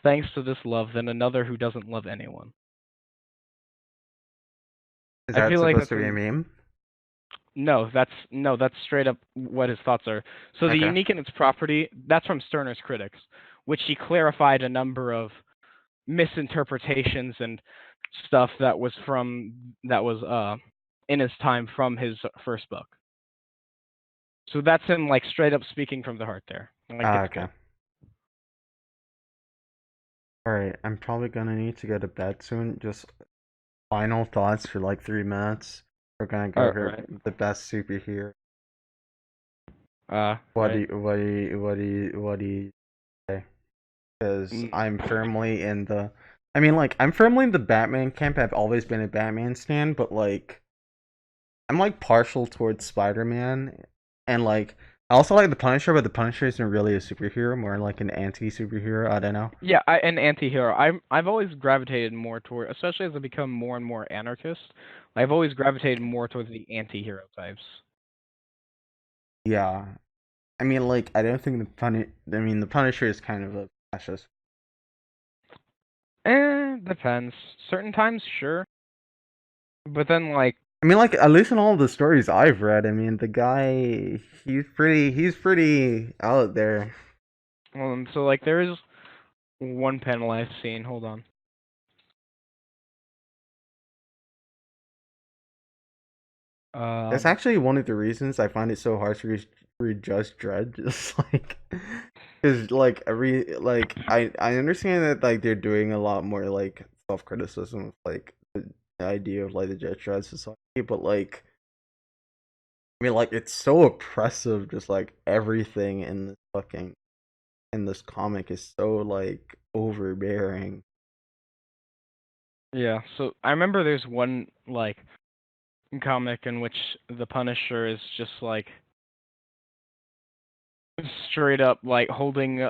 [SPEAKER 1] thanks to this love than another who doesn't love anyone.
[SPEAKER 2] Is that supposed to be a meme?
[SPEAKER 1] No, that's straight up what his thoughts are. So the unique in its property, that's from Stirner's critics, which he clarified a number of misinterpretations and stuff that was in his time from his first book. So that's him like straight up speaking from the heart there. Like
[SPEAKER 2] Ah,
[SPEAKER 1] it's
[SPEAKER 2] okay.
[SPEAKER 1] good.
[SPEAKER 2] Alright, I'm probably gonna need to go to bed soon. Just final thoughts for like 3 minutes. We're gonna go
[SPEAKER 1] All
[SPEAKER 2] over
[SPEAKER 1] right.
[SPEAKER 2] the best superhero.
[SPEAKER 1] Right.
[SPEAKER 2] What do you say? Because
[SPEAKER 1] Mm,
[SPEAKER 2] I'm firmly in the. I mean, like, I'm firmly in the Batman camp. I've always been a Batman stan, but like, I'm like partial towards Spider-Man, and like, I also like the Punisher, but the Punisher isn't really a superhero, more like an anti-superhero. I don't know.
[SPEAKER 1] Yeah, an anti-hero. I've always gravitated more toward, especially as I become more and more anarchist. I've always gravitated more towards the anti-hero types.
[SPEAKER 2] Yeah, I mean, like, I don't think the the Punisher is kind of a fascist.
[SPEAKER 1] Depends. Certain times, sure, but then like,
[SPEAKER 2] I mean, like, at least in all the stories I've read, I mean, the guy, he's pretty out there.
[SPEAKER 1] so like there is one panel I've seen. Hold on.
[SPEAKER 2] That's
[SPEAKER 1] Um,
[SPEAKER 2] actually one of the reasons I find it so hard to read Judge Dredd. Just like, because like I understand that like they're doing a lot more like self criticism of like the idea of like the Judge Dredd society, but like I mean like it's so oppressive. Just like everything in this comic is so like overbearing.
[SPEAKER 1] yeah. So I remember there's one like comic in which the Punisher is just like straight up like holding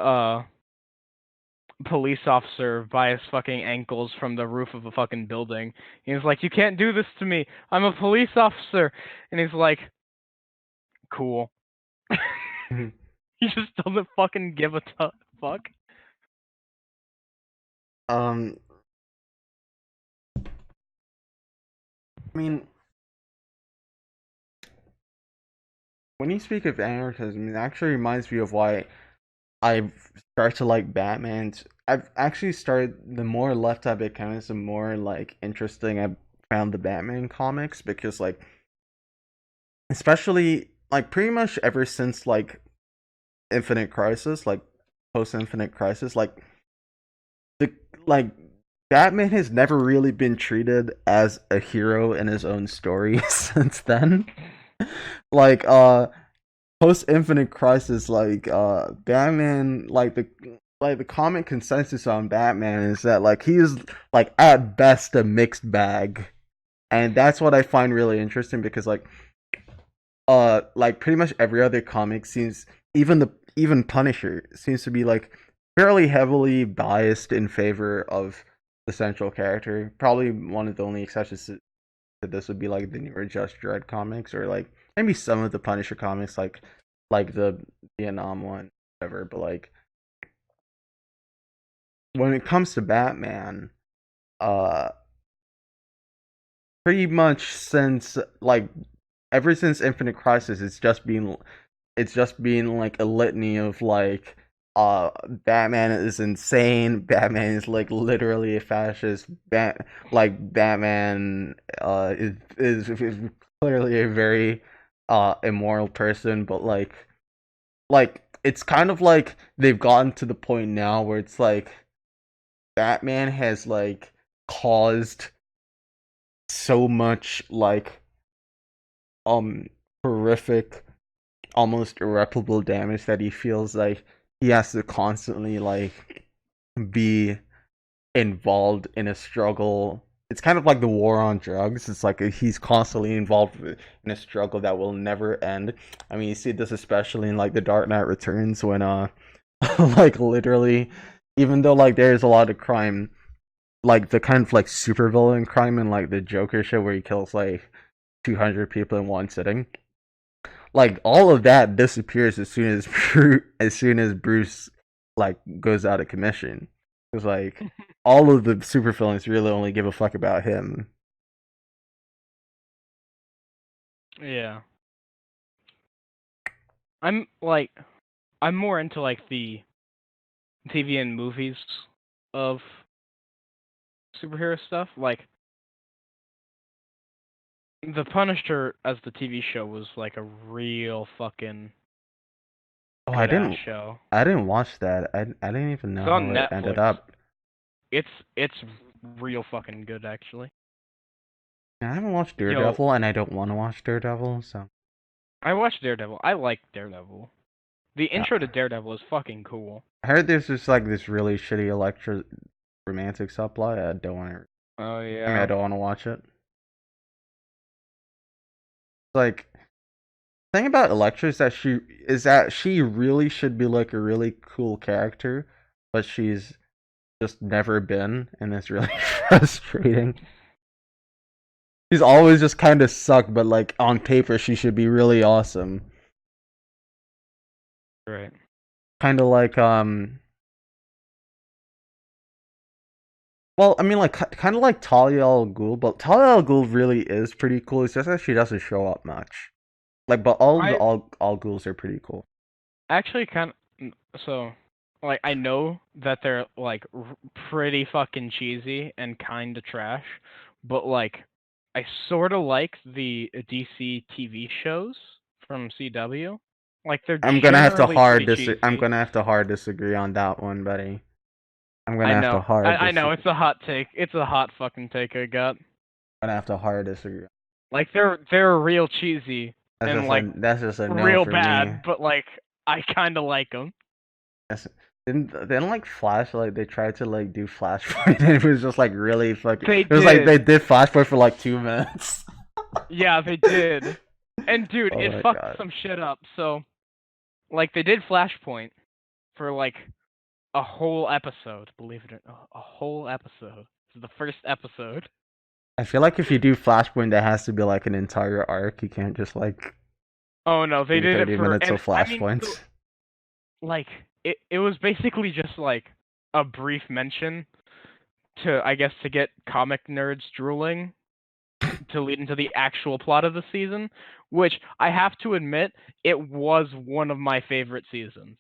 [SPEAKER 1] police officer by his fucking ankles from the roof of a fucking building. He's like, "You can't do this to me. I'm a police officer." And he's like, "Cool." He just doesn't fucking give a fuck.
[SPEAKER 2] um, I mean, when you speak of anarchism, it actually reminds me of why I start to like Batman's. I've actually started the more left I become, the more like interesting I found the Batman comics because like especially like pretty much ever since like Infinite Crisis, like post Infinite Crisis, the like Batman has never really been treated as a hero in his own story since then. Like post Infinite Crisis, Batman, like the comic consensus on Batman is that like he's like at best a mixed bag, and that's what I find really interesting because like pretty much every other comic seems even Punisher seems to be like fairly heavily biased in favor of the central character. Probably one of the only exceptions to this would be like the newer Just Dredd comics or like maybe some of the Punisher comics like the Vietnam one, whatever. But like when it comes to Batman, uh, pretty much since like ever since Infinite Crisis, it's just been like a litany of like Batman is insane, Batman is like literally a fascist, Batman is clearly a very immoral person, but like it's kind of like they've gotten to the point now where it's like Batman has like caused so much like um horrific, almost irreparable damage that he feels like he has to constantly like be involved in a struggle. It's kind of like the war on drugs. It's like he's constantly involved in a struggle that will never end. I mean, you see this especially in like the Dark Knight Returns when like literally, even though like there's a lot of crime, like the kind of like supervillain crime in like the Joker show where he kills like 200 people in one sitting, like all of that disappears as soon as Bruce like goes out of commission. It's like all of the supervillains really only give a fuck about him.
[SPEAKER 1] Yeah. I'm like I'm more into like the TV and movies of superhero stuff. Like the Punisher as the TV show was like a real fucking
[SPEAKER 2] Oh,
[SPEAKER 1] good ass show.
[SPEAKER 2] I didn't watch that. I didn't even know
[SPEAKER 1] It's on
[SPEAKER 2] how it ended
[SPEAKER 1] Netflix.
[SPEAKER 2] up.
[SPEAKER 1] It's real fucking good actually.
[SPEAKER 2] I haven't watched
[SPEAKER 1] Yo,
[SPEAKER 2] Daredevil, and I don't want to watch Daredevil, so
[SPEAKER 1] I watched Daredevil. I like Daredevil. The
[SPEAKER 2] yeah.
[SPEAKER 1] intro to Daredevil is fucking cool.
[SPEAKER 2] I heard there's just like this really shitty Electra romantic subplot. I don't want to.
[SPEAKER 1] Oh
[SPEAKER 2] I mean, I
[SPEAKER 1] yeah.
[SPEAKER 2] don't want to watch it. Like, the thing about Electra is that she really should be like a really cool character, but she's just never been, and it's really frustrating. She's always just kind of sucked, but like on paper she should be really awesome.
[SPEAKER 1] Right.
[SPEAKER 2] Kind of like well, I mean, like kind of like Talia al Ghul, but Talia al Ghul really is pretty cool. It's just that she doesn't show up much. Like, but all of the
[SPEAKER 1] I
[SPEAKER 2] all Ghouls are pretty cool.
[SPEAKER 1] actually kind of so like I know that they're like pretty fucking cheesy and kind of trash, but like I sort of like the DC TV shows from CW. Like they're generally pretty
[SPEAKER 2] I'm
[SPEAKER 1] cheesy.
[SPEAKER 2] gonna have to hard disagree on that one, buddy. I'm
[SPEAKER 1] I
[SPEAKER 2] gonna have to
[SPEAKER 1] know.
[SPEAKER 2] hard
[SPEAKER 1] I know
[SPEAKER 2] disagree.
[SPEAKER 1] it's a hot take. It's a hot fucking take I got.
[SPEAKER 2] I'm gonna have to hard disagree.
[SPEAKER 1] Like they're real cheesy and like
[SPEAKER 2] That's just a no
[SPEAKER 1] real
[SPEAKER 2] for me.
[SPEAKER 1] bad, but like I kind of like them.
[SPEAKER 2] That's, didn't like Flash, like they tried to like do Flashpoint and it was just like really fucking.
[SPEAKER 1] They
[SPEAKER 2] It was like
[SPEAKER 1] did.
[SPEAKER 2] they did Flashpoint for like 2 minutes.
[SPEAKER 1] Yeah, they did. And dude,
[SPEAKER 2] Oh
[SPEAKER 1] it
[SPEAKER 2] my
[SPEAKER 1] fucked
[SPEAKER 2] god.
[SPEAKER 1] some shit up. So, like, they did Flashpoint for like a whole episode. Believe it or not, a whole episode. It's the first episode.
[SPEAKER 2] I feel like if you do Flashpoint, there has to be like an entire arc. You can't just like
[SPEAKER 1] Oh no, they
[SPEAKER 2] do
[SPEAKER 1] did it
[SPEAKER 2] 30
[SPEAKER 1] for,
[SPEAKER 2] minutes
[SPEAKER 1] and
[SPEAKER 2] of
[SPEAKER 1] I mean, so,
[SPEAKER 2] Flashpoints.
[SPEAKER 1] like, it was basically just like a brief mention to, I guess, to get comic nerds drooling to lead into the actual plot of the season, which I have to admit, it was one of my favorite seasons.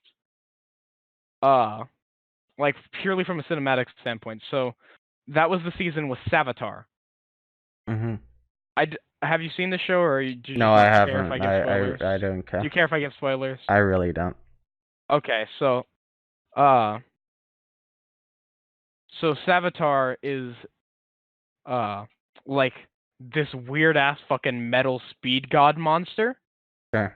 [SPEAKER 1] Uh, like purely from a cinematic standpoint. So that was the season with Savitar.
[SPEAKER 2] Mm-hmm.
[SPEAKER 1] Have you seen the show, or do you
[SPEAKER 2] No,
[SPEAKER 1] just
[SPEAKER 2] I
[SPEAKER 1] not care if I
[SPEAKER 2] haven't.
[SPEAKER 1] give spoilers?
[SPEAKER 2] I don't
[SPEAKER 1] Do
[SPEAKER 2] care.
[SPEAKER 1] you care if I give spoilers?
[SPEAKER 2] I really don't.
[SPEAKER 1] Okay, uh, so Savitar is uh like this weird ass fucking metal speed god monster.
[SPEAKER 2] Sure.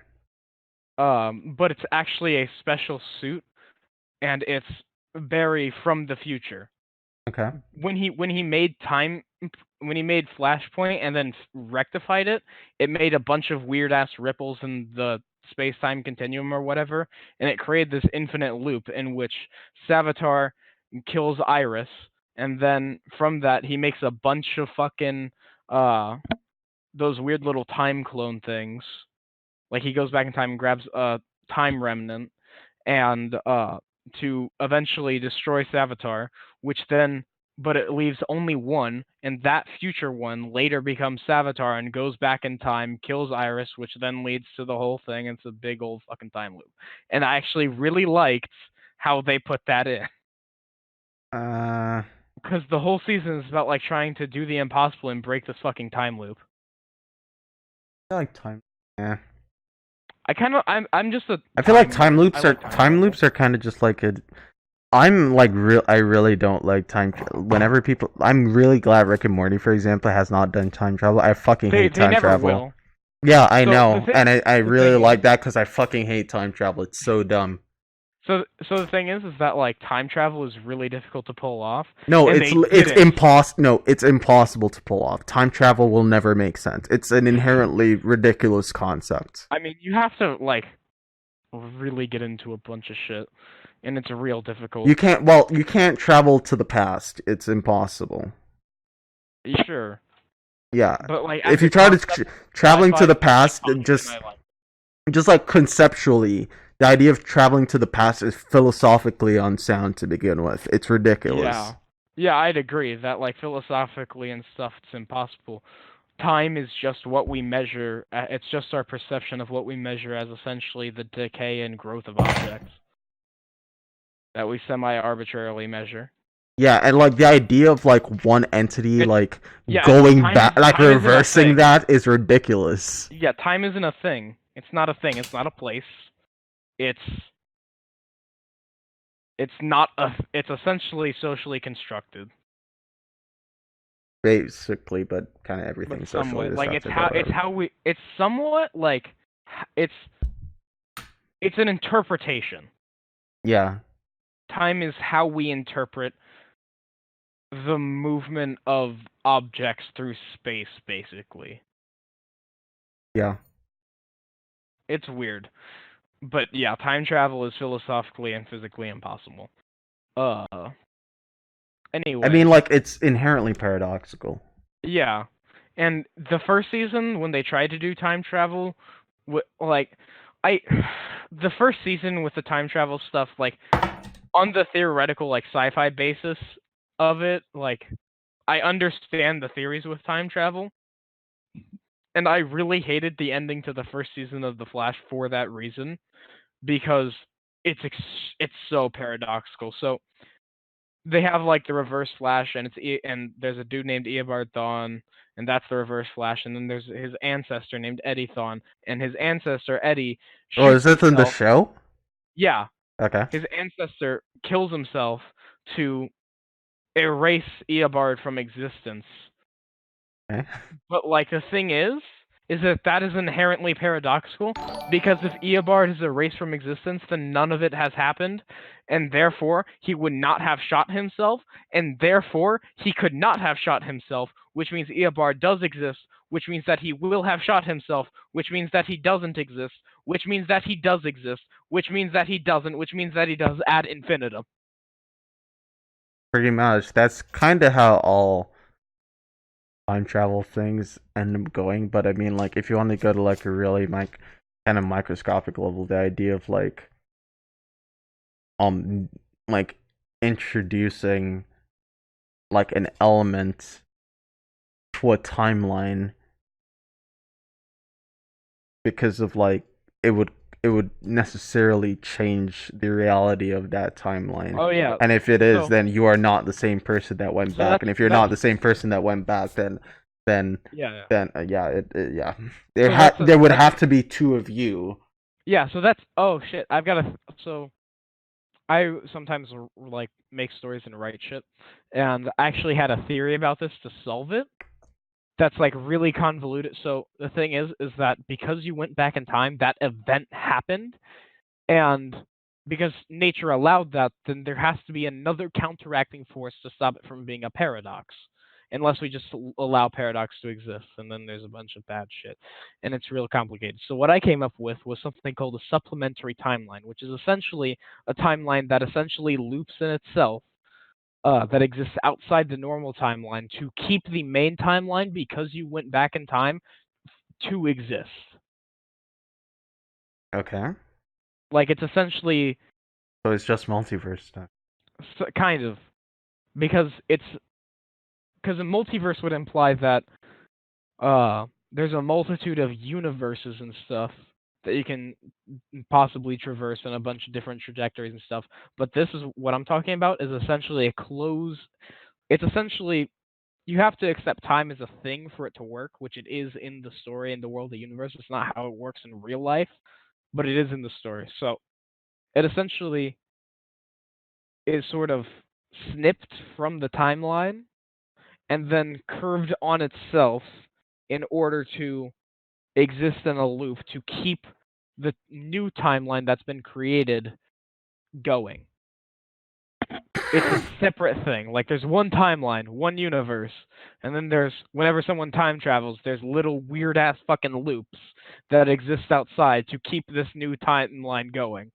[SPEAKER 1] But it's actually a special suit, and it's Barry from the future.
[SPEAKER 2] Okay.
[SPEAKER 1] When he made Flashpoint and then rectified it, it made a bunch of weird ass ripples in the space time continuum or whatever, and it created this infinite loop in which Savitar kills Iris, and then from that he makes a bunch of fucking uh those weird little time clone things. Like he goes back in time and grabs a time remnant and to eventually destroy Savitar, which then but it leaves only one, and that future one later becomes Savitar and goes back in time, kills Iris, which then leads to the whole thing. It's a big old fucking time loop. And I actually really liked how they put that in.
[SPEAKER 2] Uh,
[SPEAKER 1] Because the whole season is about like trying to do the impossible and break this fucking time loop.
[SPEAKER 2] I like time. Yeah.
[SPEAKER 1] I'm just a
[SPEAKER 2] I feel like
[SPEAKER 1] time nerd. I like time
[SPEAKER 2] time
[SPEAKER 1] travel.
[SPEAKER 2] loops are kind of just like a. I'm like real. I really don't like time. Whenever people, I'm really glad Rick and Morty, for example, has not done time travel. I fucking hate
[SPEAKER 1] They
[SPEAKER 2] time
[SPEAKER 1] never
[SPEAKER 2] travel.
[SPEAKER 1] will.
[SPEAKER 2] Yeah, I
[SPEAKER 1] So
[SPEAKER 2] know, and I
[SPEAKER 1] the
[SPEAKER 2] really
[SPEAKER 1] thing is,
[SPEAKER 2] like that because I fucking hate time travel. It's so dumb.
[SPEAKER 1] so the thing is that like time travel is really difficult to pull off,
[SPEAKER 2] No,
[SPEAKER 1] and they didn't.
[SPEAKER 2] No, it's impossible to pull off. Time travel will never make sense. It's an inherently ridiculous concept.
[SPEAKER 1] I mean, you have to like really get into a bunch of shit, and it's real difficult.
[SPEAKER 2] You can't travel to the past. It's impossible.
[SPEAKER 1] Sure,
[SPEAKER 2] Yeah.
[SPEAKER 1] but like as
[SPEAKER 2] If you
[SPEAKER 1] a
[SPEAKER 2] try to
[SPEAKER 1] concept,
[SPEAKER 2] traveling to
[SPEAKER 1] sci-fi
[SPEAKER 2] the
[SPEAKER 1] is really
[SPEAKER 2] past,
[SPEAKER 1] fun, and I like.
[SPEAKER 2] just like conceptually, the idea of traveling to the past is philosophically unsound to begin with. It's ridiculous.
[SPEAKER 1] Yeah, yeah, I'd agree that like philosophically and stuff, it's impossible. Time is just what we measure. It's just our perception of what we measure as essentially the decay and growth of objects that we semi-arbitrarily measure.
[SPEAKER 2] Yeah, and like the idea of like one entity
[SPEAKER 1] It's
[SPEAKER 2] like
[SPEAKER 1] yeah, it's
[SPEAKER 2] going back, like
[SPEAKER 1] time isn't a
[SPEAKER 2] reversing
[SPEAKER 1] thing.
[SPEAKER 2] that is ridiculous.
[SPEAKER 1] Yeah, time isn't a thing. It's not a thing. It's not a place. It's it's not a. It's essentially socially constructed,
[SPEAKER 2] Basically, but kind of
[SPEAKER 1] but
[SPEAKER 2] everything socially
[SPEAKER 1] somewhat like
[SPEAKER 2] destructive. But whatever.
[SPEAKER 1] it's somewhat like it's it's an interpretation.
[SPEAKER 2] Yeah,
[SPEAKER 1] Time is how we interpret the movement of objects through space, basically.
[SPEAKER 2] yeah.
[SPEAKER 1] It's weird. But yeah, time travel is philosophically and physically impossible. Uh
[SPEAKER 2] I mean,
[SPEAKER 1] anyways,
[SPEAKER 2] like it's inherently paradoxical.
[SPEAKER 1] yeah. And the first season when they tried to do time travel, like I the first season with the time travel stuff, like on the theoretical like sci-fi basis of it, like I understand the theories with time travel, and I really hated the ending to the first season of The Flash for that reason because it's so paradoxical. So they have like the Reverse Flash, and and there's a dude named Eobard Thawne, and that's the Reverse Flash, and then there's his ancestor named Eddie Thawne, and his ancestor Eddie
[SPEAKER 2] Oh,
[SPEAKER 1] shoots
[SPEAKER 2] is this in the
[SPEAKER 1] himself.
[SPEAKER 2] show?
[SPEAKER 1] Yeah,
[SPEAKER 2] Okay.
[SPEAKER 1] his ancestor kills himself to erase Eobard from existence.
[SPEAKER 2] Okay.
[SPEAKER 1] But like the thing is that that is inherently paradoxical because if Eobard is erased from existence, then none of it has happened, and therefore he would not have shot himself, and therefore he could not have shot himself, which means Eobard does exist, which means that he will have shot himself, which means that he doesn't exist, which means that he does exist, which means that he doesn't, which means that he does ad infinitum.
[SPEAKER 2] Pretty much. That's kind of how all time travel things end up going. But I mean, like, if you want to go to like a really kind of microscopic level, the idea of um like introducing like an element to a timeline because of like it would it would necessarily change the reality of that timeline.
[SPEAKER 1] Oh yeah.
[SPEAKER 2] And if it is,
[SPEAKER 1] So
[SPEAKER 2] then you are not the same person that went
[SPEAKER 1] so
[SPEAKER 2] back.
[SPEAKER 1] that's
[SPEAKER 2] And if you're
[SPEAKER 1] that's
[SPEAKER 2] not the same person that went back, then
[SPEAKER 1] yeah.
[SPEAKER 2] yeah, yeah.
[SPEAKER 1] So that's
[SPEAKER 2] There would
[SPEAKER 1] that's
[SPEAKER 2] have to be two of you.
[SPEAKER 1] yeah. So that's oh shit. I've got a so I sometimes like make stories and write shit, and I actually had a theory about this to solve it. That's like really convoluted. So the thing is that because you went back in time, that event happened, and because nature allowed that, then there has to be another counteracting force to stop it from being a paradox. Unless we just allow paradox to exist, and then there's a bunch of bad shit. And it's real complicated. So what I came up with was something called a supplementary timeline, which is essentially a timeline that essentially loops in itself, that exists outside the normal timeline to keep the main timeline because you went back in time to exist.
[SPEAKER 2] Okay.
[SPEAKER 1] Like it's essentially
[SPEAKER 2] So it's just multiverse stuff.
[SPEAKER 1] kind of because a multiverse would imply that there's a multitude of universes and stuff that you can possibly traverse in a bunch of different trajectories and stuff. But this is what I'm talking about is essentially a close. It's essentially you have to accept time as a thing for it to work, which it is in the story and the world of the universe. It's not how it works in real life, but it is in the story. So it essentially is sort of snipped from the timeline and then curved on itself in order to exist in a loop to keep the new timeline that's been created going. It's a separate thing. Like there's one timeline, one universe, and then there's whenever someone time travels, there's little weird ass fucking loops that exist outside to keep this new timeline going.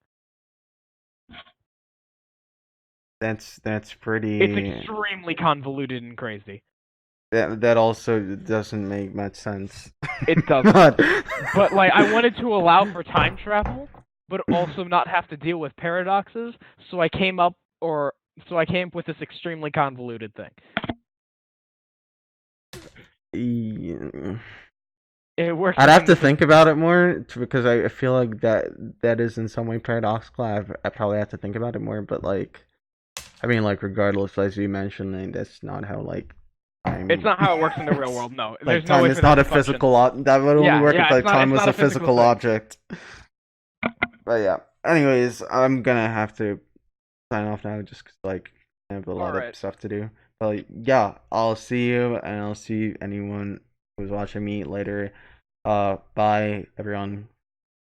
[SPEAKER 2] That's
[SPEAKER 1] It's
[SPEAKER 2] pretty.
[SPEAKER 1] extremely convoluted and crazy.
[SPEAKER 2] That also doesn't make much sense.
[SPEAKER 1] It doesn't.
[SPEAKER 2] But
[SPEAKER 1] But like I wanted to allow for time travel, but also not have to deal with paradoxes, so I came up with this extremely convoluted thing.
[SPEAKER 2] yeah.
[SPEAKER 1] It works
[SPEAKER 2] I'd have
[SPEAKER 1] within
[SPEAKER 2] to
[SPEAKER 1] the
[SPEAKER 2] think about it more because I feel like that is in some way paradoxical. I probably have to think about it more, but like I mean, like, regardless, as you mentioned, that's not how, like,
[SPEAKER 1] It's
[SPEAKER 2] time
[SPEAKER 1] not how it works in the real
[SPEAKER 2] works.
[SPEAKER 1] world. No,
[SPEAKER 2] Like,
[SPEAKER 1] there's no
[SPEAKER 2] time
[SPEAKER 1] way
[SPEAKER 2] is
[SPEAKER 1] for that
[SPEAKER 2] not
[SPEAKER 1] to
[SPEAKER 2] a
[SPEAKER 1] function.
[SPEAKER 2] physical that would only
[SPEAKER 1] Yeah,
[SPEAKER 2] work if,
[SPEAKER 1] yeah,
[SPEAKER 2] like, time
[SPEAKER 1] it's
[SPEAKER 2] was
[SPEAKER 1] not
[SPEAKER 2] a
[SPEAKER 1] a physical
[SPEAKER 2] physical
[SPEAKER 1] thing.
[SPEAKER 2] object. But yeah. Anyways, I'm gonna have to sign off now just 'cause, like, I have a
[SPEAKER 1] All
[SPEAKER 2] lot of
[SPEAKER 1] right.
[SPEAKER 2] stuff to do. But, like, yeah, I'll see you, and I'll see anyone who's watching me later. Bye, everyone.